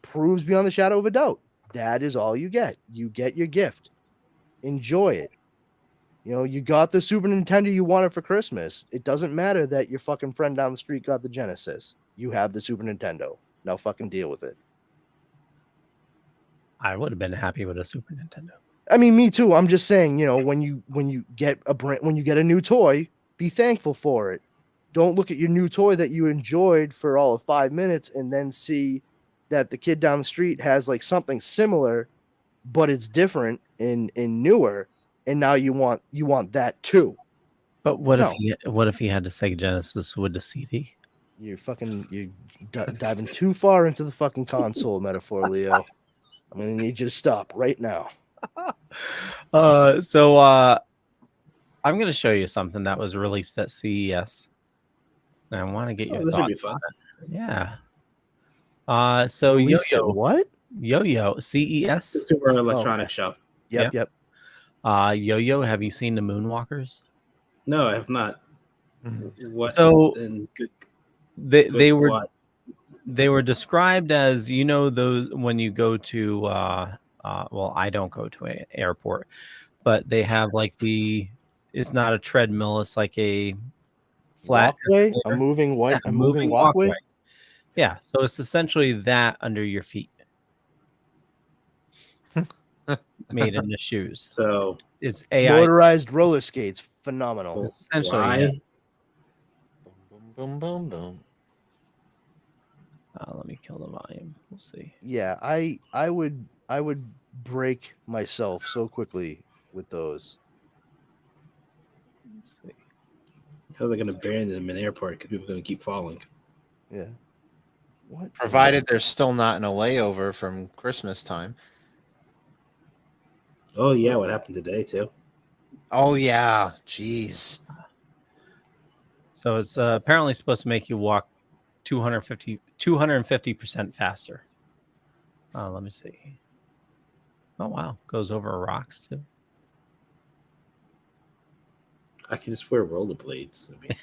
proves beyond the shadow of a doubt. That is all you get. You get your gift. Enjoy it. You got the Super Nintendo you wanted for Christmas. It doesn't matter that your fucking friend down the street got the Genesis. You have the Super Nintendo. Now fucking deal with it. I would have been happy with a Super Nintendo. I mean, me too. I'm just saying, when you get a new toy, be thankful for it. Don't look at your new toy that you enjoyed for all of 5 minutes and then see that the kid down the street has like something similar, but it's different and newer, and now you want that too. But what if he had the Sega Genesis with the CD? You're diving too far into the fucking console metaphor, Leo. I'm gonna need you to stop right now. So I'm gonna show you something that was released at CES. And I want to get your thoughts on it. Yeah. So Yo-Yo. What? Yo-Yo, CES. Consumer Electronics Show. Yep. Yo-Yo, have you seen the Moonwalkers? No, I have not. What? So they were described as, those when you go to well, I don't go to an airport, but they have like it's not a treadmill, it's like a flat walkway, a moving walkway. Yeah, so it's essentially that under your feet. Made into shoes. So It's AI. Motorized roller skates. Phenomenal. Essentially. Why? Yeah. Boom, boom, boom, boom. Let me kill the volume. We'll see. Yeah, I would break myself so quickly with those. Let's see. How are they going to ban them in the airport because people are going to keep falling? Yeah. What? Provided they're still not in a layover from Christmas time. Oh, yeah. What happened today, too? Oh, yeah. Jeez. So it's apparently supposed to make you walk 250% faster. Let me see. Oh, wow. Goes over rocks, too. I can just wear rollerblades. I mean,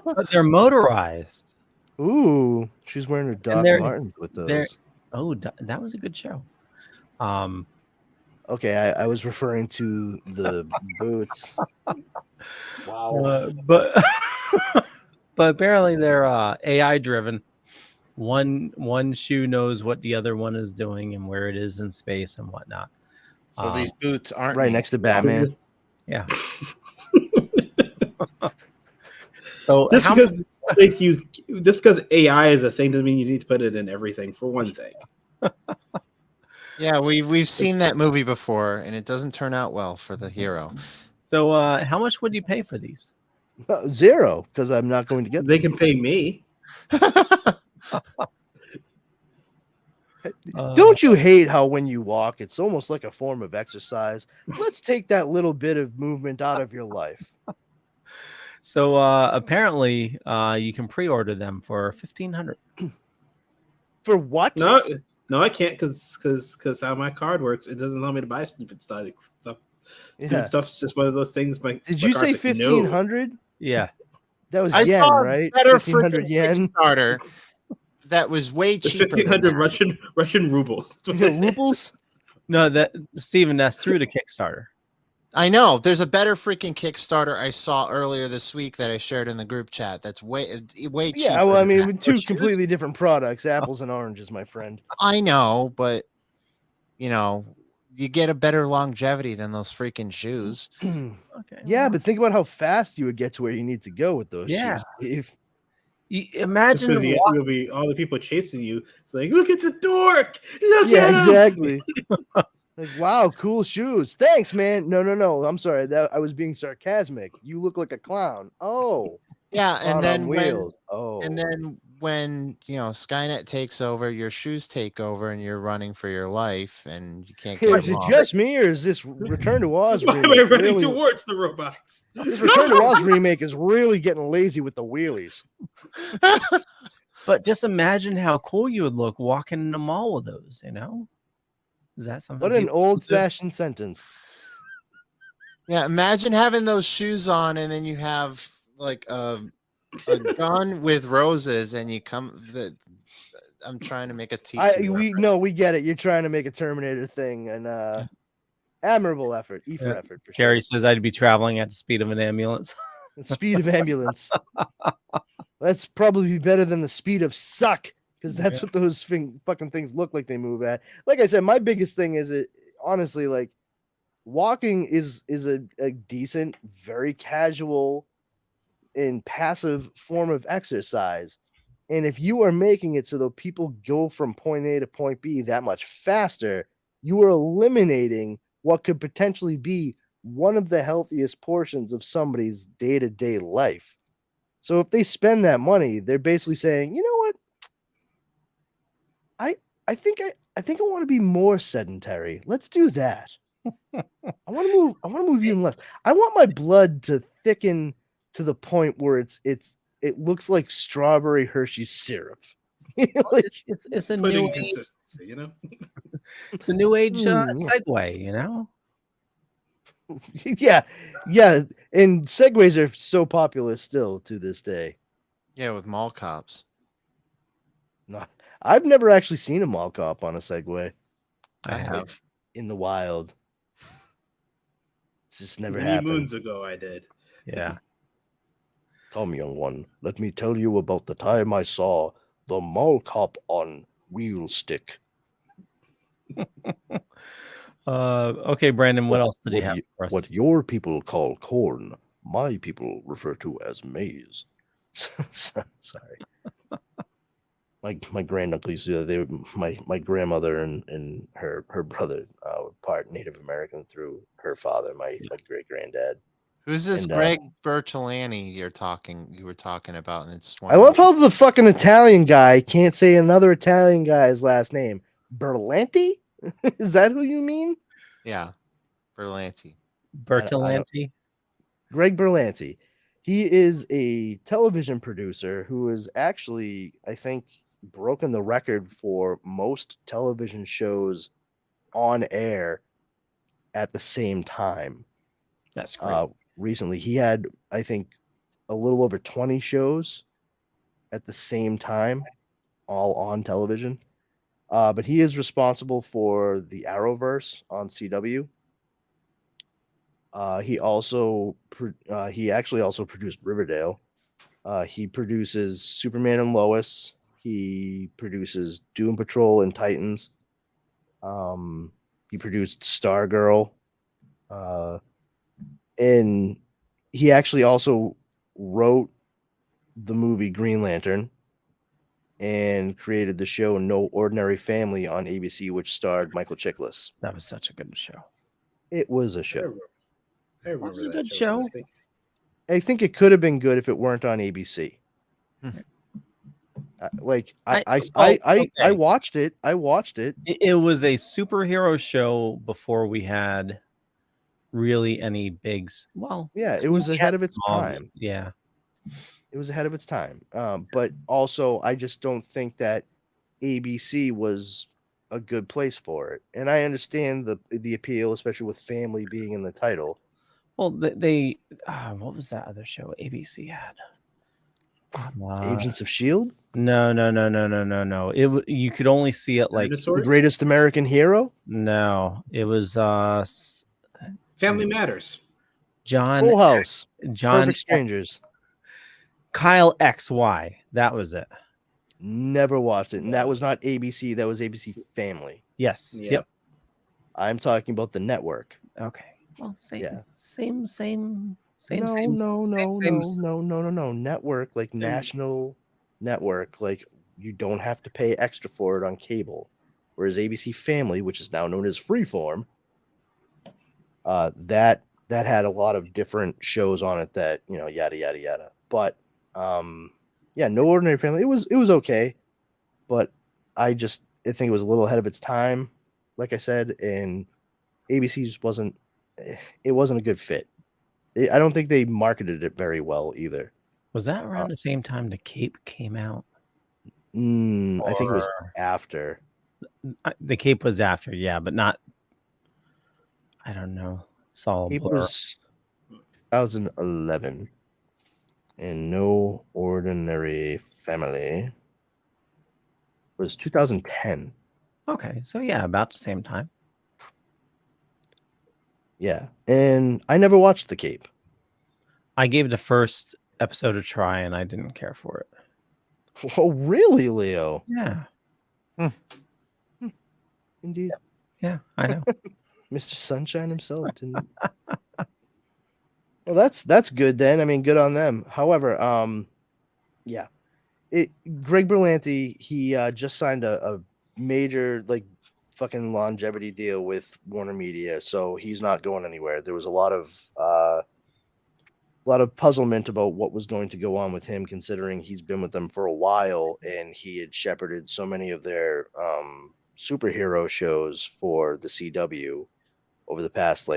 But they're motorized. Ooh, she's wearing her Doc Martens with those. Oh, that was a good show. Okay, I was referring to the boots. Wow. But apparently they're AI driven. One shoe knows what the other one is doing and where it is in space and whatnot. So these boots aren't right next to Batman. Yeah. So just because AI is a thing doesn't mean you need to put it in everything. For one thing. Yeah, we've seen that movie before, and it doesn't turn out well for the hero. So how much would you pay for these? Zero, because I'm not going to get them. They can pay me. Don't you hate how when you walk, it's almost like a form of exercise? Let's take that little bit of movement out of your life. So apparently you can pre-order them for $1,500. For what? No, I can't because how my card works, it doesn't allow me to buy stupid stuff. Yeah. Stupid stuff's just one of those things. Did you say 1,500? Yeah, that was I yen, saw right? Better 1,500 yen. Kickstarter that was way cheaper. 1,500 Russian rubles. Rubles? No, Steven, that's through the Kickstarter. I know. There's a better freaking Kickstarter I saw earlier this week that I shared in the group chat. That's way cheaper. Yeah, well, I mean, two completely different products, apples and oranges, my friend. I know, but you get a better longevity than those freaking shoes. Okay. Yeah, but think about how fast you would get to where you need to go with those shoes, Steve. Imagine you'll be all the people chasing you. It's like, look at the dork. Look at him. Exactly. Like, wow, cool shoes. Thanks, man. No. I'm sorry. I was being sarcastic. You look like a clown. Oh. Yeah, and then wheels. when Skynet takes over, your shoes take over, and you're running for your life, and you can't get Is it just me, or is this Return to Oz Why remake? am I running towards the robots? This Return to Oz remake is really getting lazy with the wheelies. But just imagine how cool you would look walking in the mall with those, Is that something? What an old-fashioned sentence. Yeah, imagine having those shoes on, and then you have like a gun with roses, and you come. I'm trying to make a teacher. We get it. You're trying to make a Terminator thing, and admirable effort. Effort. For Carrie sure. says I'd be traveling at the speed of an ambulance. The speed of ambulance. That's probably better than the speed of suck, because that's what those fucking things look like they move at. Like I said, my biggest thing is honestly, like, walking is a decent, very casual and passive form of exercise. And if you are making it so that people go from point A to point B that much faster, you are eliminating what could potentially be one of the healthiest portions of somebody's day-to-day life. So if they spend that money, they're basically saying, you know what? I think I want to be more sedentary. Let's do that. I want to move even less. I want my blood to thicken to the point where it looks like strawberry Hershey's syrup. It's a new consistency, It's a new age segue, Yeah, and segways are so popular still to this day. Yeah, with mall cops. No, I've never actually seen a mall cop on a Segway. I have in the wild. It's just never Many happened. moons ago, I did. Yeah. Come, young one. Let me tell you about the time I saw the mall cop on wheel stick. Okay, Brandon, what else did you have for us? What your people call corn, my people refer to as maize. Sorry. My granduncle used to do that. My grandmother and her brother were part Native American through her father, my great granddad. Who's this Greg Berlanti you were talking about? And it's I love how the fucking Italian guy can't say another Italian guy's last name. Berlanti? Is that who you mean? Yeah, Berlanti. Greg Berlanti. He is a television producer who is actually, I think, broken the record for most television shows on air at the same time. That's crazy. Recently, he had, I think, a little over 20 shows at the same time, all on television. But he is responsible for the Arrowverse on CW. He actually also produced Riverdale. He produces Superman and Lois. He produces Doom Patrol and Titans. He produced Stargirl. And he actually also wrote the movie Green Lantern and created the show No Ordinary Family on ABC, which starred Michael Chiklis. That was such a good show. It was a show. I remember It was a that good show. I think it could have been good if it weren't on ABC. I watched it. It was a superhero show before we had really any bigs. Well, yeah, it was ahead of its time. Yeah, it was ahead of its time. But also, I just don't think that ABC was a good place for it. And I understand the appeal, especially with family being in the title. Well, they what was that other show ABC had? Agents of S.H.I.E.L.D.? No. You could only see it like The Greatest American Hero? No, it was Family Matters. Full House. Perfect Strangers. Kyle XY. That was it. Never watched it. And that was not ABC. That was ABC Family. Yes. Yeah. Yep. I'm talking about the network. Okay. Well, same. No. Network, like national network, like you don't have to pay extra for it on cable. Whereas ABC Family, which is now known as Freeform, that had a lot of different shows on it that, yada yada yada. But No Ordinary Family, it was okay, but I think it was a little ahead of its time, like I said, and ABC just wasn't a good fit. I don't think they marketed it very well either. Was that around the same time The Cape came out? I think it was after. The Cape was after, yeah, but not. I don't know. Cape was 2011, and No Ordinary Family was 2010. Okay, so yeah, about the same time. Yeah, and I never watched The Cape. I gave the first episode a try, and I didn't care for it. Oh, really, Leo? Yeah. Indeed. Yeah, I know. Mr. Sunshine himself didn't. Well, that's good then. I mean, good on them. However, Greg Berlanti, he just signed a major fucking longevity deal with Warner Media, so he's not going anywhere. There was a lot of puzzlement about what was going to go on with him, considering he's been with them for a while and he had shepherded so many of their superhero shows for the CW over the past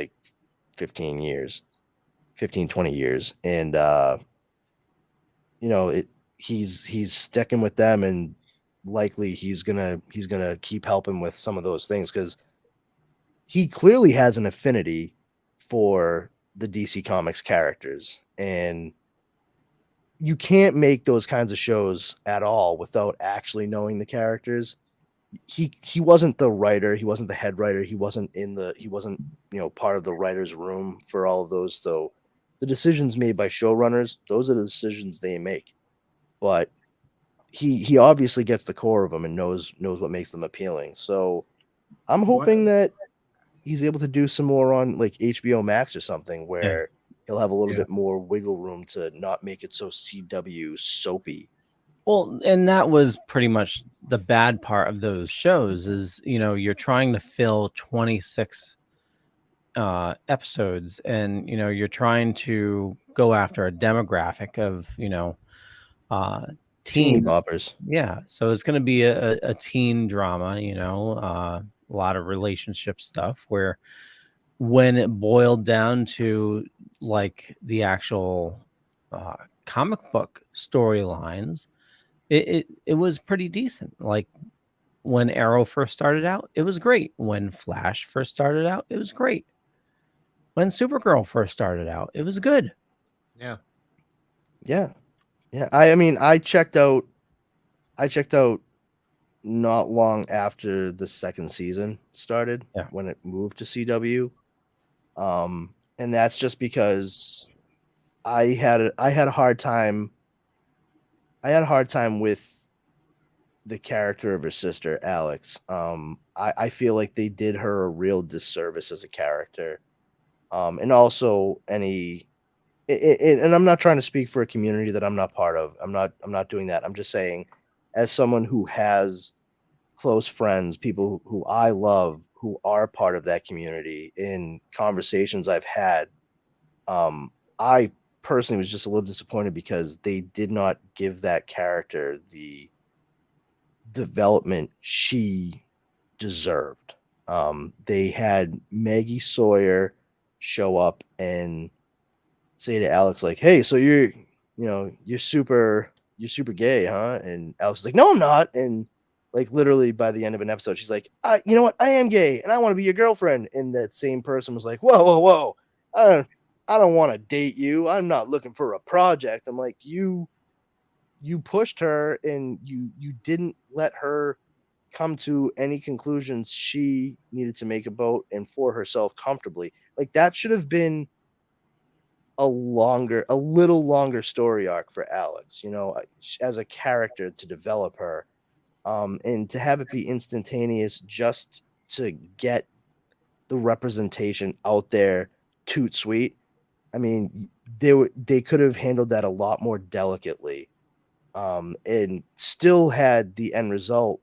15 years, 20 years. And, he's sticking with them, and likely he's gonna keep helping with some of those things because he clearly has an affinity for the DC Comics characters, and you can't make those kinds of shows at all without actually knowing the characters. He wasn't the writer, he wasn't the head writer, he wasn't part of the writer's room for all of those. So the decisions made by showrunners, those are the decisions they make. But he obviously gets the core of them and knows what makes them appealing. So I'm hoping that he's able to do some more on like HBO Max or something where he'll have a little bit more wiggle room to not make it so CW soapy. Well, and that was pretty much the bad part of those shows is, you're trying to fill 26 episodes, and, you're trying to go after a demographic of, Teeny teens. boppers. Yeah. So it's going to be a teen drama, a lot of relationship stuff where when it boiled down to like the actual comic book storylines, it was pretty decent. Like when Arrow first started out, it was great. When Flash first started out, it was great. When Supergirl first started out, it was good. Yeah. I mean, I checked out not long after the second season started when it moved to CW. And that's just because I had a hard time with the character of her sister, Alex. I feel like they did her a real disservice as a character. And also and I'm not trying to speak for a community that I'm not part of. I'm not doing that. I'm just saying, as someone who has close friends, people who I love, who are part of that community, in conversations I've had, I personally was just a little disappointed because they did not give that character the development she deserved. They had Maggie Sawyer show up and say to Alex, like, "Hey, so you're super gay, huh?" And Alex is like, "No, I'm not." And like literally by the end of an episode, she's like, "You know what? I am gay, and I want to be your girlfriend." And that same person was like, "Whoa! I don't want to date you. I'm not looking for a project." I'm like, you pushed her, and you didn't let her come to any conclusions she needed to make about and for herself comfortably. Like that should have been a little longer story arc for Alex, as a character, to develop her, and to have it be instantaneous just to get the representation out there, toot sweet. I mean, they could have handled that a lot more delicately, and still had the end result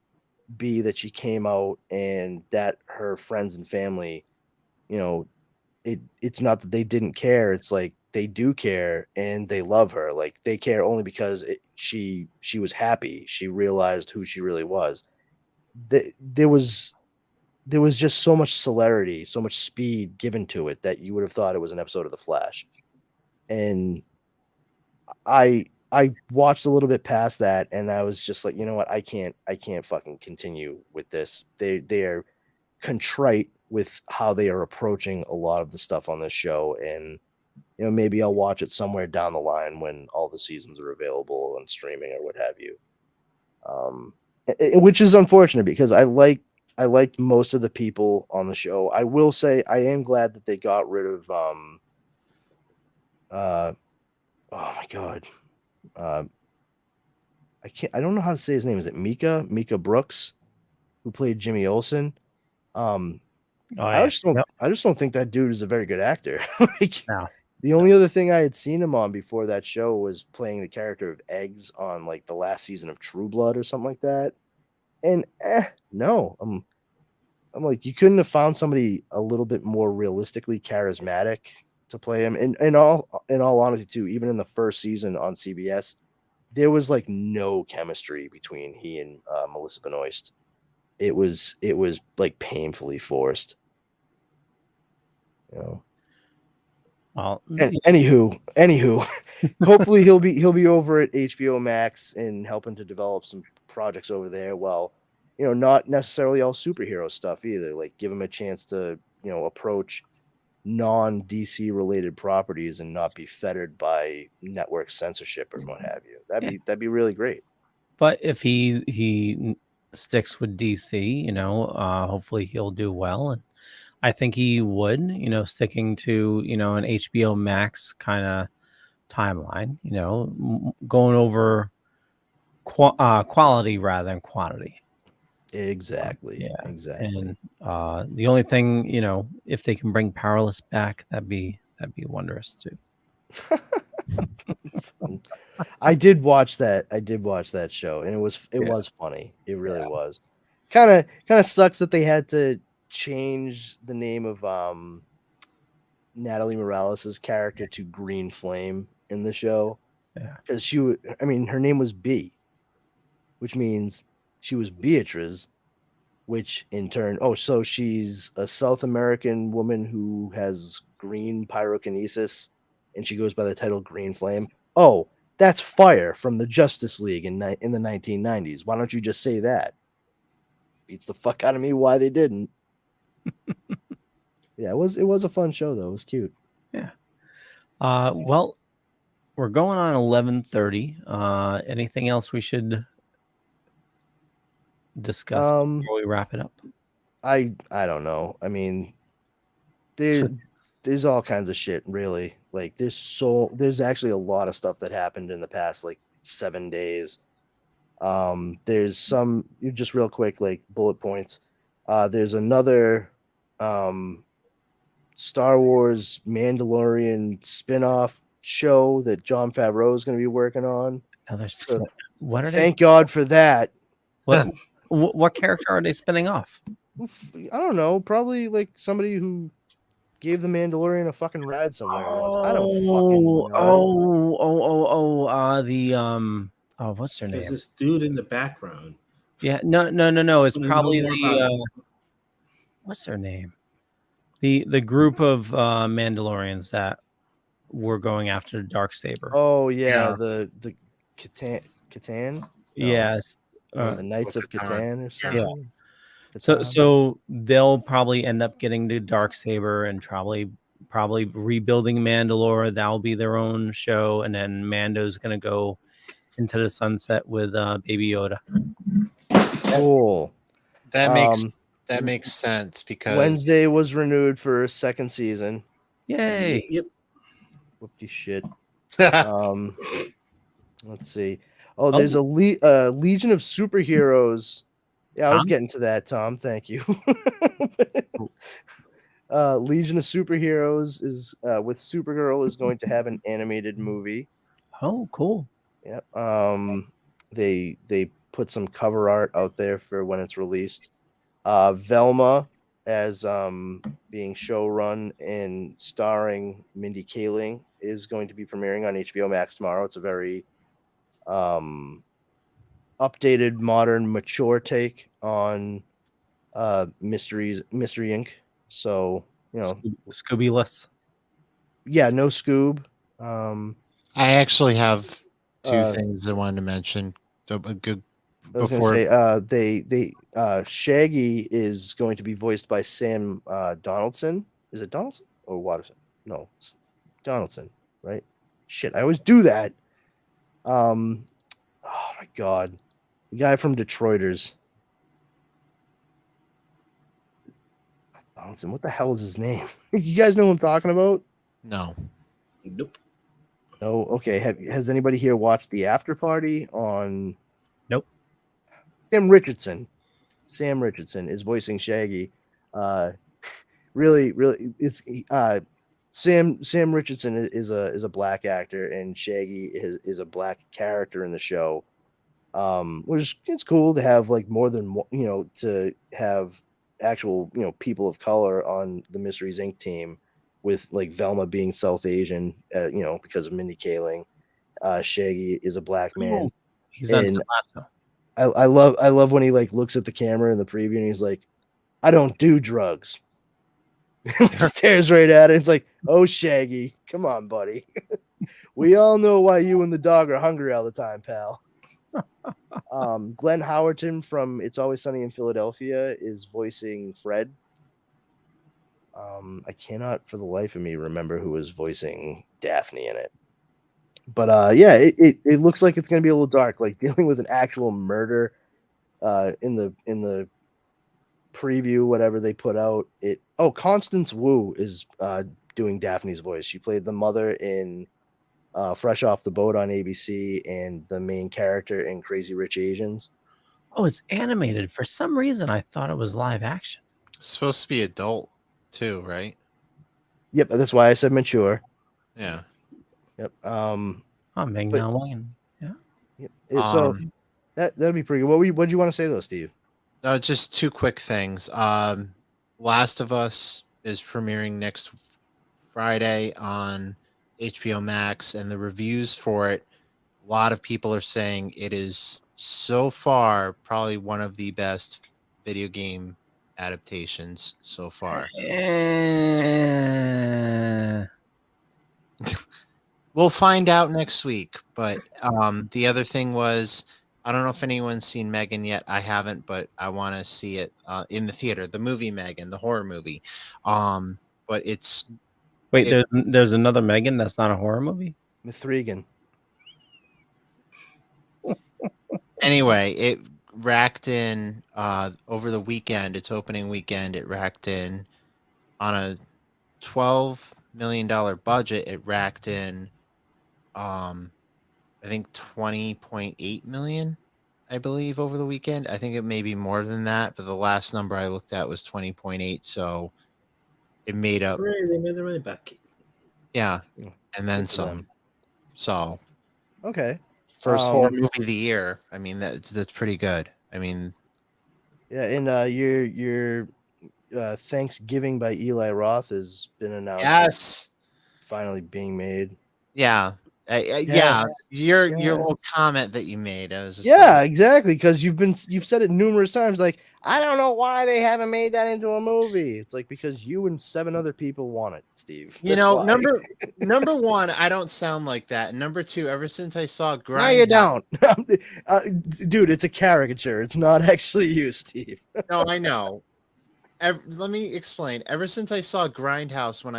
be that she came out and that her friends and family, it's not that they didn't care. It's like they do care and they love her. Like they care only because she was happy. She realized who she really was. There was just so much celerity, so much speed given to it that you would have thought it was an episode of The Flash. And I watched a little bit past that, and I was just like, you know what, I can't fucking continue with this. They're contrite with how they are approaching a lot of the stuff on this show, and maybe I'll watch it somewhere down the line when all the seasons are available and streaming or what have you. Which is unfortunate because I liked most of the people on the show. I will say I am glad that they got rid of oh my god, I don't know how to say his name. Is it Mika Brooks, who played Jimmy Olsen? I just don't think that dude is a very good actor. The only other thing I had seen him on before that show was playing the character of Eggs on like the last season of True Blood or something like that. And no, I'm like, you couldn't have found somebody a little bit more realistically charismatic to play him. And in all honesty too, even in the first season on CBS, there was like no chemistry between he and Melissa Benoist. It was like painfully forced. Well, anywho, hopefully he'll be over at HBO Max and helping to develop some projects over there. Well, not necessarily all superhero stuff either. Like give him a chance to, approach non-DC related properties and not be fettered by network censorship or what have you. That'd be really great. But if he sticks with DC, hopefully he'll do well. And I think he would, sticking to, an HBO Max kind of timeline, going over quality rather than quantity. Exactly. Yeah. Exactly. And the only thing, if they can bring Powerless back, that'd be wondrous too. I did watch that. I did watch that show, and it was funny. It really was. Kind of sucks that they had to change the name of Natalie Morales' character to Green Flame in the show. Yeah. Because her name was B, which means she was Beatrice, which in turn, so she's a South American woman who has green pyrokinesis, and she goes by the title Green Flame. Oh, that's Fire from the Justice League in the 1990s. Why don't you just say that? Beats the fuck out of me why they didn't. Yeah, it was a fun show though. It was cute. Yeah. Well, we're going on 11:30. Anything else we should discuss before we wrap it up? I don't know. I mean, there's all kinds of shit, really. Like there's actually a lot of stuff that happened in the past like 7 days. There's some just real quick, like bullet points. There's another Star Wars Mandalorian spin-off show that Jon Favreau is going to be working on. So, what are thank God for that. What character are they spinning off? I don't know. Probably like somebody who gave the Mandalorian a fucking ride somewhere once. I don't fucking know. What's their name? There's this dude in the background. Yeah, no. It's probably the what's their name? The group of Mandalorians that were going after Darksaber. Oh yeah, the Catan. No. Yes, the Knights of Catan or something. Yeah. So they'll probably end up getting to Darksaber and probably rebuilding Mandalore. That'll be their own show, and then Mando's gonna go into the sunset with Baby Yoda. Cool. That makes sense because Wednesday was renewed for a second season. Yay! Yep. Whoopty shit. Let's see. Oh, there's a Legion of Superheroes. Yeah, I was getting to that, Tom. Thank you. Legion of Superheroes is with Supergirl is going to have an animated movie. Oh, cool. Yep. They put some cover art out there for when it's released. Velma as being showrun and starring Mindy Kaling is going to be premiering on HBO Max tomorrow. It's a very updated, modern, mature take on Mystery Inc. So Scooby-less. Yeah, no Scoob. I actually have two things I wanted to mention. Shaggy is going to be voiced by Sam Donaldson. Is it Donaldson or Watterson? No, it's Donaldson, right? Shit, I always do that. Oh my god, the guy from Detroiters. Donaldson, what the hell is his name? You guys know who I'm talking about? No. Nope. No. Okay. Has anybody here watched The After Party on? Nope. Sam Richardson is voicing Shaggy. Really, it's Sam Richardson is a black actor, and Shaggy is a black character in the show. Which it's cool to have like more than to have actual people of color on the Mysteries Inc. team, with like Velma being South Asian, because of Mindy Kaling. Shaggy is a black man. He's on Ted Lasso. I love when he like looks at the camera in the preview and he's like, "I don't do drugs." Stares right at it. It's like, "Oh, Shaggy, come on, buddy. We all know why you and the dog are hungry all the time, pal." Glenn Howerton from It's Always Sunny in Philadelphia is voicing Fred. I cannot for the life of me remember who was voicing Daphne in it. But yeah, it looks like it's going to be a little dark, like dealing with an actual murder in the preview, whatever they put out. Constance Wu is doing Daphne's voice. She played the mother in Fresh Off the Boat on ABC and the main character in Crazy Rich Asians. Oh, it's animated. For some reason, I thought it was live action. It's supposed to be adult too, right? Yep, that's why I said mature. Yeah. Yep. I'm Ming but- Na Wen. Yeah. So that'd be pretty good. What do you want to say though, Steve? Just two quick things. Last of Us is premiering next Friday on HBO Max, and the reviews for it, a lot of people are saying it is so far probably one of the best video game adaptations so far. We'll find out next week. But the other thing was, I don't know if anyone's seen Megan yet. I haven't, but I want to see it in the theater. The movie Megan, the horror movie. But it's there's another Megan that's not a horror movie? Mithrigan. Anyway, it racked in over the weekend, its opening weekend, it racked in on a $12 million budget. It racked in, I think 20.8 million, I believe, over the weekend. I think it may be more than that, but the last number I looked at was 20.8. So it made up. They made their money back. Yeah. And then some. So. Okay. First horror movie of the year. I mean, that's pretty good. I mean, yeah, and your Thanksgiving by Eli Roth has been announced. Yes, finally being made. Yeah, yeah. Your little comment that you made. I was just exactly, because you've said it numerous times. Like, I don't know why they haven't made that into a movie. It's like because you and 7 other people want it, Steve. You know, number one, I don't sound like that. And number two, ever since I saw Grindhouse, no, you don't, dude. It's a caricature. It's not actually you, Steve. No, I know. Let me explain. Ever since I saw Grindhouse, when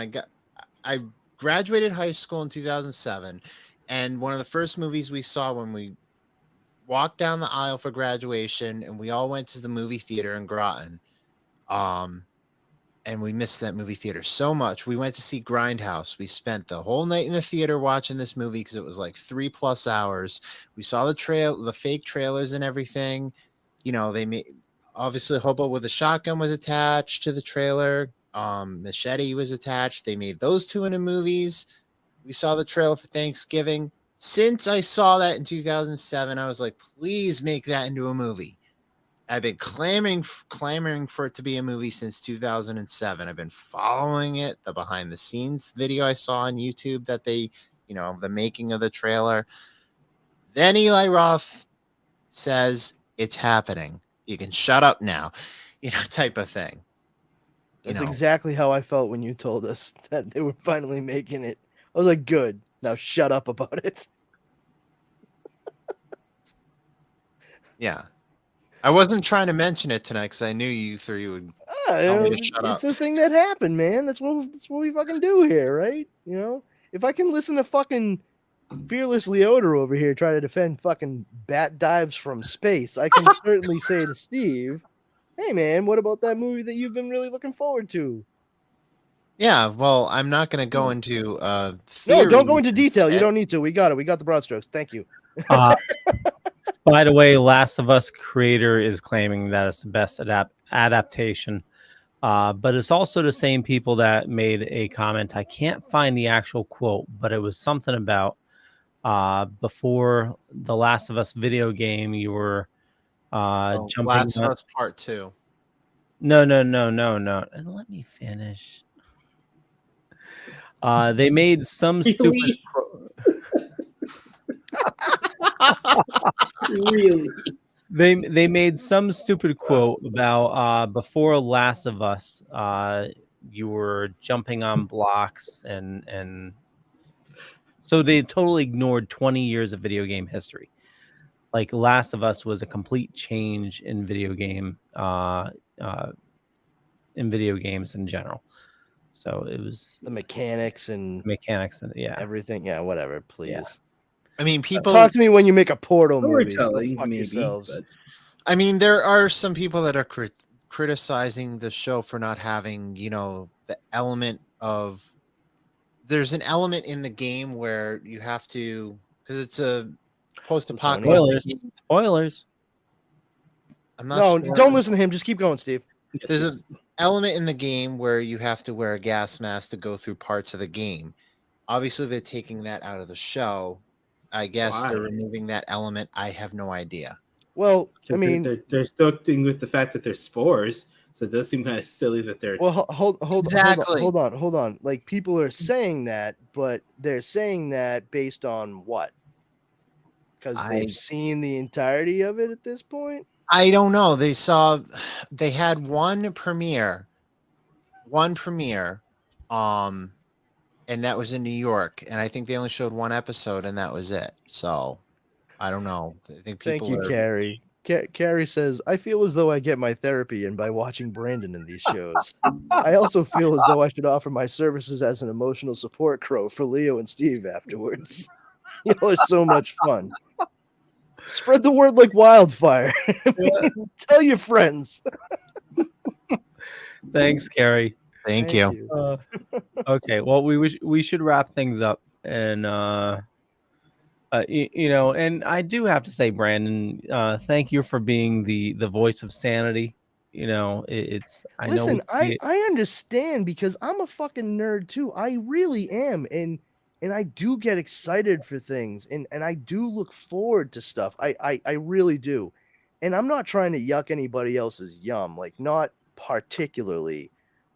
I graduated high school in 2007, and one of the first movies we saw when we walked down the aisle for graduation, and we all went to the movie theater in Groton, and we missed that movie theater so much. We went to see Grindhouse. We spent the whole night in the theater watching this movie because it was like 3+ hours. We saw the fake trailers and everything. You know, they made obviously Hobo with a Shotgun was attached to the trailer. Machete was attached. They made those 2 into movies. We saw the trailer for Thanksgiving. Since I saw that in 2007, I was like, please make that into a movie. I've been clamoring for it to be a movie since 2007. I've been following it, the behind the scenes video I saw on YouTube that they, the making of the trailer. Then Eli Roth says it's happening. You can shut up now, type of thing. That's exactly how I felt when you told us that they were finally making it. I was like, good. Now shut up about it. Yeah. I wasn't trying to mention it tonight because I knew you 3 would tell me to shut up. It's a thing that happened, man. That's what we fucking do here, right? If I can listen to fucking Fearless Leota over here try to defend fucking bat dives from space, I can certainly say to Steve, hey, man, what about that movie that you've been really looking forward to? Yeah, well, I'm not going to go into theory. No, don't go into detail. You don't need to. We got it. We got the broad strokes. Thank you. By the way, Last of Us creator is claiming that it's the best adaptation. But it's also the same people that made a comment. I can't find the actual quote, but it was something about before the Last of Us video game, you were jumping. Last of Us Part 2. No. And let me finish. They made some stupid. Really? They made some stupid quote about before Last of Us, you were jumping on blocks and so they totally ignored 20 years of video game history. Like Last of Us was a complete change in video games in general. So it was the mechanics and everything. Yeah, whatever, please. Yeah. I mean, people talk to me when you make a Portal movie. Storytelling, fuck maybe. Yourselves. But... I mean, there are some people that are criticizing the show for not having, the element of. There's an element in the game where you have to, because it's a post-apocalyptic. Spoilers. I'm not. No, swearing. don't listen to him. Just keep going, Steve. There's an element in the game where you have to wear a gas mask to go through parts of the game. Obviously, they're taking that out of the show. I guess Why? they're removing that element. I have no idea. Well, I 'Cause mean, they're still dealing with the fact that they're spores, so it does seem kind of silly that they're. well, Exactly. hold on. Like people are saying that, but they're saying that based on what? Because they've seen the entirety of it at this point. I don't know. They had one premiere, and that was in New York, and I think they only showed one episode, and that was it. So I don't know. I think people. Thank you, Carrie. Carrie says, I feel as though I get my therapy in by watching Brandon in these shows. I also feel as though I should offer my services as an emotional support crow for Leo and Steve afterwards. Y'all are so much fun. Spread the word like wildfire. Tell your friends. Thanks, Carrie. Thank you. Okay, well, we should wrap things up, and you know, and I do have to say, Brandon, thank you for being the voice of sanity. You know, Listen, I understand because I'm a fucking nerd too. I really am, and I do get excited for things, and I do look forward to stuff. I really do, and I'm not trying to yuck anybody else's yum, like not particularly,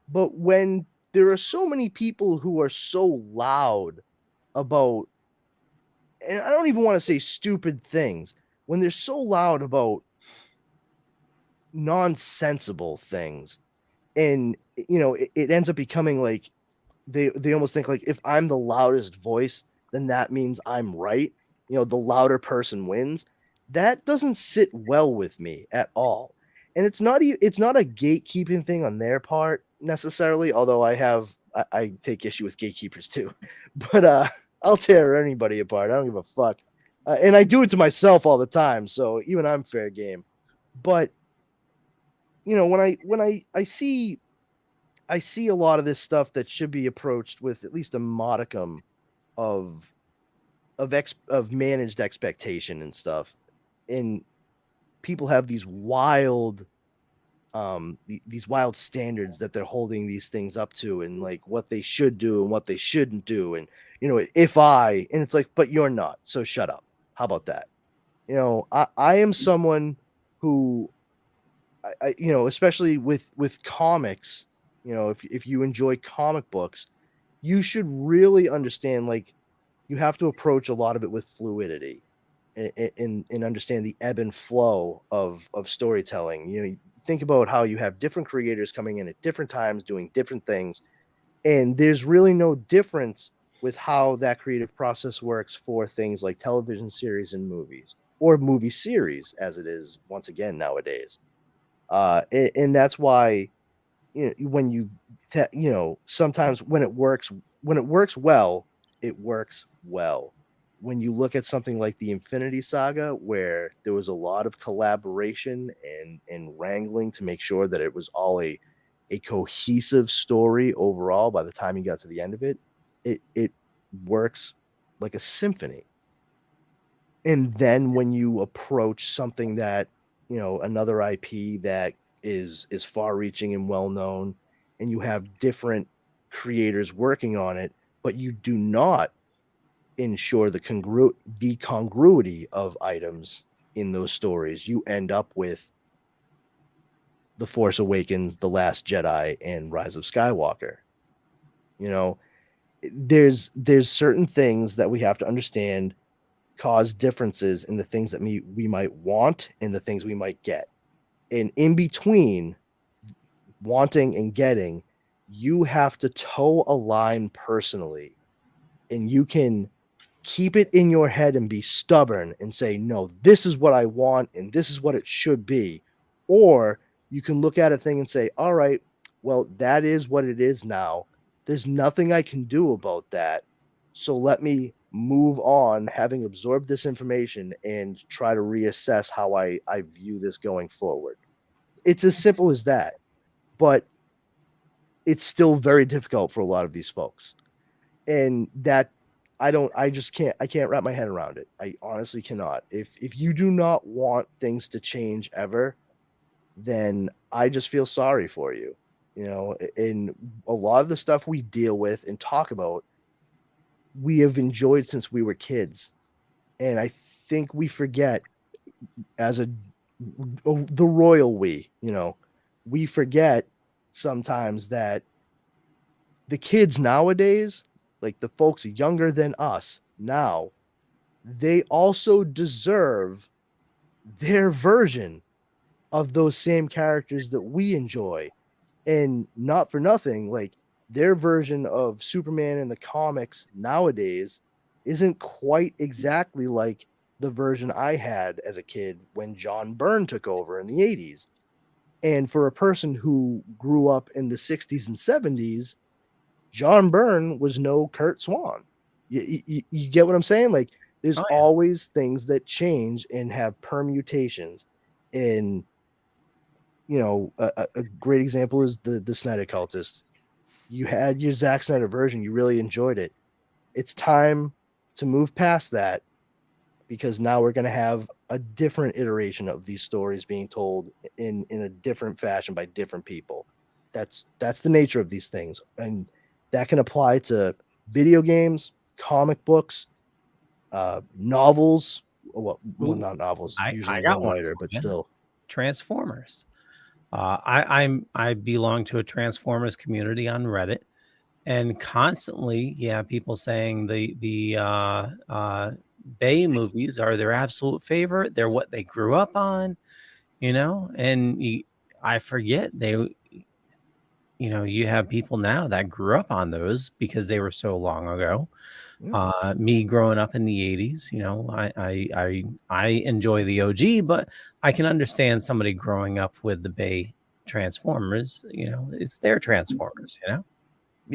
but when there are so many people who are so loud about, and I don't even want to say stupid things, when they're so loud about nonsensible things, and you know, it ends up becoming like they almost think like if I'm the loudest voice, then that means I'm right. You know, the louder person wins. That doesn't sit well with me at all. And it's not a gatekeeping thing on their part necessarily, although I take issue with gatekeepers too. But I'll tear anybody apart. I don't give a fuck. And I do it to myself all the time, so even I'm fair game. But you know, when I see a lot of this stuff that should be approached with at least a modicum of managed expectation and stuff, and people have these wild standards that they're holding these things up to, and like what they should do and what they shouldn't do, and you know, and it's like, but you're not, so shut up. How about that? You know, I am someone who I you know, especially with comics, you know, if you enjoy comic books, you should really understand, like, you have to approach a lot of it with fluidity and understand the ebb and flow of storytelling. You know, think about how you have different creators coming in at different times doing different things, and there's really no difference with how that creative process works for things like television series and movies, or movie series as it is once again nowadays. And that's why, you know, when you know, sometimes when it works well, it works well. When you look at something like the Infinity Saga, where there was a lot of collaboration and wrangling to make sure that it was all a cohesive story overall, by the time you got to the end of it, it works like a symphony. And then when you approach something that, you know, another IP that is far reaching and well known, and you have different creators working on it, but you do not ensure the congruity of items in those stories, you end up with The Force Awakens, The Last Jedi, and Rise of Skywalker. You know, there's certain things that we have to understand cause differences in the things that we might want and the things we might get. And in between wanting and getting, you have to toe a line personally, and you can keep it in your head and be stubborn and say, no, this is what I want and this is what it should be. Or you can look at a thing and say, all right, well, that is what it is now. There's nothing I can do about that. So let me move on, having absorbed this information, and try to reassess how I view this going forward. It's as simple as that, but it's still very difficult for a lot of these folks. And that I can't wrap my head around it. I honestly cannot. If you do not want things to change ever, then I just feel sorry for you. You know, in a lot of the stuff we deal with and talk about, we have enjoyed since we were kids. And I think we forget as the royal we, you know, we forget sometimes that the kids nowadays, like the folks younger than us now, they also deserve their version of those same characters that we enjoy. And not for nothing, like their version of Superman in the comics nowadays isn't quite exactly like the version I had as a kid when John Byrne took over in the 80s. And for a person who grew up in the 60s and 70s, John Byrne was no Kurt Swan. You get what I'm saying? Like, there's always things that change and have permutations. And, you know, a great example is the Snyder Cultist. You had your Zack Snyder version. You really enjoyed it. It's time to move past that, because now we're going to have a different iteration of these stories being told in a different fashion by different people. That's the nature of these things. And that can apply to video games, comic books, novels. Well, not novels. Usually one writer, but still. Transformers. I belong to a Transformers community on Reddit, and constantly, people saying the Bay movies are their absolute favorite. They're what they grew up on, you know. And I forget you have people now that grew up on those because they were so long ago. Me growing up in the 80s, you know, I enjoy the OG, but I can understand somebody growing up with the Bay Transformers. You know, it's their Transformers, you know.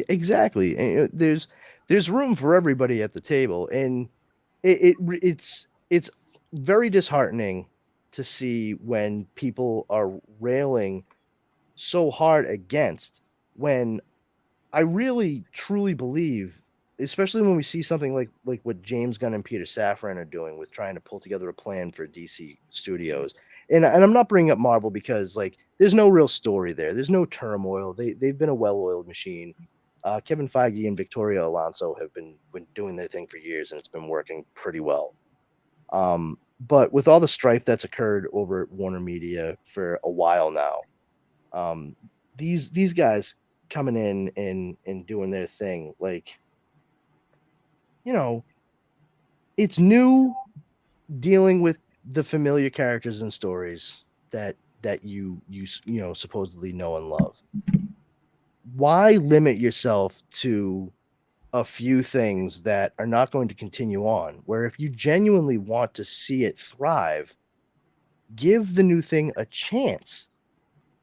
Exactly. And there's room for everybody at the table, and it's very disheartening to see when people are railing so hard against, when I really truly believe, especially when we see something like what James Gunn and Peter Safran are doing with trying to pull together a plan for DC Studios. And I'm not bringing up Marvel because, like, there's no real story there. There's no turmoil. They've been a well-oiled machine. Kevin Feige and Victoria Alonso have been doing their thing for years, and it's been working pretty well. But with all the strife that's occurred over at Warner Media for a while now, these guys coming in and doing their thing, like, you know, it's new dealing with the familiar characters and stories that you know supposedly know and love. Why limit yourself to a few things that are not going to continue on, where if you genuinely want to see it thrive, give the new thing a chance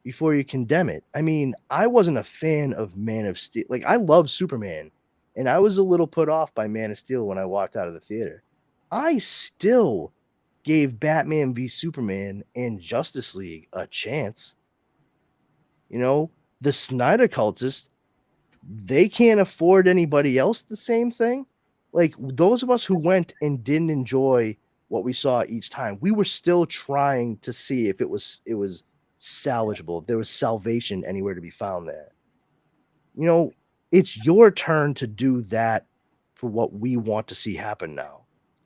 before you condemn it? I mean, I wasn't a fan of Man of Steel. Like, I love Superman, and I was a little put off by Man of Steel when I walked out of the theater. I still gave Batman v Superman and Justice League a chance. You know, the Snyder Cultist, they can't afford anybody else the same thing. Like, those of us who went and didn't enjoy what we saw each time, we were still trying to see if it was salvageable, if there was salvation anywhere to be found there. You know, it's your turn to do that for what we want to see happen now.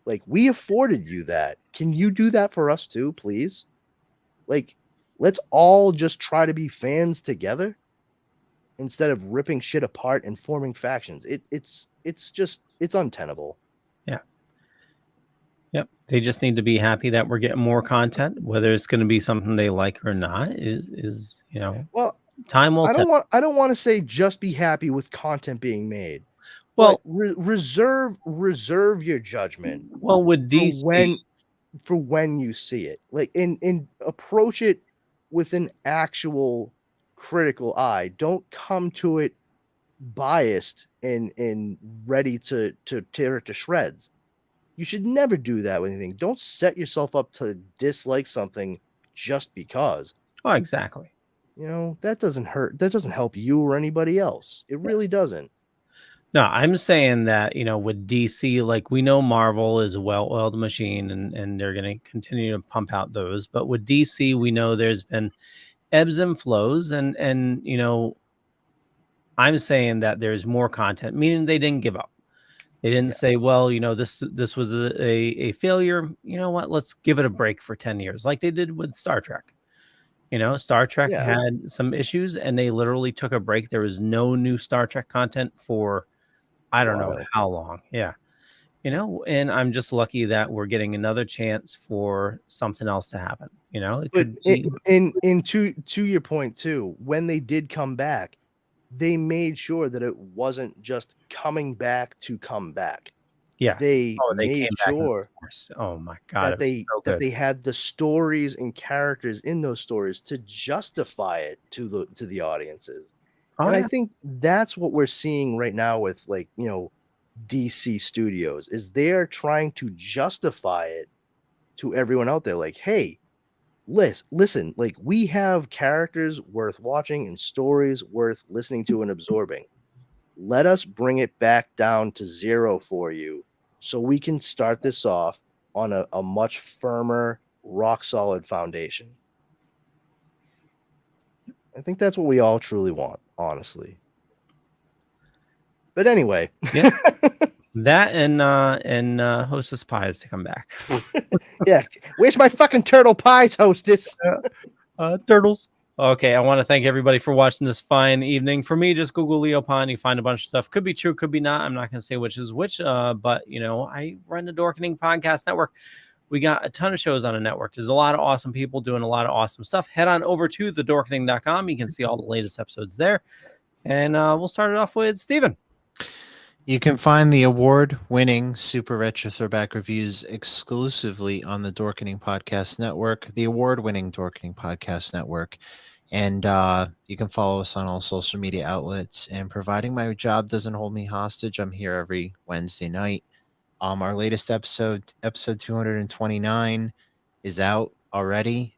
Like, we afforded you that. Can you do that for us too, please? Like, let's all just try to be fans together instead of ripping shit apart and forming factions. It's untenable. Yeah. Yep. They just need to be happy that we're getting more content, whether it's going to be something they like or not is, you know, well, time will tell. I don't want to say just be happy with content being made. Well, reserve your judgment. Well, with DC, for when you see it, like, and approach it with an actual critical eye. Don't come to it biased and ready to tear it to shreds. You should never do that with anything. Don't set yourself up to dislike something just because. Oh, exactly. You know, that doesn't hurt. That doesn't help you or anybody else. It really doesn't. No, I'm saying that, with DC, like we know Marvel is a well-oiled machine and they're going to continue to pump out those. But with DC, we know there's been ebbs and flows and I'm saying that there's more content, meaning they didn't give up. They didn't say, well, this was a failure. You know what? Let's give it a break for 10 years like they did with Star Trek. Star Trek had some issues and they literally took a break. There was no new Star Trek content for I don't know how long. Yeah. And I'm just lucky that we're getting another chance for something else to happen. It could be... to your point too, when they did come back, they made sure that it wasn't just coming back to come back. Yeah. They made sure oh my God, that they had the stories and characters in those stories to justify it to the audiences. I think that's what we're seeing right now with DC Studios is they're trying to justify it to everyone out there. Like, hey, listen, like we have characters worth watching and stories worth listening to and absorbing. Let us bring it back down to zero for you so we can start this off on a much firmer, rock solid foundation. I think that's what we all truly want, honestly. But anyway, that and Hostess Pies to come back. Yeah, where's my fucking turtle pies, Hostess? Turtles. Okay, I want to thank everybody for watching this fine evening. For me, just Google Leo Pond. You find a bunch of stuff. Could be true, could be not. I'm not going to say which is which. But I run the Dorkening Podcast Network. We got a ton of shows on a network. There's a lot of awesome people doing a lot of awesome stuff. Head on over to thedorkening.com. You can see all the latest episodes there. And we'll start it off with Steven. You can find the award-winning Super Retro Throwback reviews exclusively on the Dorkening Podcast Network, the award-winning Dorkening Podcast Network. And you can follow us on all social media outlets. And providing my job doesn't hold me hostage, I'm here every Wednesday night. Our latest episode 229, is out already.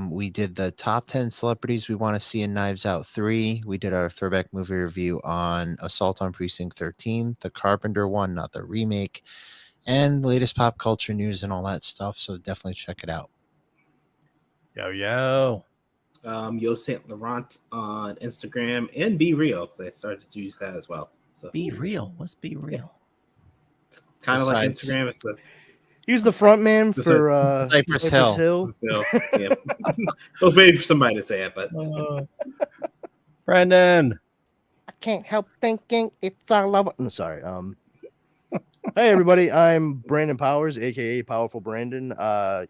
We did the top 10 celebrities we want to see in Knives Out 3. We did our throwback movie review on Assault on Precinct 13, the Carpenter one, not the remake, and the latest pop culture news and all that stuff. So definitely check it out. Yo. Yo Saint Laurent on Instagram and Be Real, because I started to use that as well. So Be Real. What's Be Real? It's kind of like Instagram. It's he was the front man for Cypress Hill. Yeah. I was waiting for somebody to say it, but Brandon. I can't help thinking it's all over. I'm sorry. Hey everybody, I'm Brandon Powers, aka Powerful Brandon.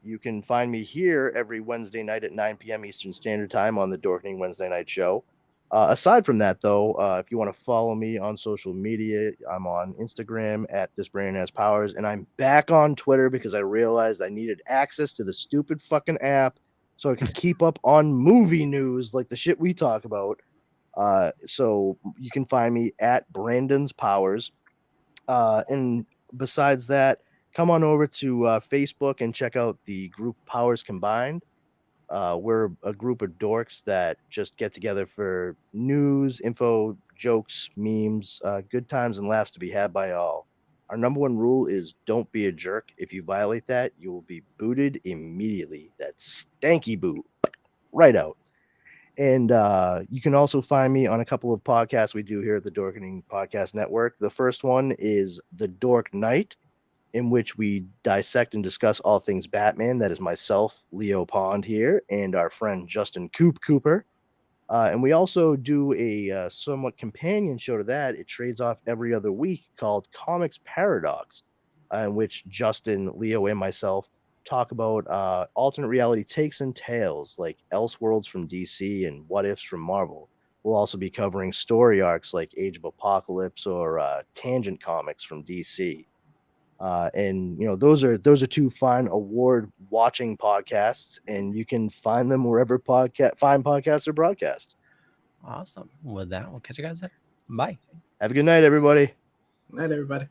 You can find me here every Wednesday night at 9 p.m. Eastern Standard Time on the Dorkening Wednesday Night Show. Aside from that, though, if you want to follow me on social media, I'm on Instagram at This Brandon Has Powers, and I'm back on Twitter because I realized I needed access to the stupid fucking app so I can keep up on movie news like the shit we talk about. So you can find me at Brandon's Powers. And besides that, come on over to Facebook and check out the group Powers Combined. We're a group of dorks that just get together for news, info, jokes, memes, good times and laughs to be had by all. Our number one rule is don't be a jerk. If you violate that, you will be booted immediately. That stanky boot right out. And you can also find me on a couple of podcasts we do here at the Dorkening Podcast Network. The first one is The Dork Night, in which we dissect and discuss all things Batman. That is myself, Leo Pond here, and our friend Justin Cooper. And we also do a somewhat companion show to that. It trades off every other week called Comics Paradox, in which Justin, Leo, and myself talk about alternate reality takes and tales like Elseworlds from DC and What Ifs from Marvel. We'll also be covering story arcs like Age of Apocalypse or Tangent Comics from DC. And those are two fine award watching podcasts, and you can find them wherever fine podcasts are broadcast. Awesome. With that, we'll catch you guys there. Bye. Have a good night, everybody. Night, everybody.